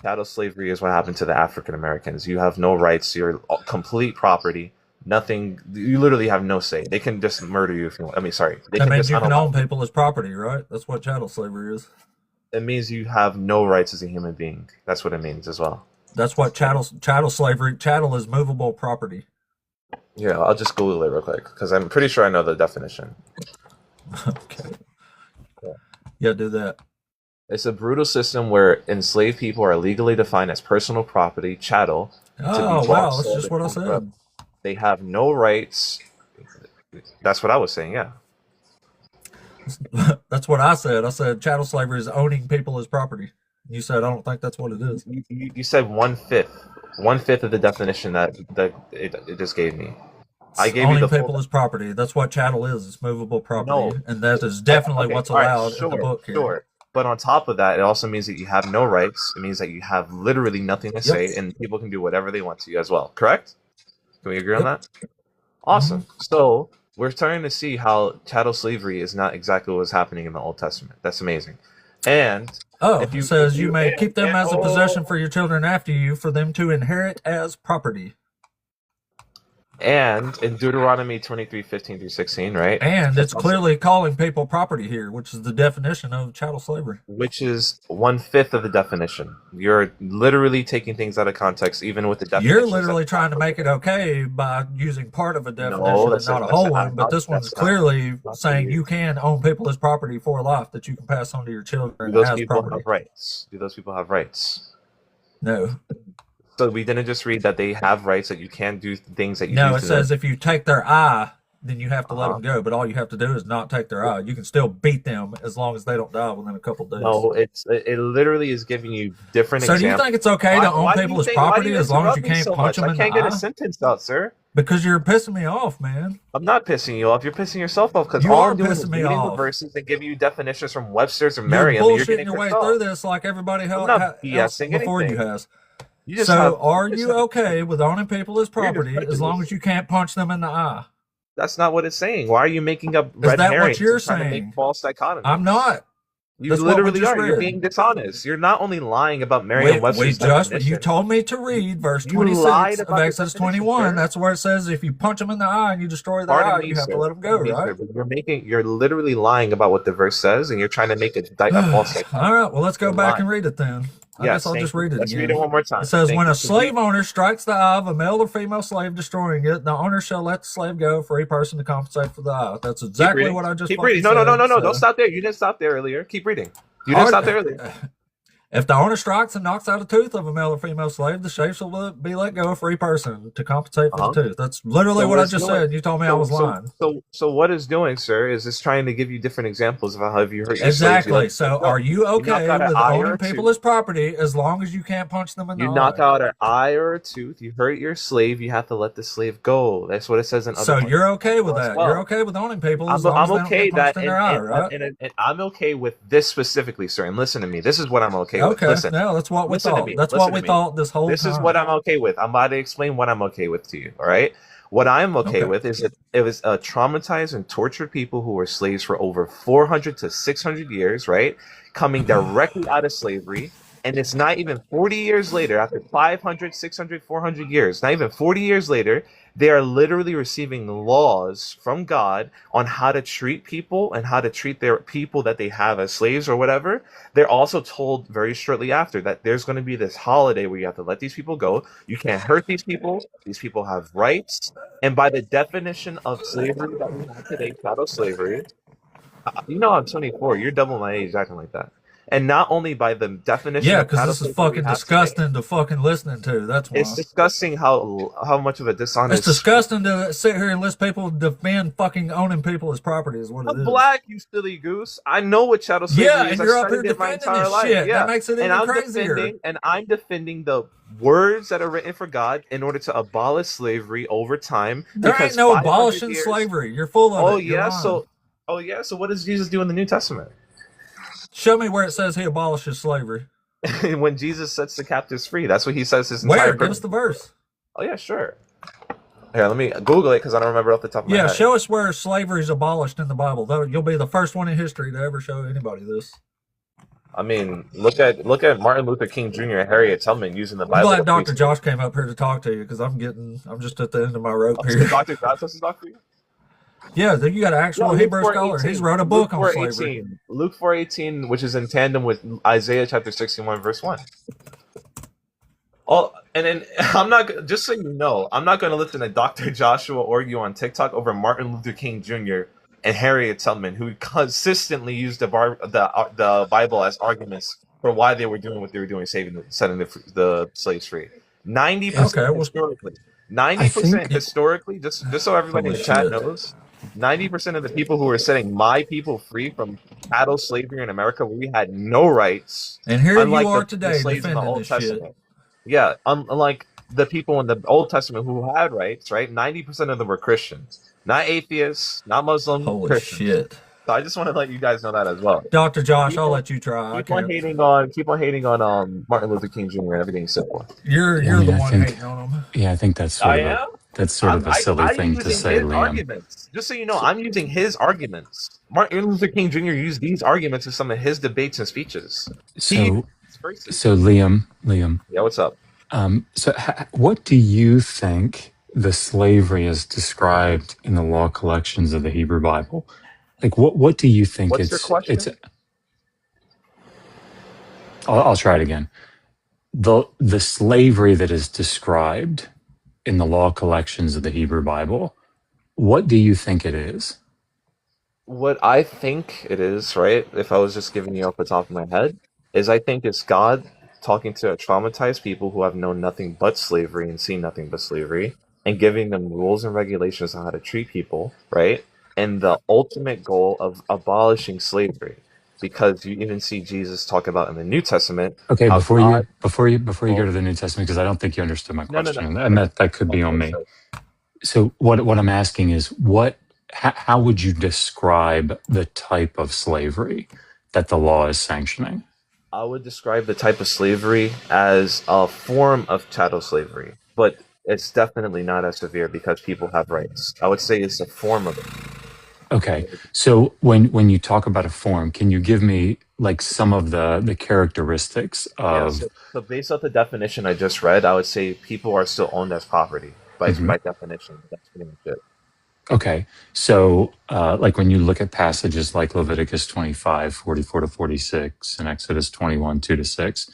Chattel slavery is what happened to the African Americans. You have no rights. You're complete property. Nothing. You literally have no say. They can just murder you if you want. I mean, sorry. That means you can own people as property, right? That's what chattel slavery is. It means you have no rights as a human being. That's what it means as well. That's what chattel slavery. Chattel is movable property. Yeah, I'll just Google it real quick because I'm pretty sure I know the definition. Okay. Yeah, do that. It's a brutal system where enslaved people are legally defined as personal property, chattel. Oh, wow, that's just what I said. They have no rights. That's what I was saying, yeah. That's what I said. I said chattel slavery is owning people as property. You said I don't think that's what it is. You said 1/5. 1/5 of the definition that it just gave me. I gave owning you the people as property. That's what chattel is. It's movable property, and that is definitely what's allowed in the book here. Sure. But on top of that, it also means that you have no rights. It means that you have literally nothing to say, and people can do whatever they want to you as well. Correct? Can we agree on that? Awesome. So we're starting to see how chattel slavery is not exactly what was happening in the Old Testament. That's amazing. And it says you may keep them as a possession for your children after you, for them to inherit as property. And in Deuteronomy 23:15-16, right? And it's clearly calling people property here, which is the definition of chattel slavery. Which is 1/5 of the definition. You're literally taking things out of context, even with the definition. You're literally trying to make it okay by using part of a definition and not a whole one. But this one's clearly saying you can own people as property for life that you can pass on to your children. Do those people have rights? Do those people have rights? No. So we didn't just read that they have rights, that you can't do things that you No, do it to says them. if you take their eye, then you have to let them go. But all you have to do is not take their eye. You can still beat them as long as they don't die within a couple of days. No, it literally is giving you different So examples. do you think it's okay to own people as property as long as you can't punch them in the eye? I can't get a sentence out, sir. Because you're pissing me off, man. I'm not pissing you off. You're pissing yourself off because You all are I'm doing is pissing me reading the off. verses and giving you definitions from Webster's or You're Merriam. bullshitting your way through this like everybody I'm else not BSing before you anything. has. You just So have- are you okay with owning people as property prejudiced. as long as you can't punch them in the eye? That's not what it's saying. Why are you making up Is red that herrings what you're and trying to saying? make false dichotomies? I'm not. You That's what we literally just are. You're read. being dishonest. You're not only lying about Merriam-Webster's definition. You told me to read verse You lied 26 of about the Exodus definition, 21. sir. That's where it says if you punch them in the eye and you destroy their Pardon eye, me, you have sir. to let them go, Pardon me, right? sir, but you're literally lying about what the verse says, and you're trying to make a false dichotomy. All right, well, let's go You're back lying. and read it then. I Yes, guess I'll thank just you. read it Let's again. read it one more time. It says, Thank when you. a slave owner strikes the eye of a male or female slave, destroying it, the owner shall let the slave go, free person to compensate for the eye. That's exactly reading. what I just Keep fucking reading. No. said, Don't so- stop there. You didn't stop there earlier. Keep reading. You didn't stop there earlier. If the owner strikes and knocks out a tooth of a male or female slave, the slave shall be let go a free person to compensate for the Uh-huh. tooth. That's literally So what what I it's just doing, said. You told me I was lying. so what it's doing, sir, is it's trying to give you different examples of how if you hurt your slaves, you Exactly. let them So go. are you You knock okay out an with eye or owning a people tooth. as property as long as you can't punch them in the You knock eye? out an eye or a tooth. You hurt your slave. You have to let the slave go. That's what it says in other So parts you're okay with as that? You're well. okay with owning people as long I'm as they don't okay get punched that, in their eye, right? and I'm okay with this specifically, sir. And listen to me. This is what I'm okay with. Okay. Listen, No, that's what we listen to thought. me. That's Listen what to we me. thought this whole This is what time. I'm okay with. I'm about to explain what I'm okay with to you. All right. What I'm okay Okay. with is that it was traumatized and tortured people who were slaves for over 400 to 600 years, right? Coming directly out of slavery. And it's not even 40 years later, after 500, 600, 400 years, not even 40 years later, they are literally receiving laws from God on how to treat people and how to treat their people that they have as slaves or whatever. They're also told very shortly after that there's going to be this holiday where you have to let these people go. You can't hurt these people. These people have rights. And by the definition of slavery that we have today, chattel slavery, you know I'm 24. You're double my age acting like that. And not only by the definition Yeah, of because chattel this is slavery we fucking have today, disgusting to fucking listening to. That's it's why. disgusting how much of a It's dishonest. disgusting to sit here and list people defend fucking owning people as property is what it I'm is. black, you silly goose. I know what chattel Yeah, slavery is. and I you're up here studied it my defending entire this life. shit. Yeah, That makes it and even crazier. I'm defending the words that are written for God in order to abolish slavery over time. There Because ain't no 500 abolishing years. slavery. You're full of Oh it. You're yeah, lying. so what does Jesus do in the New Testament? Show me where it says he abolishes slavery. When Jesus sets the captives free, that's what he says his Where? entire Give purpose. us the verse. Oh yeah, sure. Here, let me Google it because I don't remember off the top of my Yeah, head. show us where slavery is abolished in the Bible. You'll be the first one in history to ever show anybody this. I mean, look at Martin Luther King Jr. and Harriet Tubman using the I'm Bible. glad to Dr. preach. Josh came up here to talk to you because I'm just at the end of my rope So here. Dr. Josh doesn't talk for you? Yeah, you got an actual Hebrew scholar. 4:18. He's wrote a book on slavery. Luke 4:18, which is in tandem with Isaiah chapter 61, verse 1. Oh, and then I'm not, just so you know, I'm not going to listen to Dr. Joshua or you on TikTok over Martin Luther King Jr. and Harriet Tubman, who consistently used the Bible as arguments for why they were doing what they were doing, setting the slaves free. 90% Okay, well, historically. I 90% think historically, just so everybody in holy the chat shit. knows, 90% of the people who were setting my people free from chattel slavery in America, where we had no rights, And here unlike you are the today slaves in the defending Old this shit. Testament. Yeah, unlike the people in the Old Testament who had rights, right? 90% of them were Christians, not atheists, not Muslim, Holy Christians. shit. So I just want to let you guys know that as well. Dr. Josh, I'll let you try. I Keep on can't. hating on Martin Luther King Jr. and everything so forth. You're Yeah, I mean, the I one think, hating on him. yeah, I think that's I am. sort of a silly I'm thing to using say, his Liam. arguments. Just so you know, I'm using his arguments. Martin Luther King Jr. used these arguments in some of his debates and speeches. So Liam, Yeah, what's up? what do you think the slavery is described in the law collections of the Hebrew Bible? Like, what do you think What's your question? I'll try it again. The slavery that is described in the law collections of the Hebrew Bible, what do you think it is? What I think it is, right, if I was just giving you off the top of my head, is I think it's God talking to traumatized people who have known nothing but slavery and seen nothing but slavery, and giving them rules and regulations on how to treat people, right? And the ultimate goal of abolishing slavery. Because you even see Jesus talk about in the New Testament. Okay, how before God, you go to the New Testament, because I don't think you understood my question, No. and that could be on me. So what I'm asking is, how would you describe the type of slavery that the law is sanctioning? I would describe the type of slavery as a form of chattel slavery, but it's definitely not as severe because people have rights. I would say it's a form of it. Okay, so when you talk about a form, can you give me like some of the characteristics of? Yeah, so based off the definition I just read, I would say people are still owned as property by definition. That's pretty much it. Okay, so like when you look at passages like Leviticus 25, 44 to 46, and Exodus 21, 2 to 6,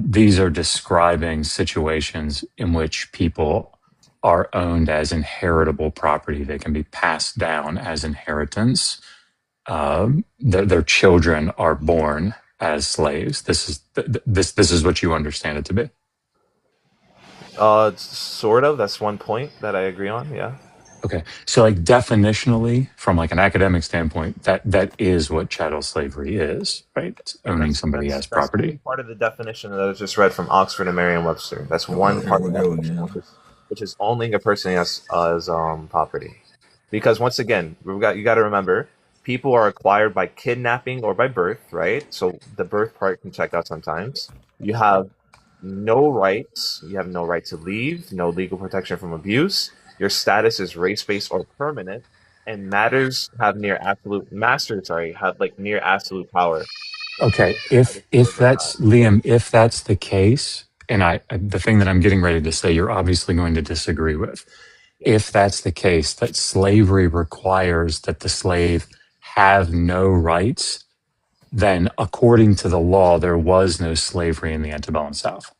these are describing situations in which people are owned as inheritable property. They can be passed down as inheritance. Their children are born as slaves. This is this is what you understand it to be. Sort of. That's one point that I agree on. Yeah. Okay, so like definitionally, from like an academic standpoint, that is what chattel slavery is, right? It's owning somebody as That's only property. part of the definition that I just read from Oxford and Merriam-Webster. That's one Here part we of the go definition, again. which is owning a person as property. Because once again, you got to remember, people are acquired by kidnapping or by birth, right? So the birth part can check out sometimes. You have no rights. You have no right to leave. No legal protection from abuse. Your status is race-based or permanent, and masters have like near absolute power. Okay, I just if deliver that's Liam, if that's the case, and the thing that I'm getting ready to say, you're obviously going to disagree with. If that's the case, that slavery requires that the slave have no rights, then according to the law, there was no slavery in the antebellum South.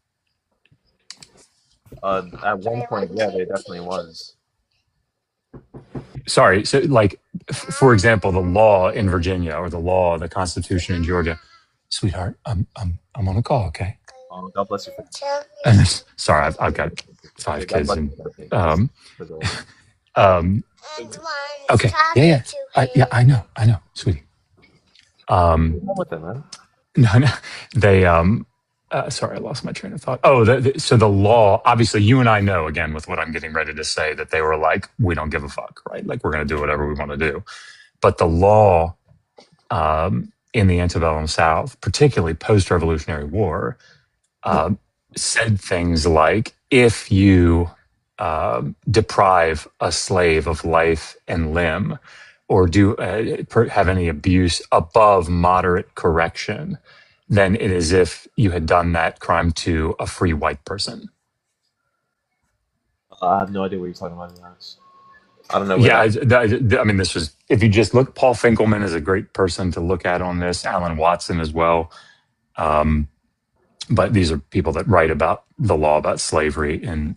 At one point, yeah, there definitely was. Sorry, so like, for example, the law in Virginia or the Constitution in Georgia. Sweetheart, I'm on a call, okay? God bless you. Sorry, I've got 5 God kids bless and you. um okay, yeah, I know, sweetie. With them, man. No, they sorry, I lost my train of thought. Oh, so the law, obviously, you and I know, again, with what I'm getting ready to say, that they were like, we don't give a fuck, right? Like, we're going to do whatever we want to do. But the law in the antebellum South, particularly post-Revolutionary War, said things like, if you deprive a slave of life and limb, or do have any abuse above moderate correction, then it is if you had done that crime to a free white person. I have no idea what you're talking about. I don't know. Yeah, I mean, this was, if you just look, Paul Finkelman is a great person to look at on this, Alan Watson as well. But these are people that write about the law about slavery in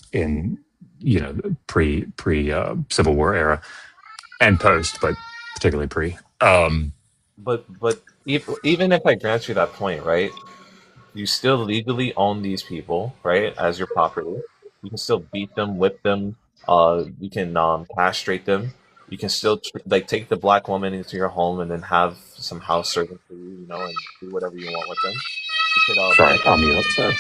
pre Civil War era and post, but particularly pre. But even if I grant you that point, right? You still legally own these people, right, as your property. You can still beat them, whip them. You can castrate them. You can still like take the black woman into your home and then have some house servants for you, and do whatever you want with them. You could Sorry, break I'll up. mute up. Sorry.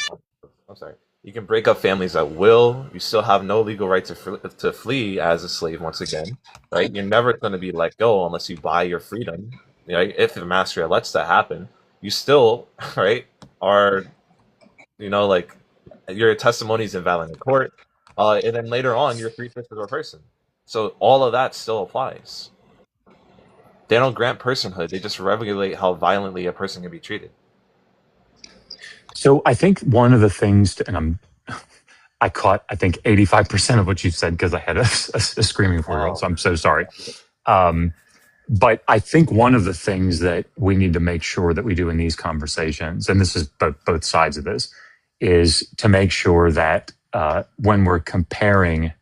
I'm sorry. You can break up families at will. You still have no legal right to flee as a slave. Once again, right? You're never going to be let go unless you buy your freedom. Right? If the master lets that happen, you still right are like your testimony is invalid in court, and then later on you're 3/5 of a person. So all of that still applies. They don't grant personhood; they just regulate how violently a person can be treated. So I think one of the things, I caught, I think 85% of what you said because I had a screaming 4-year-old. So I'm so sorry. But I think one of the things that we need to make sure that we do in these conversations, and this is both sides of this, is to make sure that when we're comparing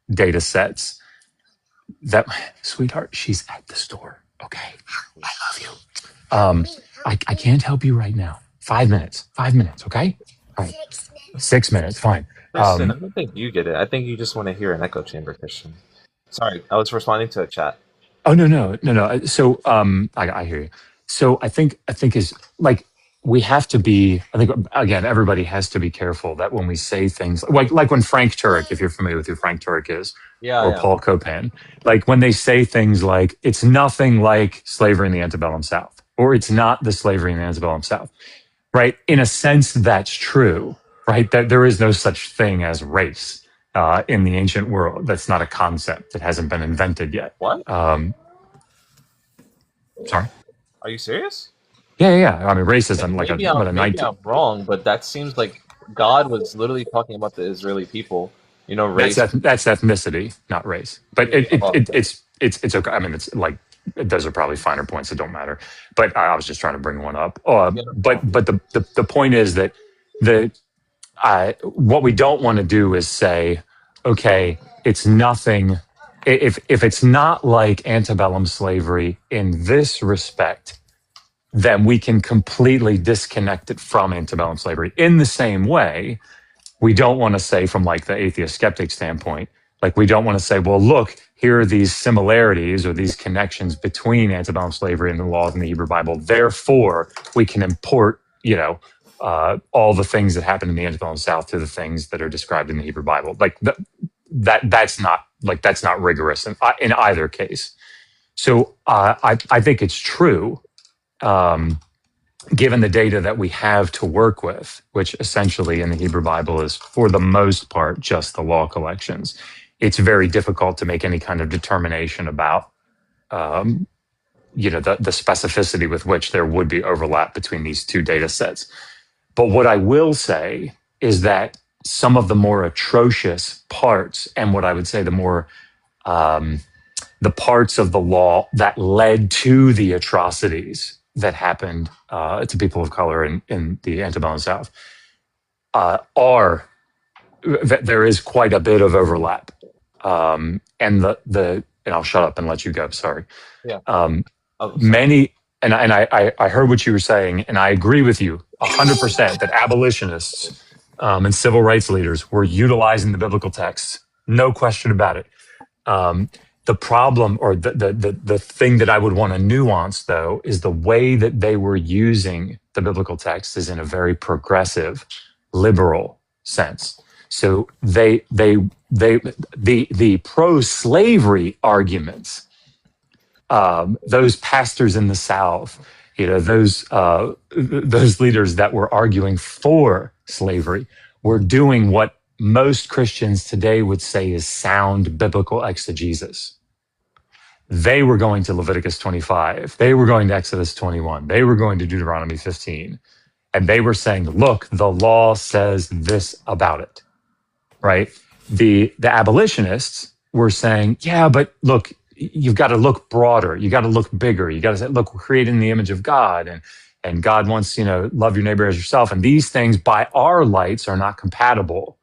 data sets, that, sweetheart, she's at the store. Okay. I love you. I can't help you right now. 5 minutes. 5 minutes. Okay. All right. 6 minutes. Fine. Christian, I don't think you get it. I think you just want to hear an echo chamber, Christian. Sorry, I was responding to a chat. Oh, no. So I hear you. So I think is like, we have to be, I think, again, everybody has to be careful that when we say things like when Frank Turek, if you're familiar with who Frank Turek is, or Paul Copan, like when they say things like, it's nothing like slavery in the antebellum South, or it's not the slavery in the antebellum South, right? In a sense, that's true, right? That there is no such thing as race in the ancient world. That's not a concept that hasn't been invented yet. What? Sorry? Are you serious? Yeah. I mean, racism, Maybe I'm wrong, but that seems like God was literally talking about the Israeli people. Race. That's ethnicity, not race. But it's okay. I mean, it's like, those are probably finer points that don't matter. But I was just trying to bring one up. But the point is that what we don't want to do is say, okay, it's nothing. If it's not like antebellum slavery in this respect, then we can completely disconnect it from antebellum slavery. In the same way, we don't want to say, from like the atheist skeptic standpoint, like we don't want to say, well, look, here are these similarities or these connections between antebellum slavery and the laws in the Hebrew Bible. Therefore, we can import, all the things that happen in the antebellum South to the things that are described in the Hebrew Bible. Like that's not rigorous in either case. So I think it's true. Given the data that we have to work with, which essentially in the Hebrew Bible is for the most part just the law collections, it's very difficult to make any kind of determination about, the specificity with which there would be overlap between these two data sets. But what I will say is that some of the more atrocious parts, and what I would say the parts of the law that led to the atrocities that happened to people of color in the antebellum South, there is quite a bit of overlap. And and I'll shut up and let you go. Sorry. Yeah. Sorry. Many, and I heard what you were saying, and I agree with you 100% that abolitionists and civil rights leaders were utilizing the biblical texts. No question about it. The problem, or the thing that I would want to nuance, though, is the way that they were using the biblical text is in a very progressive, liberal sense. So the pro-slavery arguments, those pastors in the South, those leaders that were arguing for slavery were doing what most Christians today would say is sound biblical exegesis. They were going to Leviticus 25. They were going to Exodus 21. They were going to Deuteronomy 15. And they were saying, look, the law says this about it, right? The abolitionists were saying, yeah, but look, you've got to look broader. You got to look bigger. You got to say, look, we're created in the image of God, and God wants, love your neighbor as yourself. And these things by our lights are not compatible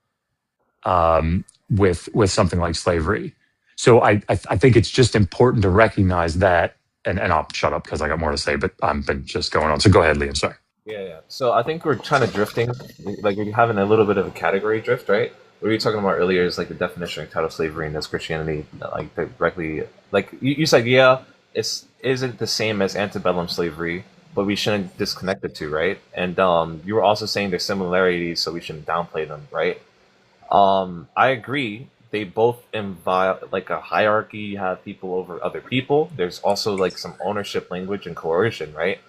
with something like slavery. So I think it's just important to recognize that, and I'll shut up because I got more to say, but I've been just going on. So go ahead, Liam. Sorry. Yeah. So I think we're kind of drifting, like we're having a little bit of a category drift, right? What we were talking about earlier is like the definition of title slavery and this Christianity, like directly, like you said, yeah, isn't the same as antebellum slavery, but we shouldn't disconnect the two, right? And you were also saying there's similarities, so we shouldn't downplay them, right? I agree. They both involve like a hierarchy. You have people over other people. There's also like some ownership language and coercion, right?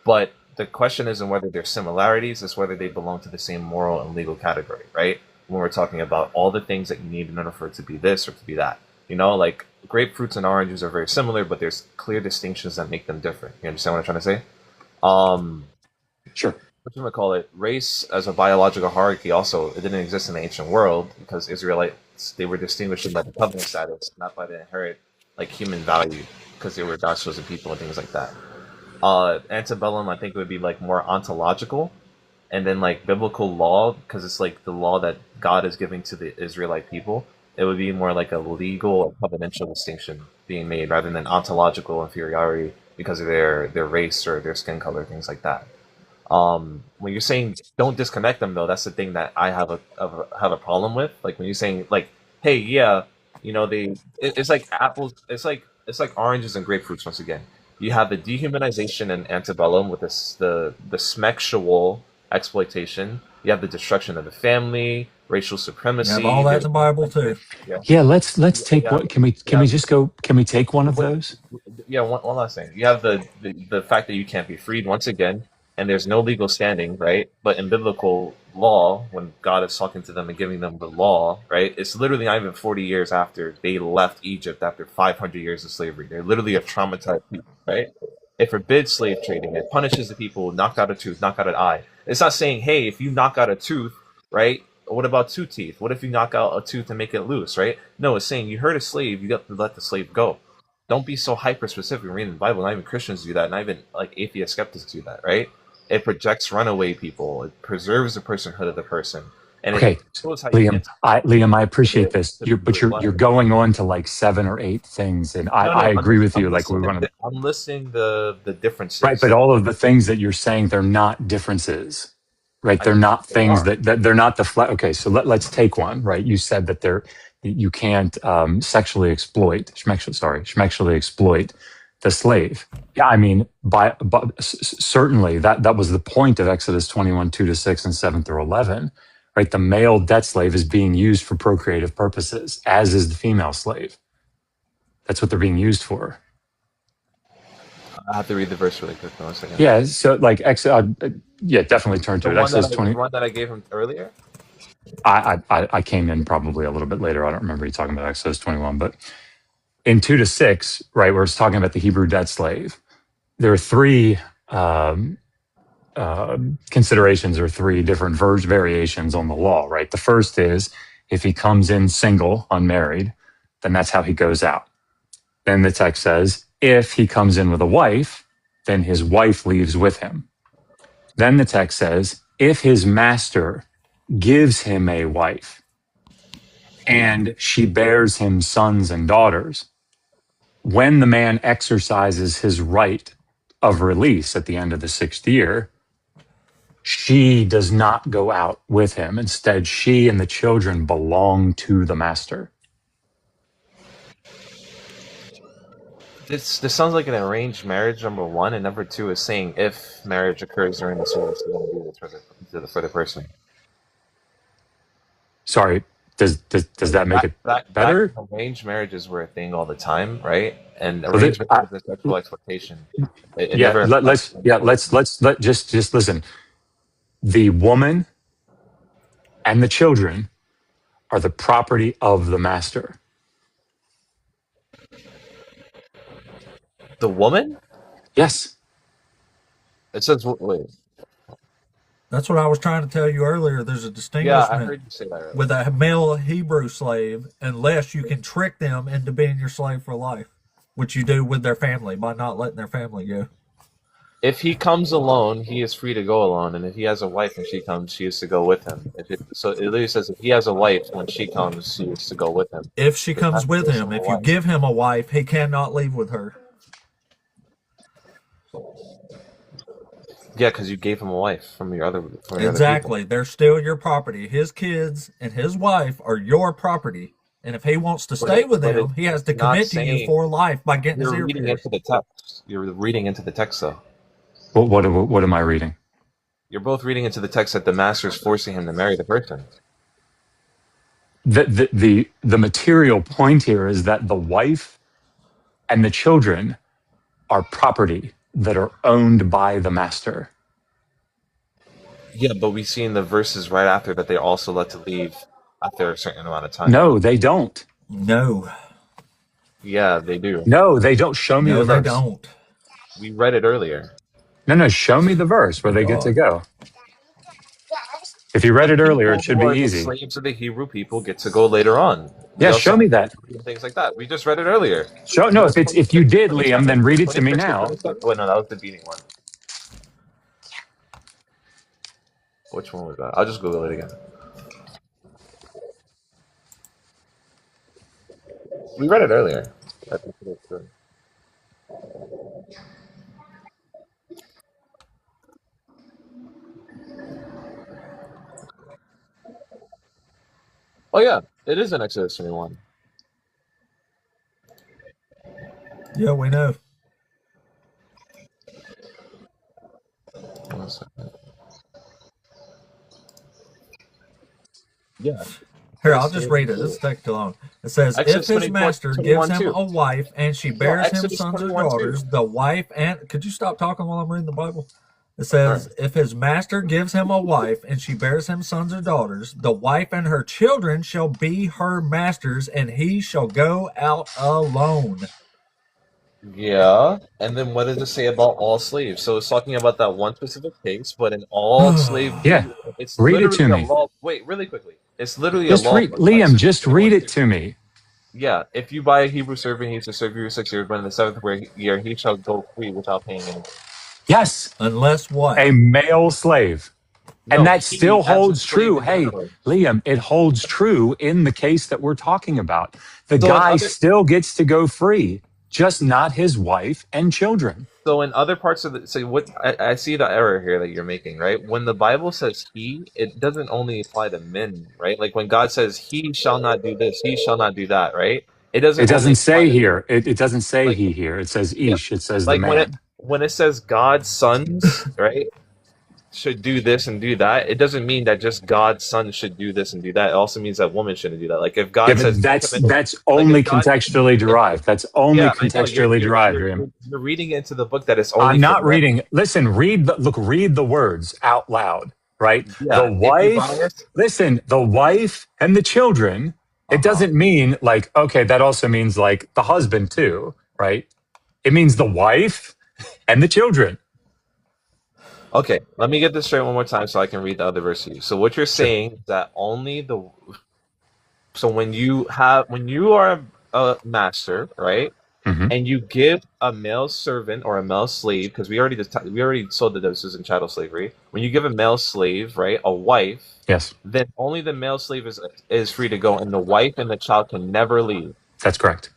But the question isn't whether there's similarities, it's whether they belong to the same moral and legal category, right? When we're talking about all the things that you need in order for it to be this or to be that. Like grapefruits and oranges are very similar, but there's clear distinctions that make them different. You understand what I'm trying to say? Sure. What you might call it, race as a biological hierarchy also, it didn't exist in the ancient world because Israelites, they were distinguished by the covenant status, not by the inherent like human value, because they were God's chosen people and things like that. Antebellum, I think it would be like more ontological, and then like biblical law, because it's like the law that God is giving to the Israelite people. It would be more like a legal or covenantal distinction being made rather than ontological inferiority because of their race or their skin color, things like that. When you're saying don't disconnect them, though, that's the thing that I have a problem with. Like when you're saying like, hey, yeah, it's like apples, it's like oranges and grapefruits once again. You have the dehumanization in antebellum with the sexual exploitation. You have the destruction of the family, racial You supremacy. have all that in the Bible too. Yeah, let's take Yeah. what can we just go? Can we take one of those? Yeah, one last thing. You have the fact that you can't be freed once again, and there's no legal standing, right? But in biblical law, when God is talking to them and giving them the law, right? It's literally not even 40 years after they left Egypt after 500 years of slavery. They're literally a traumatized people, right? It forbids slave trading. It punishes the people who knock out a tooth, knock out an eye. It's not saying, hey, if you knock out a tooth, right? What about two teeth? What if you knock out a tooth and make it loose, right? No, it's saying you hurt a slave, you got to let the slave go. Don't be so hyper specific reading the Bible. Not even Christians do that. Not even like atheist skeptics do that, right? It projects runaway people. It preserves the personhood of the person. and Okay, it shows how you Liam, get I appreciate to this, the you're letter. going on to like 7 or 8 things, and I No, agree with you. I'm Like we listing want to, I'm listing the right, but differences. all of the things that you're saying, they're not differences, right? I They're think not they things are. that they're not okay, so let's take one, right? You said that you can't sexually exploit, schmexually exploit the slave. Yeah, I mean, certainly that was the point of Exodus 21, 2-6 and 7 through 11, right? The male debt slave is being used for procreative purposes, as is the female slave. That's what they're being used for. I have to read the verse really quick. One second. Yeah, so like yeah, definitely turn to it. Exodus 20. The one that I gave him earlier. I came in probably a little bit later. I don't remember you talking about Exodus 21, but in 2-6, right, where it's talking about the Hebrew debt slave, there are three considerations or three different variations on the law, right? The first is if he comes in single, unmarried, then that's how he goes out. Then the text says if he comes in with a wife, then his wife leaves with him. Then the text says if his master gives him a wife and she bears him sons and daughters, when the man exercises his right of release at the end of the 6th year, she does not go out with him. Instead, she and the children belong to the master. This sounds like an arranged marriage. Number one, and number two is saying if marriage occurs during the service, you're going to be for the person. Sorry, does that make it better? Arranged marriages were a thing all the time, right? And So arranged marriage is a sexual exploitation. It yeah, never. let's just listen. The woman and the children are the property of the master. The woman? Yes. It says wait. That's what I was trying to tell you earlier. There's a Yeah, I distinguishment heard you say that earlier. with a male Hebrew slave unless you can trick them into being your slave for life, which you do with their family by not letting their family go. If he comes alone, he is free to go alone, and if he has a wife and she comes, she is to go with him. So it literally says if he has a wife when she comes, she is to go with him. If she comes with him, if you give him a wife, he cannot leave with her. Yeah, because you gave him a wife from your other. Exactly. They're still your property. His kids and his wife are your property. And if he wants to stay with them, he has to commit to you for life by getting his ear pierced. Into the text. You're reading into the text, though. What am I reading? You're both reading into the text that the master is forcing him to marry the person. The material point here is that the wife and the children are property that are owned by the master. Yeah, but we see in the verses right after that they're also let to leave after a certain amount of time. No, they don't. No. Yeah, they do. No, they don't. Show me the verse. No, they don't. We read it earlier. No, show me the verse where they get to go. If you read it earlier, it should be easy. The slaves of the Hebrew people get to go later on. Yeah, show me that. Things like that. We just read it earlier. No, if you did, Liam, then read it to me now. Wait, no, that was the beating one. Which one was that? I'll just Google it again. We read it earlier. I think it's good. Oh yeah, it is in Exodus 21. Yeah, we know. 1 second. Yeah. Here, I'll just read it. This takes too long. It says, if his master gives him a wife and she bears him sons or daughters, the wife and... Could you stop talking while I'm reading the Bible? It says, if his master gives him a wife and she bears him sons or daughters, the wife and her children shall be her masters, and he shall go out alone. Yeah, and then what does it say about all slaves? So it's talking about that one specific case, but in all slave... Yeah, it's read it to me. Wait, really quickly. It's literally just a law. Liam, just read it to me. Yeah, if you buy a Hebrew servant, he is to serve you 6 years, but in the 7th year, he shall go free without paying anything. Yes. Unless what? A male slave. And No, that he still as a holds slave true. in Hey, general. Liam, it holds true in the case that we're talking about. The So in guy other still gets to go free, just not his wife and children. so in other parts of the so what I see the error here that you're making, right? When the Bible says he, it doesn't only apply to men, right? Like when God says he shall not do this, he shall not do that, right? It It doesn't only doesn't apply say to here. It doesn't say like he here. It says yeah, ish. It says the like man. when it says God's sons, right? Should do this and do that, it doesn't mean that just God's son should do this and do that. It also means that woman shouldn't do that. Like if Yeah, God says but don't that's commit, that's like if only God, contextually if derived. That's only yeah, I know contextually derived, Liam. you're reading into the book that it's only I'm for not men. reading. Listen, read the words out loud, right? The Yeah, if you wife, bias, listen, the wife and the children. It uh-huh. doesn't mean like, okay, that also means like the husband too, right? It means the wife and the children. Okay, let me get this straight one more time so I can read the other verse to you. So what you're Sure. saying is that only the so when you are a master, right? Hmm. And you give a male servant or a male slave, because we already saw that this is in chattel slavery. When you give a male slave, right, a wife, Yes, then only the male slave is free to go, and the wife and the child can never leave. that's correct.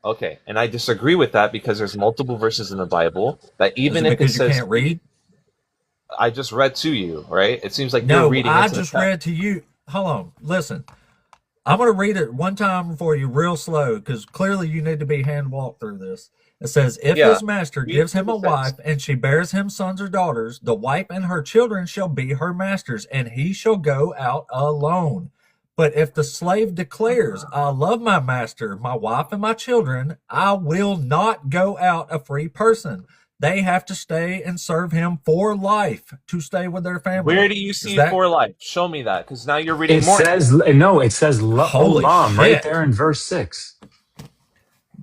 Okay, and I disagree with that because there's multiple verses in the Bible that Is even it if it because you says can't he, read? I just read to you, right? It seems like you're No, reading I into the just text. read to you. Hold on, listen. I'm going to read it one time for you real slow because clearly you need to be hand walked through this. It says, if Yeah, his master read gives through him the a wife text. and she bears him sons or daughters, the wife and her children shall be her masters, and he shall go out alone. But if the slave declares, I love my master, my wife, and my children, I will not go out a free person. They have to stay and serve him for life to stay with their family. Where do you Is see that for life? Show me that, because now you're reading It more into says it. no. It says holy olam right shit? there in verse 6.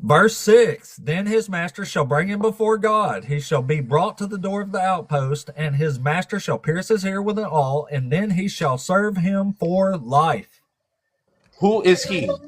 Verse 6, then his master shall bring him before God. He shall be brought to the door of the outpost, and his master shall pierce his ear with an awl, and then he shall serve him for life. Who is he?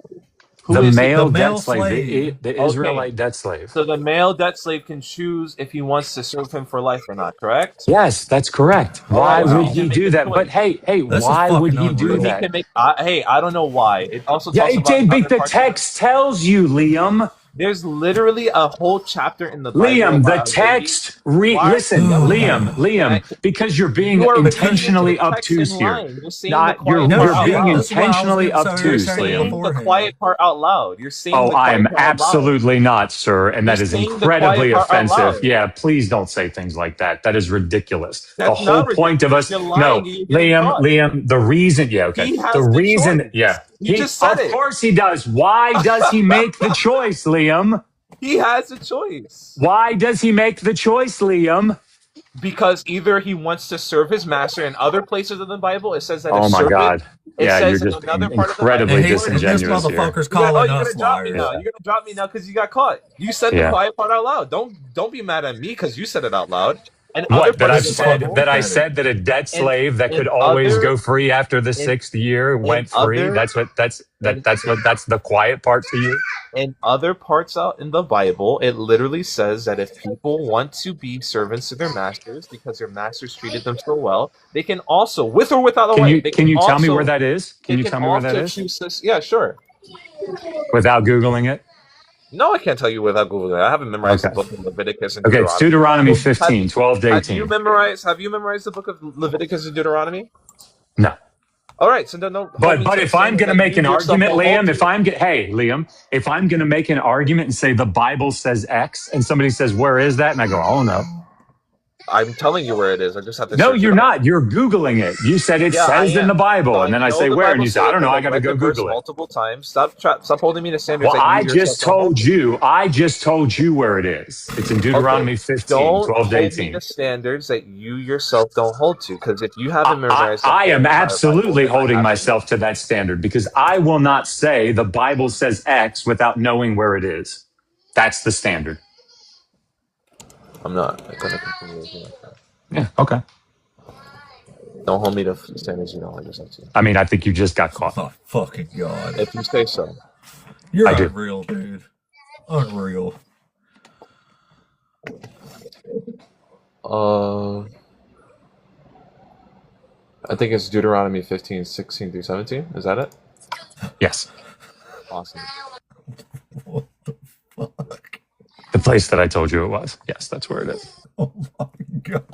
Who The is he? The male debt male slave, slave. the Okay, Israelite debt slave. so the male debt slave can choose if he wants to serve him for life or not, correct? Yes, that's correct. All Why right, so would he Wow. can he make do a that? But choice. hey, This is why would fucking he do So he unreal. that? can make. Hey, I don't know why. It also Yeah, talks it about in did. other The parts of the. text tells you, Liam. There's literally a whole chapter in the Bible Liam, the about a lady. text. Why are you Listen, yelling at me? Can I? Liam, because you're being You are reading into the intentionally text and obtuse here. lying. You're saying the Not quiet No part you're out being shit. loud. This is why I was intentionally getting so You're obtuse, irritated Liam. saying the beforehand. quiet part out loud. You're saying Oh, the I quiet am part out loud. absolutely not, sir. And You're that is saying the quiet incredibly part out offensive. loud. Yeah, please don't say things like that. That is ridiculous. The That's whole not point of ridiculous. us, You're lying no, and you're getting Liam, caught. the reason, yeah, okay. He The has the reason, choice. yeah, You just said of it. course he does. Why does he make the choice, Liam? He has a choice. Why does he make the choice, Liam? Because either he wants to serve his master. In other places of the Bible, it says that a Oh my servant. God. It Yeah, you're says in just being another part of the Bible. incredibly And this disingenuous here. motherfucker's Oh, calling you're gonna us drop me now. liars. Yeah. You're gonna drop me now because you got caught. You said the Yeah. quiet part out loud. Don't be mad at me because you said it out loud. And other What, that parts of This I've the is said fucking Bible, that I pathetic. said that a debt and slave that in could always other go free after the in sixth year in went free. other in That's the quiet part for you. in other parts out in the Bible, it literally says that if people want to be servants to their masters because their masters treated them so well, they can also, with or without a wife, Can you tell me where that is? Can they you can tell me where that also is choose this. Yeah, sure. without googling it? No, I can't tell you without Googling it. I haven't memorized the Okay. book of Leviticus and Okay, it's Deuteronomy. Deuteronomy So have 15, you 12 to have you 18. memorized have you memorized the book of Leviticus and Deuteronomy? No. All right, so then don't hold me But to a if I'm standard going to that make you an yourself argument, don't hold Liam, to. hey, Liam, if I'm going to make an argument and say the Bible says X and somebody says, where is that? And I go, oh no. I'm telling you where it is. I just have to No, search you're it up. not. You're Googling it. You said it Yeah, I says in am. the So Bible. I And then I know say, the where? And Bible you say, says I it don't know. because I I've got to read the go verse Google it. multiple times. Stop holding me to standards Well, that you yourself don't hold to. I just told you where it is. It's in Okay, Deuteronomy 15, don't 12 to hold me to 18. standards that you yourself don't hold to. Because if you haven't memorized the I whole am entire Bible, absolutely then I holding haven't. myself to that standard because I will not say the Bible says X without knowing where it is. That's the standard. I'm not going to continue with like that. Yeah. Okay. Don't hold me to standards you don't understand. I mean, I think you just got caught. My fucking God. If you say so. You're I do. unreal, dude. Unreal. Uh, I think it's Deuteronomy 15, 16 through 17. Is that it? Yes. Awesome. What the fuck? The place that I told you it was. Yes, that's where it is. Oh my god.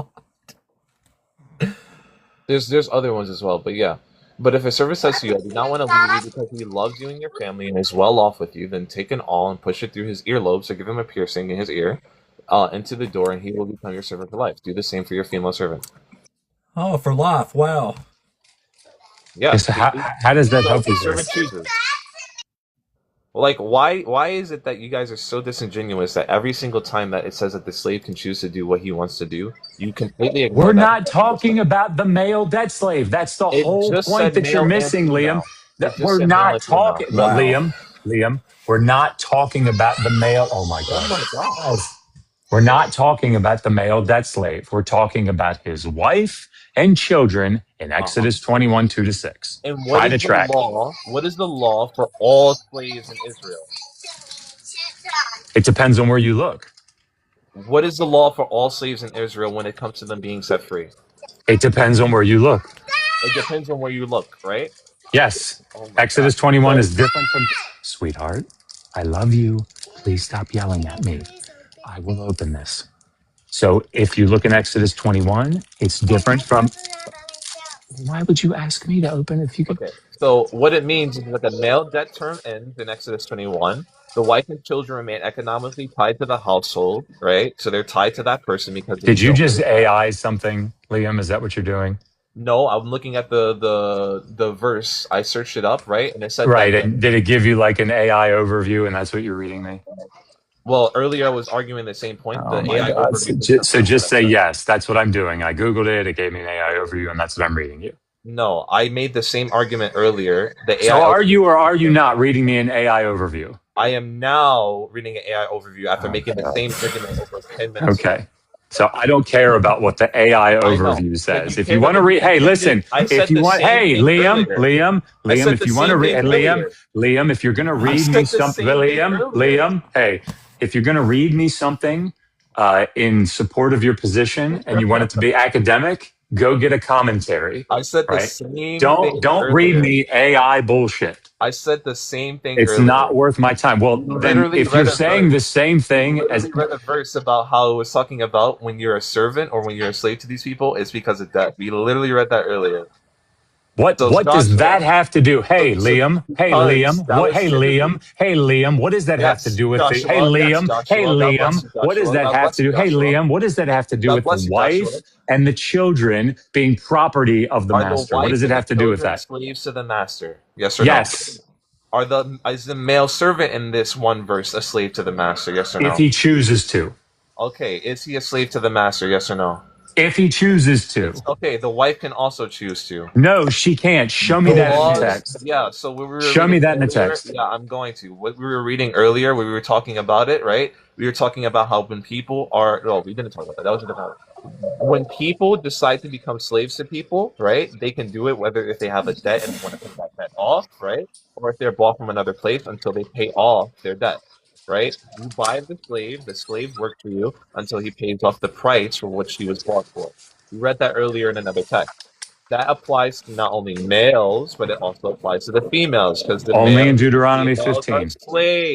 There's other ones as well, but yeah. But if a servant says to you, I do not want to leave you because he loves you and your family and is well off with you, then take an awl and push it through his earlobes or give him a piercing in his ear into the door, and he will become your servant for life. Do the same for your female servant. Oh, for life. Wow. Yeah. Okay, so how does that So help the you? servant chooses. Well, like, why is it that you guys are so disingenuous that every single time that it says that the slave can choose to do what he wants to do, you completely ignore We're that? not talking about the male debt slave. That's the It whole just point said that you're male and missing, Liam. female. That It just we're said male not and female. talking, but Wow. Liam, we're not talking about the male. Oh my Oh God. my god. Oh, we're not talking about the male debt slave. We're talking about his wife and children in Exodus 21, 2-6. And what Try is to the track. law? What is the law for all slaves in Israel? It depends on where you look. What is the law for all slaves in Israel when it comes to them being set free? It depends on where you look. It depends on where you look, right? Yes. Oh my Exodus god. 21 So is different from. Sweetheart, I love you. Please stop yelling at me. I will open this. So if you look in Exodus 21, it's different from. Why would you ask me to open if you could? okay. So what it means is that the male debt term ends in Exodus 21. The wife and children remain economically tied to the household, right? So they're tied to that person because they Did you don't. just AI something, Liam? Is that what you're doing? No, I'm looking at the verse. I searched it up, right? And it said that Right. And did it give you like an AI overview and that's what you're reading me? well, earlier I was arguing the same point. Oh The my AI God. So overview is just, so different from what just I say said. yes. That's what I'm doing. I Googled it. It gave me an AI overview and that's what I'm reading you. No, I made the same argument earlier. The So AI are you or are you overview. not reading me an AI overview? I am now reading an AI overview after Oh making the God. same argument over 10 minutes ago. Okay. So I don't care about what the AI I know, overview because says. you If you came up want to and read, you hey, pretended. listen, I if said you the want, same hey, thing Liam, earlier. Liam, I Liam, said if the you want to same read, thing Liam, earlier. Liam, if you're going to I read me said the something, same thing Liam, earlier. Liam, hey, if you're going to read me something in support of your position and you want it to be academic, go get a commentary, I said the right? same Don't thing read earlier. me AI bullshit. I said the same thing It's not earlier. worth my time. Well, You then literally if you're read a saying the verse. same You thing as literally read a verse about how it was talking about when you're a servant or when you're a slave to these people, it's because of death. We literally read that earlier. So what does Joshua, that have to do? Hey Liam, hey because Liam, that what was hey typically Liam, hey Liam, what does that have to yes, do with the hey Joshua, yes, Liam, hey Joshua. God bless Liam, you, what does Joshua. that God have bless to you, do? Hey Joshua. Liam, what does that have to do God with the bless you, Joshua. wife and the children being property of the Are the master? What wife does it and the have to do with children that? slaves to the master? Yes or no? Yes, Is the male servant in this one verse a slave to the master? Yes or if no? he chooses to. Okay, is he a slave to the master? Yes or no? If he chooses It's to. okay. The wife can also choose to. No, she can't. Show me The that in the Bullshit. laws, text. yeah. So what we were Show me reading that in the earlier, text. yeah, I'm going to. What we were reading earlier, when we were talking about it, right? We were talking about how when people are, no, we didn't talk about that. That was a different. When people decide to become slaves to people, right? They can do it whether if they have a debt and they want to pay that debt off, right? Or if they're bought from another place until they pay off their debt, right? You buy the slave works for you until he pays off the price for what she was bought for. We read that earlier in another text. That applies to not only males, but it also applies to the females, because the Only in males and Deuteronomy females are 15.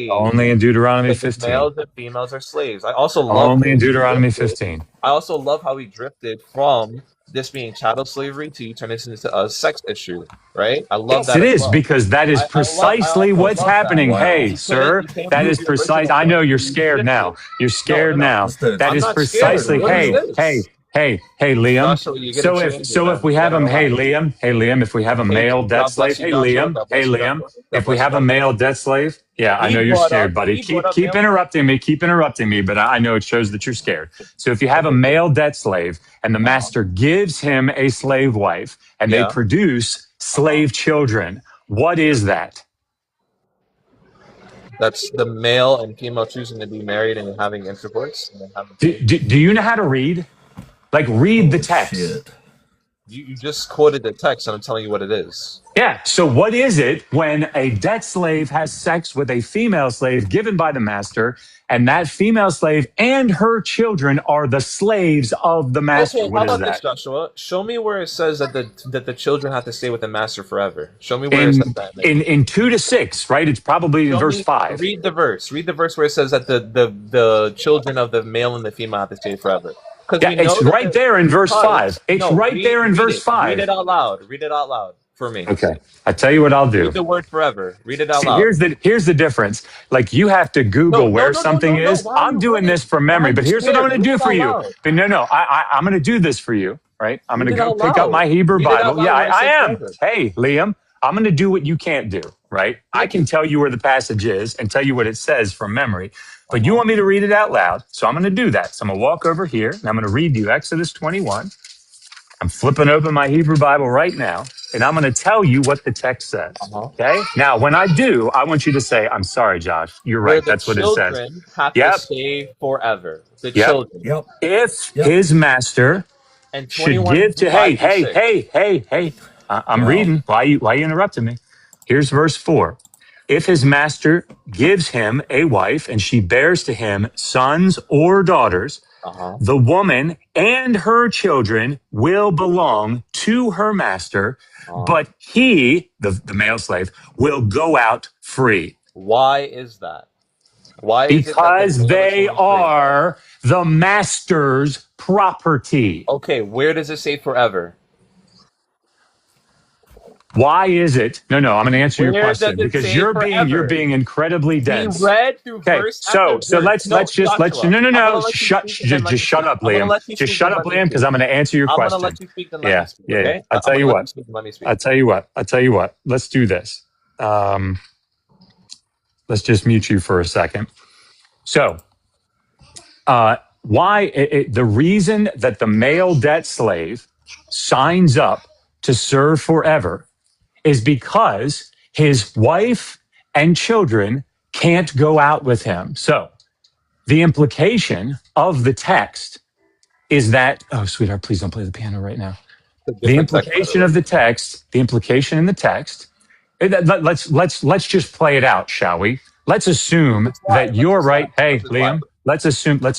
Only slaves. in Deuteronomy Because the 15. males and females are slaves. I also love Only how in we Deuteronomy drifted. 15. I also love how we drifted from this being chattel slavery to you turn this into a sex issue, right? I love Yes, that it as is well. because that is I precisely also what's love that. happening. But Wow. Hey, you couldn't sir, you can't that prove is the precise. original I know point. you're You scared now. shifted. You're No, no, scared no. now. This dude's That I'm is not fucking scared. precisely. What is Hey, unreal. hey, this? hey, Liam. Joshua, you're getting So if changing, so if man. we You have gotta him, relax. hey Liam, if we have a Thank male you. debt God slave, bless you, hey Joshua. Liam, God hey bless you, Liam, Joshua. God if we bless you, have a Joshua. male debt slave, yeah, I know you're scared, buddy. He brought up Keep male. interrupting me, but I know it shows that you're scared. So if you have a Okay. male debt slave and the master gives him a slave wife and they Yeah. produce slave children, what is that? That's the male and female choosing to be married and having intercourse and then having Do babies. you know how to read? Like, read the Holy text. shit. You just quoted the text, and I'm telling you what it is. Yeah. So what is it when a debt slave has sex with a female slave given by the master, and that female slave and her children are the slaves of the master? Okay, What how is about this, that? Joshua? Show me where it says that the children have to stay with the master forever. Show me where it says In that. in 2 to 6, right? It's probably in Show verse me. 5. Read the verse. Read the verse where it says that the children of the male and the female have to stay forever. Because Yeah, we know it's that right the there in verse because 5. It's no, right there in read verse it. Read 5. it out loud. Read it out loud for me. Okay. I tell you what I'll do. Read the word forever. Read it out See, loud. here's the difference. Like you have to No, Google no, where no, no, something no, no. is. Why are I'm you doing running? this from Why are memory, you but here's what I'm scared? going to Read do it for out you. loud. But no, I'm going to do this for you, right? I'm going Read to it go out pick up loud. my Hebrew Read it out Bible. Yeah, loud where it I says am. forever. Hey, Liam, I'm going to do what you can't do, right? I can tell you where the passage is and tell you what it says from memory, but you want me to read it out loud. So I'm going to do that. So I'm going to walk over here and I'm going to read you Exodus 21. I'm flipping open my Hebrew Bible right now, and I'm going to tell you what the text says. Okay? Now, when I do, I want you to say, I'm sorry, Josh. You're Where right. the That's what it says. children have to Yep. stay forever. The Yep. children. Yep. If Yep. his master And should 21, give to, 5 through 6. I'm Well, reading. Why you interrupting me? Here's verse 4. If his master gives him a wife and she bears to him sons or daughters, Uh-huh. the woman and her children will belong to her master, but he, the male slave, will go out free Why is that? Why is it that the because male is they going free? are the master's property. Okay, where does it say forever? Why is it? No, I'm going to answer your Where does question it because say you're forever? being incredibly We dense. read through Okay, verse so after verse. No, let's Joshua, I'm gonna no, let you shut speak and then let just me shut speak. up, I'm gonna Liam. let you Just speak and shut up, let me Liam, because speak. I'm going to answer your I'm gonna question. let you speak and let me Yeah, speak. yeah. Okay, I I'm tell gonna you let you what. speak and let me speak. I tell you what. Let's do this. Let's just mute you for a second. So, the reason that the male debt slave signs up to serve forever is because his wife and children can't go out with him. So, the implication of the text is that, oh, sweetheart, please don't play the piano right now. It's a different text, by the way. The implication in the text, let's just play it out, shall we? Let's assume Let's try. that Let's you're just try. right. Hey, Let's just try. Liam, let's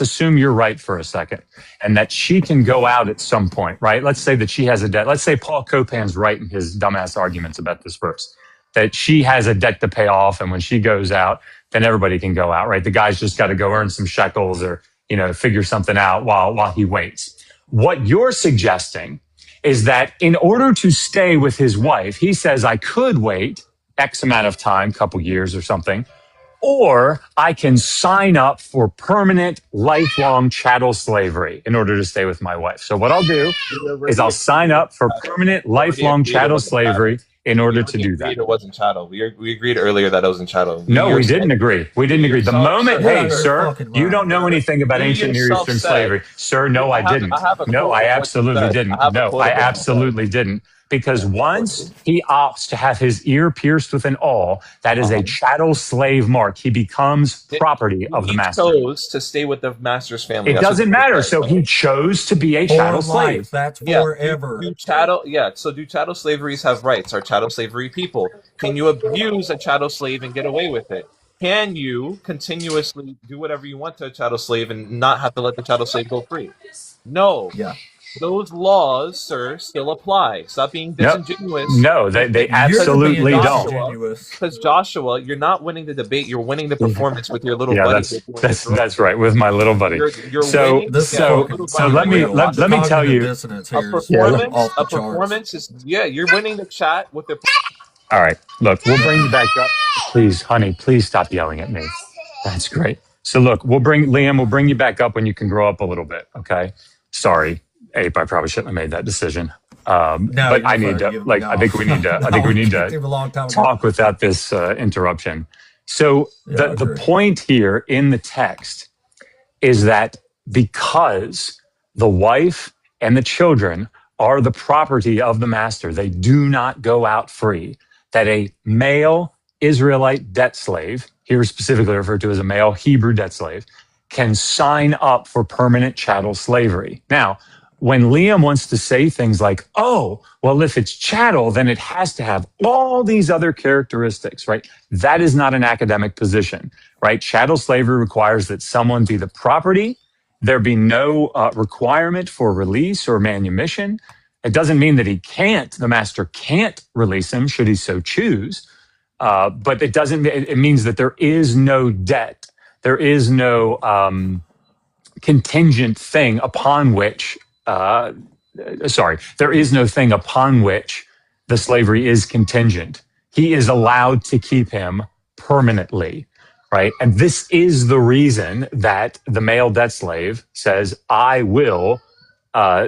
assume you're right for a second and that she can go out at some point, right? Let's say that she has a debt. Let's say Paul Copan's right in his dumbass arguments about this verse, that she has a debt to pay off. And when she goes out, then everybody can go out, right? The guy's just got to go earn some shekels or, figure something out while he waits. What you're suggesting is that in order to stay with his wife, he says, I could wait X amount of time, couple years or something, or I can sign up for permanent, lifelong chattel slavery in order to stay with my wife. So what I'll do We is already I'll agreed sign it up for wasn't chattel. permanent, We already lifelong agreed it chattel wasn't chattel. slavery in We order to already do that. agreed it wasn't chattel. We agreed earlier that it wasn't chattel. You No, we yourself, didn't agree. We you didn't agree. The yourself, moment, sir, you're hey, out of your sir, sir, fucking you don't mind. know anything about you ancient Near yourself Eastern said. slavery. Sir, no, I I didn't. have a No, quote I of what you absolutely said. didn't. I have a No, quote I of what you said. absolutely didn't. Because Yeah, of course you once did. he opts to have his ear pierced with an awl, that is Uh-huh. a chattel slave mark. He becomes property of the He master. chose to stay with the master's family. It That's what the doesn't verse matter. says, So right? he chose to be a For chattel life. slave. That's Yeah. forever. Do chattel? Yeah. So do chattel slaveries have rights? Are chattel slavery people? Can you abuse a chattel slave and get away with it? Can you continuously do whatever you want to a chattel slave and not have to let the chattel slave go free? No. Yeah. Those laws, sir, still apply. Stop being No, disingenuous. no, they You're being absolutely don't. disingenuous. Because Joshua, you're not winning the debate. You're winning the performance with your little Yeah, buddy here doing this role. that's right. With my little buddy. You're So winning. This is Yeah, your fucking little so buddy let here. me unreal. Watch The let me this. tell cognitive you. dissonance A here is performance. off A the charts. performance is you're winning the chat with the. All right, look, we'll bring you back up. Please, honey, please stop yelling at me. That's great. So look, we'll bring you back up when you can grow up a little bit. Okay. Sorry, Ape. I probably shouldn't have made that decision. No, But you're I need fine. to I No, think we need to no, we kicked him a long time ago. talk without this interruption. So Yeah, I the agree. point here in the text is that because the wife and the children are the property of the master, they do not go out free, that a male Israelite debt slave, here specifically referred to as a male Hebrew debt slave, can sign up for permanent chattel slavery. Now, when Liam wants to say things like, oh, well, if it's chattel, then it has to have all these other characteristics, right? That is not an academic position, right? Chattel slavery requires that someone be the property. There be no requirement for release or manumission. It doesn't mean that the master can't release him should he so choose. But it means that there is no debt. There is no contingent thing upon which, there is no thing upon which the slavery is contingent. He is allowed to keep him permanently, right? And this is the reason that the male debt slave says, I will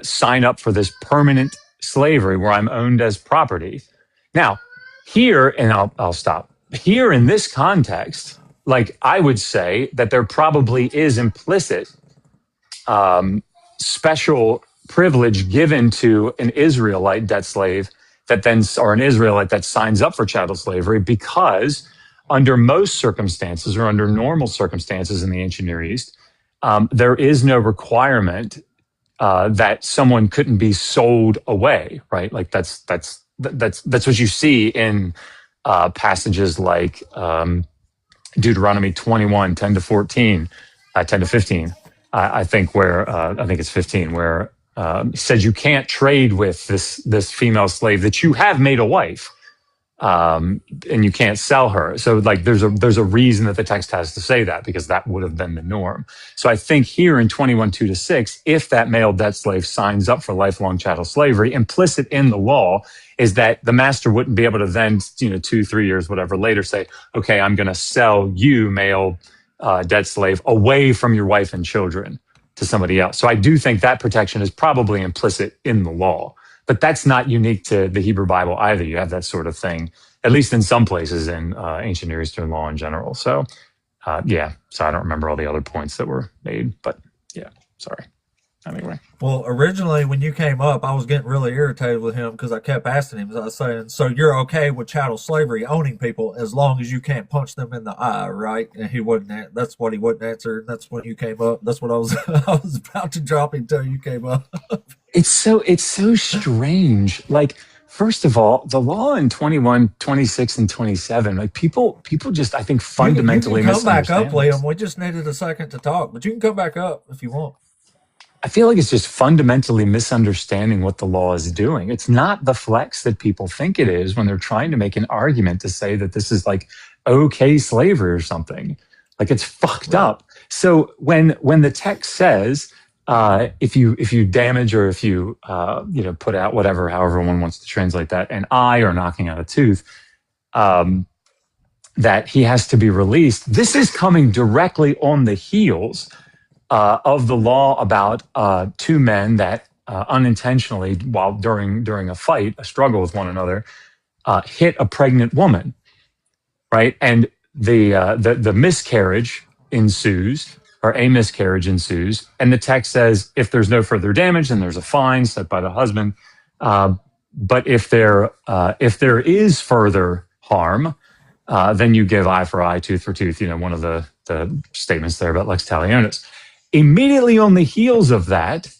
sign up for this permanent slavery where I'm owned as property. Now, here, and I'll stop. Here in this context, like I would say that there probably is implicit special privilege given to an Israelite debt slave or an Israelite that signs up for chattel slavery, because under most circumstances or under normal circumstances in the ancient Near East, there is no requirement that someone couldn't be sold away, right? Like that's what you see in passages like Deuteronomy 21, 10 to 14, 10 to 15, I think it's 15, where it says you can't trade with this female slave that you have made a wife, and you can't sell her. So like there's a reason that the text has to say that, because that would have been the norm. So I think here in 21, 2 to 6, if that male debt slave signs up for lifelong chattel slavery, implicit in the law is that the master wouldn't be able to then, 2-3 years, whatever, later say, okay, I'm going to sell you, male debt slave, away from your wife and children to somebody else. So I do think that protection is probably implicit in the law. But that's not unique to the Hebrew Bible either. You have that sort of thing, at least in some places in ancient Near Eastern law in general. So, so I don't remember all the other points that were made, but yeah, sorry. Anyway. Well, originally when you came up, I was getting really irritated with him because I kept asking him, I was saying, so you're okay with chattel slavery, owning people, as long as you can't punch them in the eye, right? And he wouldn't, that's what he wouldn't answer. And that's when you came up. That's what I was about to drop until you came up. It's so strange. Like, first of all, the law in 21, 26, and 27, like people just, I think, fundamentally you can come back up, misunderstand. Liam. We just needed a second to talk, but you can come back up if you want. I feel like it's just fundamentally misunderstanding what the law is doing. It's not the flex that people think it is when they're trying to make an argument to say that this is like okay slavery or something. Like, it's fucked up. So when the text says, if you damage or if you put out whatever, however one wants to translate that, an eye or knocking out a tooth, that he has to be released. This is coming directly on the heels of the law about two men that unintentionally, while during a fight, a struggle with one another, hit a pregnant woman, right? And the miscarriage ensues, or a miscarriage ensues, and the text says if there's no further damage, then there's a fine set by the husband. But if there is further harm, then you give eye for eye, tooth for tooth. One of the statements there about lex talionis. Immediately on the heels of that,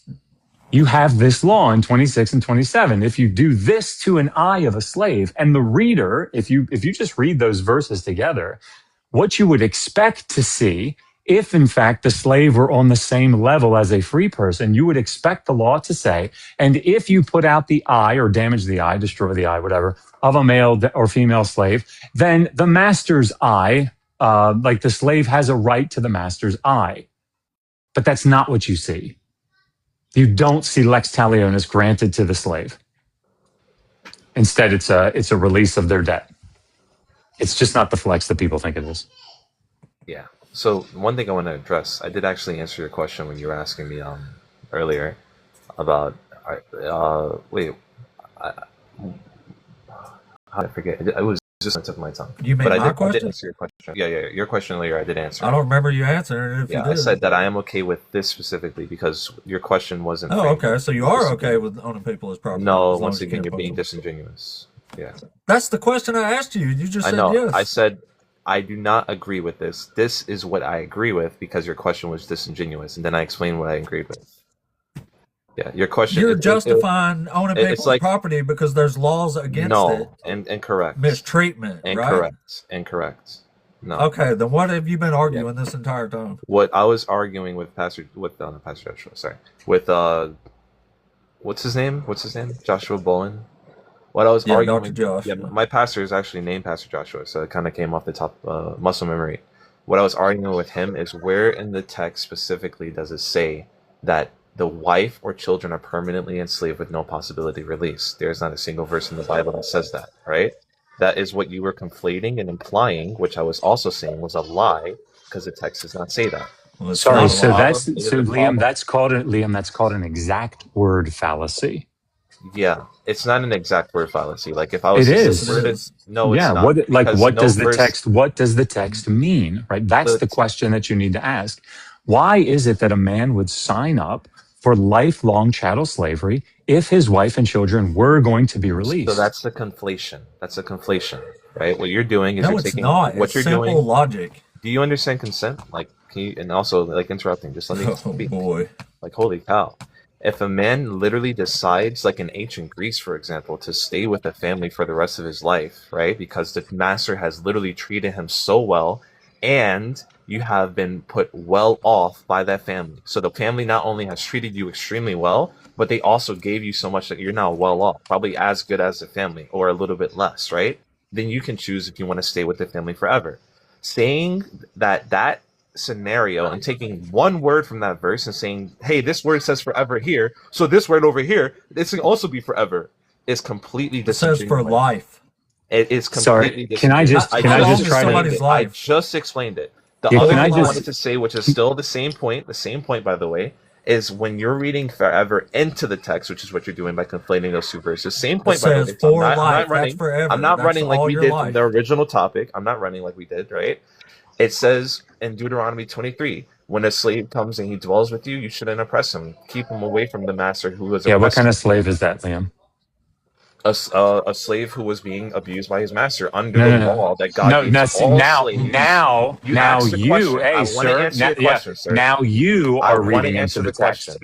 you have this law in 26 and 27. If you do this to an eye of a slave, and the reader, if you just read those verses together, what you would expect to see, if in fact the slave were on the same level as a free person, you would expect the law to say, and if you put out the eye or damage the eye, destroy the eye, whatever, of a male or female slave, then the master's eye, like the slave has a right to the master's eye. But that's not what you see. You don't see lex talionis granted to the slave. Instead, it's a release of their debt. It's just not the flex that people think it is. Yeah. So one thing I want to address, I did actually answer your question when you were asking me earlier about how did I forget? It was just on the tip of my tongue. You mean my question? I did answer your question. Yeah, your question earlier, I did answer. I don't remember you answering it. If you did. I said that I am okay with this specifically because your question wasn't. Oh, okay. So you are okay with owning people as property? No, once again, you're being disingenuous. Yeah. That's the question I asked you. You just said yes. I said I do not agree with this. This is what I agree with because your question was disingenuous, and then I explained what I agreed with. Yeah, your question. You're justifying owning It's people's like property because there's laws against it. no, and incorrect, Mistreatment, right? incorrect. No. Okay, then what have you been arguing this entire time? What I was arguing with Pastor Joshua, sorry, with what's his name? Joshua Bowen. What I was arguing, Dr. Joshua. yeah, my pastor is actually named Pastor Joshua, so it kind of came off the top muscle memory. What I was arguing with him is where in the text specifically does it say that the wife or children are permanently enslaved with no possibility of release? There's not a single verse in the Bible that says that, right? That is what you were conflating and implying, which I was also saying was a lie, because the text does not say that. Well, it's Sorry, not so allowed. Liam, that's called an exact word fallacy. Yeah, it's not an exact word fallacy. Like if I was It to is. say word it, no, it's Yeah, not. what does the text mean? Right? That's the question that you need to ask. Why is it that a man would sign up for lifelong chattel slavery if his wife and children were going to be released? So that's the conflation. That's a conflation, right? What you're doing is No, you're it's taking not. what It's you're simple doing. logic. Do you understand consent? Like, can you, and also like interrupting, just let me speak. Boy. Like, holy cow. If a man literally decides, like in ancient Greece, for example, to stay with the family for the rest of his life, right? Because the master has literally treated him so well, and you have been put well off by that family. So the family not only has treated you extremely well, but they also gave you so much that you're now well off, probably as good as the family or a little bit less, right? Then you can choose if you want to stay with the family forever. Saying that scenario and taking one word from that verse and saying, hey, this word says forever here, so this word over here, this can also be forever, is completely disingenuous. It says for life. It is completely disingenuous. I just explained it. The other thing I wanted to say, which is still the same point, by the way, is when you're reading forever into the text, which is what you're doing by conflating those two verses. Same point, by the way. I'm not running like we did from the original topic. I'm not running like we did, right? It says in Deuteronomy 23, when a slave comes and he dwells with you, you shouldn't oppress him. Keep him away from the master who was what kind of slave is that, Liam? A slave who was being abused by his master under the law that God gave to all slaves. Now you are reading into the text.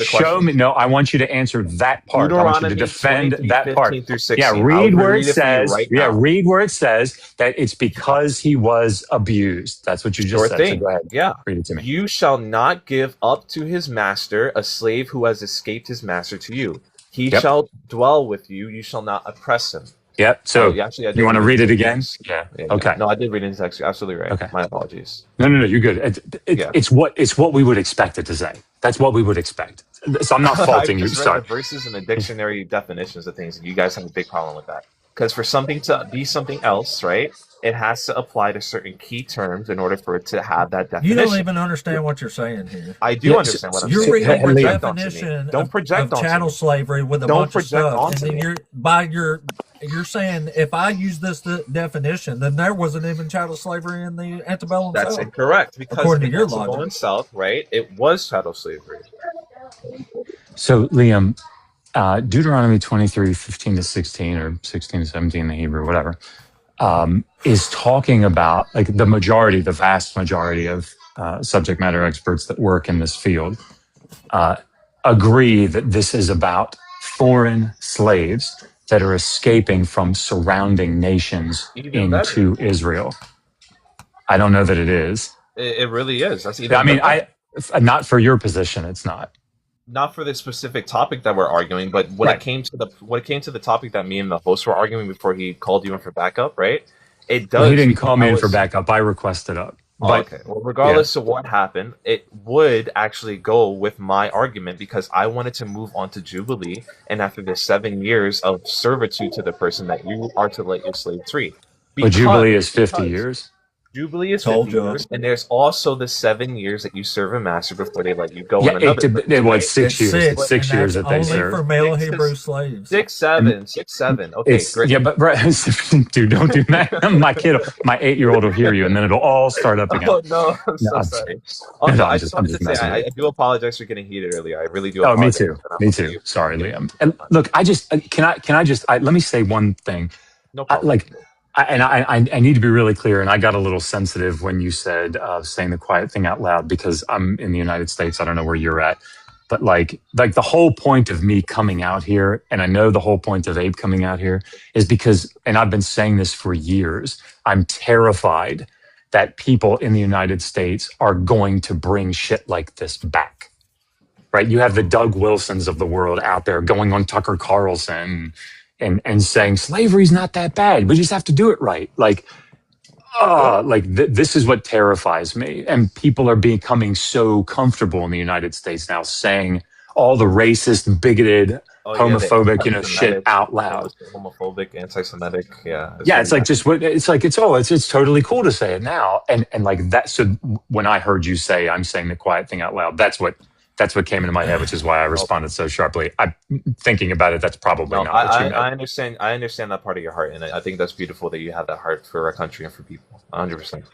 Show me. No, I want you to answer that part. I want you to defend that part. Read where it says. Read where it says that it's because he was abused. That's what you just said. So go ahead. Yeah. Read it to me. You shall not give up to his master a slave who has escaped his master to you. He shall dwell with you. You shall not oppress him. Yep. So you want to read it again? Yeah. Okay. No, I did read it in text. You're absolutely right. Okay. My apologies. No, you're good. It's what we would expect it to say. That's what we would expect. So I'm not faulting you. I just read the verses and the dictionary definitions of things, and you guys have a big problem with that. Because for something to be something else, right, it has to apply to certain key terms in order for it to have that definition. You don't even understand what you're saying here. I do understand what I'm saying. You're reading the definition of chattel slavery with a bunch of stuff, and then you're saying if I use this definition, then there wasn't even chattel slavery in the antebellum South. That's incorrect, because according to your antebellum South, right, it was chattel slavery. So, Liam, Deuteronomy 23, 15 to 16, or 16 to 17 in the Hebrew, whatever, is talking about, like, the vast majority of subject matter experts that work in this field agree that this is about foreign slaves that are escaping from surrounding nations into Israel. I don't know that it is. It really is. That's not for your position, it's not. Not for the specific topic that we're arguing, but when it came to the topic that me and the host were arguing before he called you in for backup, right? It does. Well, he didn't call me in for backup. I requested up. Okay. Well, regardless of what happened, it would actually go with my argument, because I wanted to move on to Jubilee, and after the 7 years of servitude to the person, that you are to let your slave free. But Jubilee is 50 years. Jubilee is 50 years, and there's also the 7 years that you serve a master before they let you go. Yeah, it was 6 years. It's 6 years that they serve. Only for male Hebrew slaves. 6, 7. Okay, great. Yeah, but dude, don't do that. My 8-year-old will hear you, and then it'll all start up again. Oh no, I'm so sorry. Also, I just wanted to say I do apologize for getting heated earlier. I really do. Oh, me too. Me too. Sorry, Liam. And look, let me say one thing. No problem. I need to be really clear, and I got a little sensitive when you said saying the quiet thing out loud, because I'm in the United States. I don't know where you're at. But like the whole point of me coming out here, and I know the whole point of Abe coming out here is because, and I've been saying this for years, I'm terrified that people in the United States are going to bring shit like this back. Right? You have the Doug Wilsons of the world out there going on Tucker Carlson and saying slavery's not that bad. We just have to do it right. This is what terrifies me. And people are becoming so comfortable in the United States now saying all the racist, bigoted, Oh yeah, the homophobic, shit anti-Semitic, out loud. homophobic, anti-Semitic. Yeah, Yeah, it's like just what it's like. It's totally cool to say it now, and like that. So when I heard you say, "I'm saying the quiet thing out loud," that's what came into my head, which is why I responded so sharply. I'm thinking about it. That's probably No, not what you meant. I understand. I understand that part of your heart, and I think that's beautiful that you have that heart for our country and for people. 100%.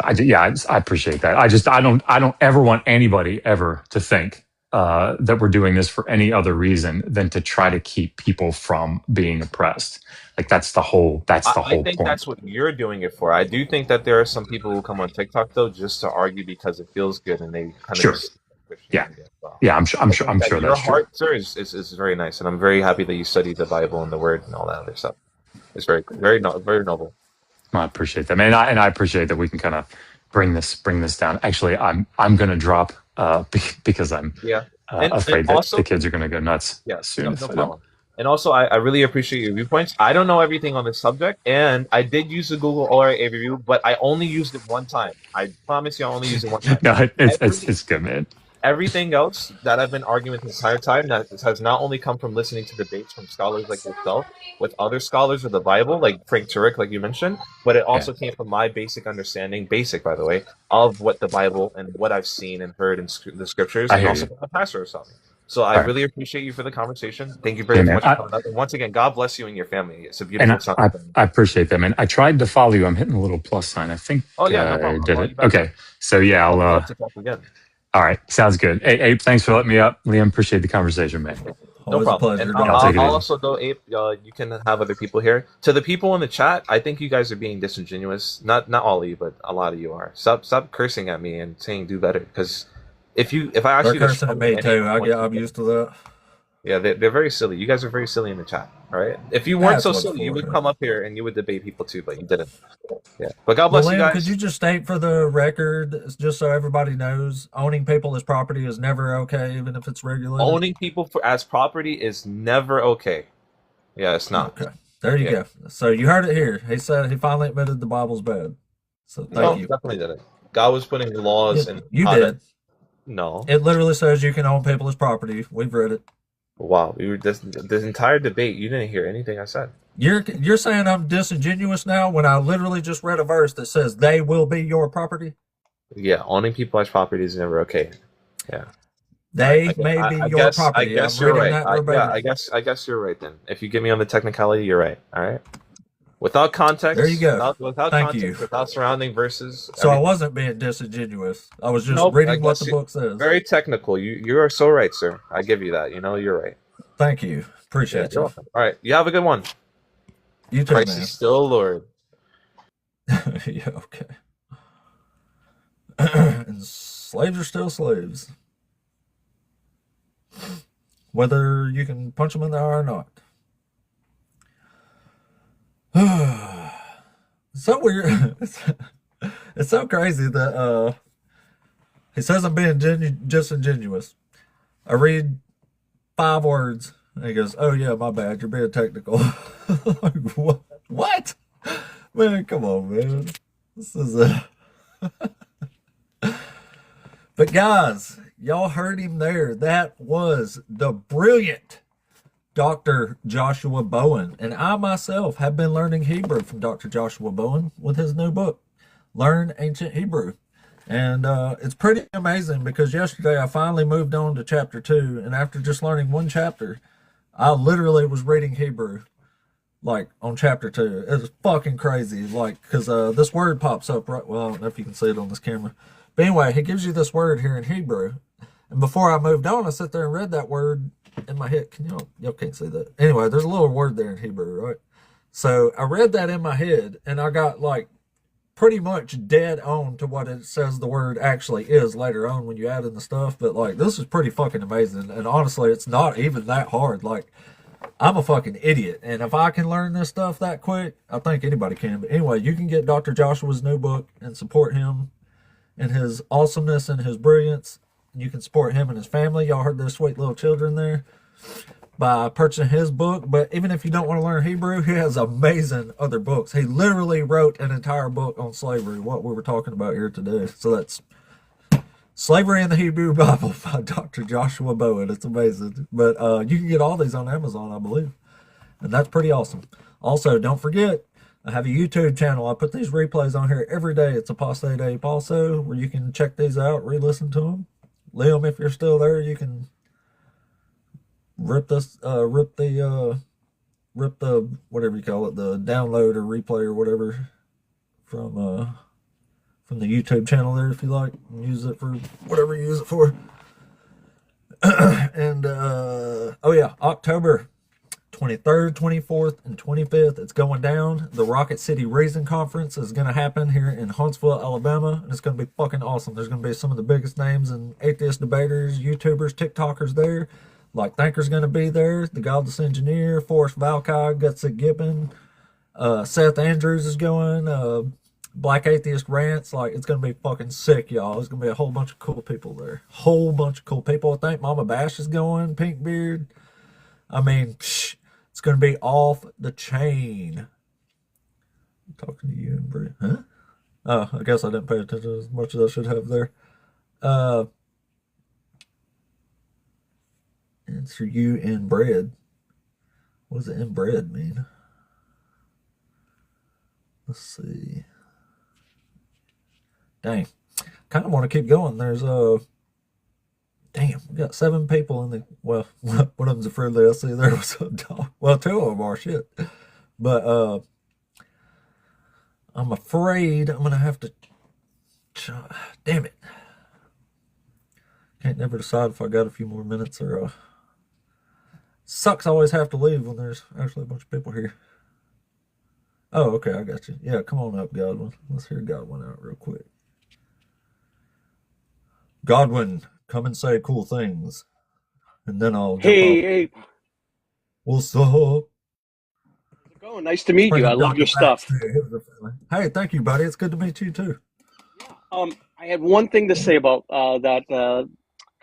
I appreciate that. I don't ever want anybody ever to think that we're doing this for any other reason than to try to keep people from being oppressed. Like that's the whole I think point. that's what you're doing it for. I do think that there are some people who come on TikTok though just to argue because it feels good, and they kind Sure. of just Yeah. Christianity as well. Yeah, I'm sure Your that's true. heart, sir, is very nice, and I'm very happy that you study the Bible and the Word and all that other stuff. It's very very noble. I appreciate that, man. And I appreciate that we can kind of bring this down. Actually, I'm going to drop because I'm afraid that also, the kids are going to go nuts yes, soon. no problem. And also, I really appreciate your viewpoints. I don't know everything on this subject, and I did use the Google ORA review, but I only used it one time. I promise you, I only used it one time. No, it's good, man. Everything else that I've been arguing this entire time that has not only come from listening to debates from scholars like yourself with other scholars of the Bible, like Frank Turek, like you mentioned, but it also came from my basic understanding, by the way, of what the Bible and what I've seen and heard in the scriptures, and also what the pastor is telling me. So I really appreciate you for the conversation. Thank you very much for coming up. And once again, God bless you and your family. It's a beautiful time. I appreciate that, man. I tried to follow you. I'm hitting a little plus sign. I think no problem. did it. Okay. So yeah, I'll love to talk again. All right. Sounds good. Hey, Abe, thanks for letting me up. Liam, appreciate the conversation, man. No problem. And I'll also go, Abe, you can have other people here. To the people in the chat, I think you guys are being disingenuous. Not all of you, but a lot of you are. Stop cursing at me and saying do better. Because if I ask you to cursing at me too, I'm used to that. Yeah, they're very silly. You guys are very silly in the chat. All right. If you weren't so silly, you would come up here and you would debate people too, but you didn't. Yeah. But God bless you guys. Could you just state for the record, just so everybody knows, owning people as property is never okay, even if it's regulated? Owning people as property is never okay. Yeah, it's not. Okay. There you go. So you heard it here. He said he finally admitted the Bible's bad. So thank you. Definitely didn't. God was putting laws and you did. No. It literally says you can own people as property. We've read it. Wow, this entire debate, you didn't hear anything I said. You're saying I'm disingenuous now when I literally just read a verse that says they will be your property? Yeah, owning people as property is never okay. Yeah. They may be your property. I guess you're right. I guess you're right then. If you get me on the technicality, you're right. All right. Without context, there you go. Without Thank context, you. Without surrounding verses. So I wasn't being disingenuous. I was just reading what the book says. Very technical. You are so right, sir. I give you that. You're right. Thank you. Appreciate you. All right. You have a good one. You too, Christ is still Lord. Yeah, okay. And slaves are still slaves. Whether you can punch them in the eye or not. It's so weird. It's so crazy that he says I'm being disingenuous. I read 5 words and he goes, "Oh yeah, my bad, you're being technical." Like, what? Man, come on, man. This is But guys, y'all heard him there. That was the brilliant Dr. Joshua Bowen. And I myself have been learning Hebrew from Dr. Joshua Bowen with his new book, Learn Ancient Hebrew. And it's pretty amazing because yesterday I finally moved on to chapter 2. And after just learning one chapter, I literally was reading Hebrew, like, on chapter 2. It was fucking crazy, like, because this word pops up right, well, I don't know if you can see it on this camera. But anyway, he gives you this word here in Hebrew. And before I moved on, I sat there and read that word in my head. Y'all can't see that. Anyway, there's a little word there in Hebrew, right? So I read that in my head, and I got like pretty much dead on to what it says the word actually is later on when you add in the stuff. But like, this is pretty fucking amazing. And honestly, it's not even that hard. Like, I'm a fucking idiot. And if I can learn this stuff that quick, I think anybody can. But anyway, you can get Dr. Joshua's new book and support him and his awesomeness and his brilliance. You can support him and his family. Y'all heard those sweet little children there, by purchasing his book. But even if you don't want to learn Hebrew, he has amazing other books. He literally wrote an entire book on slavery, what we were talking about here today. So that's Slavery in the Hebrew Bible by Dr. Joshua Bowen. It's amazing. But you can get all these on Amazon, I believe. And that's pretty awesome. Also, don't forget, I have a YouTube channel. I put these replays on here every day. It's Apostate Ape also, where you can check these out, re-listen to them. Liam, if you're still there, you can rip the whatever you call it, the download or replay or whatever from the YouTube channel there if you like, and use it for whatever you use it for. And oh yeah, October 23rd, 24th, and 25th, it's going down. The Rocket City Reason Conference is going to happen here in Huntsville, Alabama, and it's going to be fucking awesome. There's going to be some of the biggest names and atheist debaters, YouTubers, TikTokers there. Like Thinker's going to be there, the Godless Engineer, Forrest Valkai, Gutsy Gibbon, Seth Andrews is going, Black Atheist Rants. Like, it's going to be fucking sick, y'all. There's going to be a whole bunch of cool people there. Whole bunch of cool people. I think Mama Bash is going, Pink Beard. I mean, it's going to be off the chain. I'm talking to you and Brett. Huh? Oh, I guess I didn't pay attention as much as I should have there. Answer you inbred. What does inbred mean? Let's see. Dang. Kind of want to keep going. There's damn, we got 7 people in the, well, one of them's a friendly. I see there was a dog. Well, 2 of them are, shit. But I'm afraid I'm gonna have to, damn it. Can't never decide if I got a few more minutes or sucks. I always have to leave when there's actually a bunch of people here. Oh, okay, I got you. Yeah, come on up, Godwin. Let's hear Godwin out real quick. Godwin, come and say cool things, and then I'll jump off. Hey, What's up? how's it going? Nice to meet you. I love your stuff. Hey, thank you, buddy. It's good to meet you too. I had one thing to say about that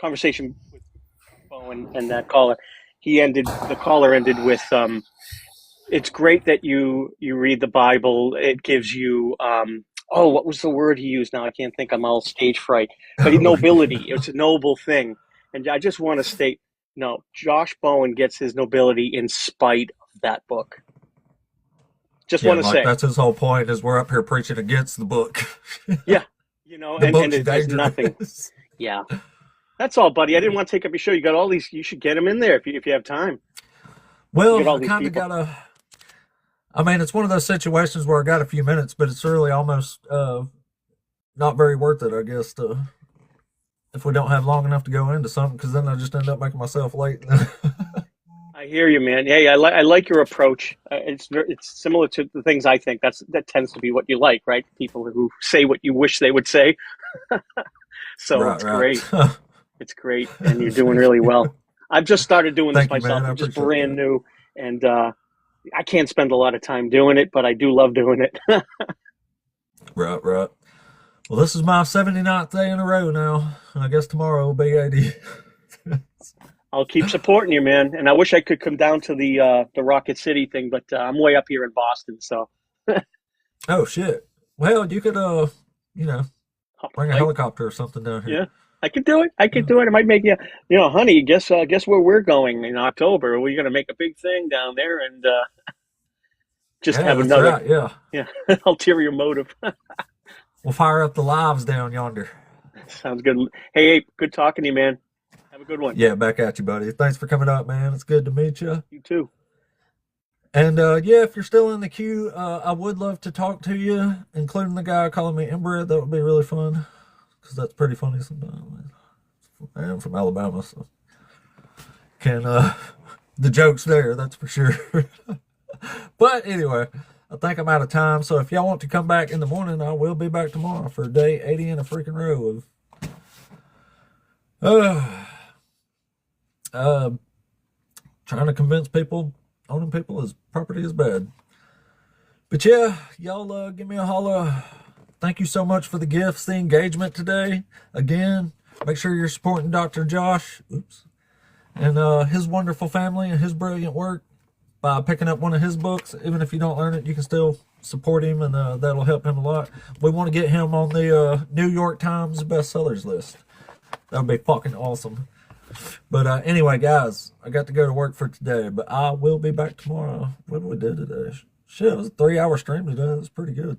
conversation with Bowen and that caller. The caller ended with, it's great that you read the Bible. It gives you, what was the word he used now? I can't think. I'm all stage fright. But nobility. It's a noble thing. And I just want to state, no, Josh Bowen gets his nobility in spite of that book. Just want to say. That's his whole point, is we're up here preaching against the book. Yeah. You know, and there's nothing. Yeah. That's all, buddy. I didn't want to take up your show. You got all these. You should get them in there if you have time. Well, I kind of got I mean, it's one of those situations where I got a few minutes, but it's really almost not very worth it, I guess, if we don't have long enough to go into something, because then I just end up making myself late. I hear you, man. Hey, I like your approach. It's similar to the things I think. That tends to be what you like, right? People who say what you wish they would say. So right, it's great. It's great, and you're doing really well. I've just started doing this myself. I'm just brand new, and I can't spend a lot of time doing it, but I do love doing it. Right. Well, this is my 79th day in a row now. I guess tomorrow will be 80. I'll keep supporting you, man. And I wish I could come down to the Rocket City thing, but I'm way up here in Boston, so. Oh shit! Well, you could bring a helicopter or something down here. Yeah, I could do it. I might make you, honey. Guess where we're going in October? We're gonna make a big thing down there and just have another. Right, yeah. Ulterior motive. We'll fire up the lives down yonder. Sounds good. Hey, good talking to you, man. Have a good one. Yeah, back at you, buddy. Thanks for coming up, man. It's good to meet you. You too. And if you're still in the queue, I would love to talk to you, including the guy calling me inbred. That would be really fun, because that's pretty funny sometimes. I am from Alabama, so the joke's there, that's for sure. But anyway, I think I'm out of time. So if y'all want to come back in the morning, I will be back tomorrow for day 80 in a freaking row of trying to convince people owning people as property is bad. But yeah, y'all give me a holler. Thank you so much for the gifts, the engagement today. Again, make sure you're supporting Dr. Josh and his wonderful family and his brilliant work by picking up one of his books. Even if you don't learn it, you can still support him, and that'll help him a lot. We want to get him on the New York Times bestsellers list. That would be fucking awesome. But anyway, guys, I got to go to work for today, but I will be back tomorrow. What did we do today? Shit, it was a 3-hour stream today. That's pretty good.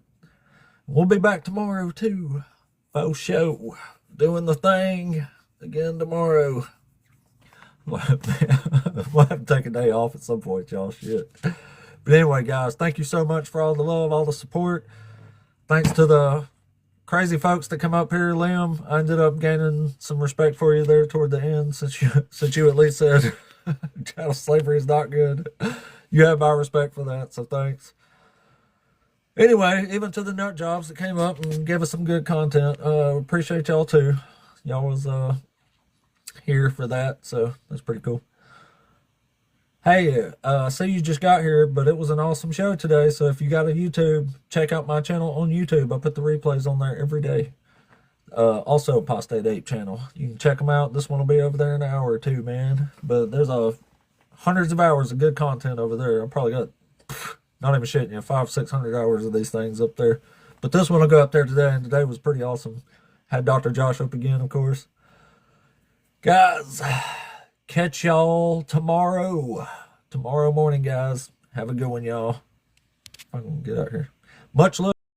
We'll be back tomorrow, too. Faux show. Doing the thing again tomorrow. We'll have to take a day off at some point, y'all. Shit. But anyway, guys, thank you so much for all the love, all the support. Thanks to the crazy folks that come up here, Liam. I ended up gaining some respect for you there toward the end, since you at least said chattel slavery is not good. You have my respect for that, so thanks. Anyway, even to the nut jobs that came up and gave us some good content, appreciate y'all too. Y'all was here for that, so that's pretty cool. Hey, I see you just got here, but it was an awesome show today. So if you got a YouTube, check out my channel on YouTube. I put the replays on there every day. Also, Apostate Ape channel. You can check them out. This one will be over there in an hour or two, man. But there's hundreds of hours of good content over there. I probably got, not even shitting you, 500-600 hours of these things up there. But this one will go up there today, and today was pretty awesome. Had Dr. Josh up again, of course. Guys, catch y'all tomorrow morning, guys. Have a good one, y'all. I'm gonna get out here. Much love.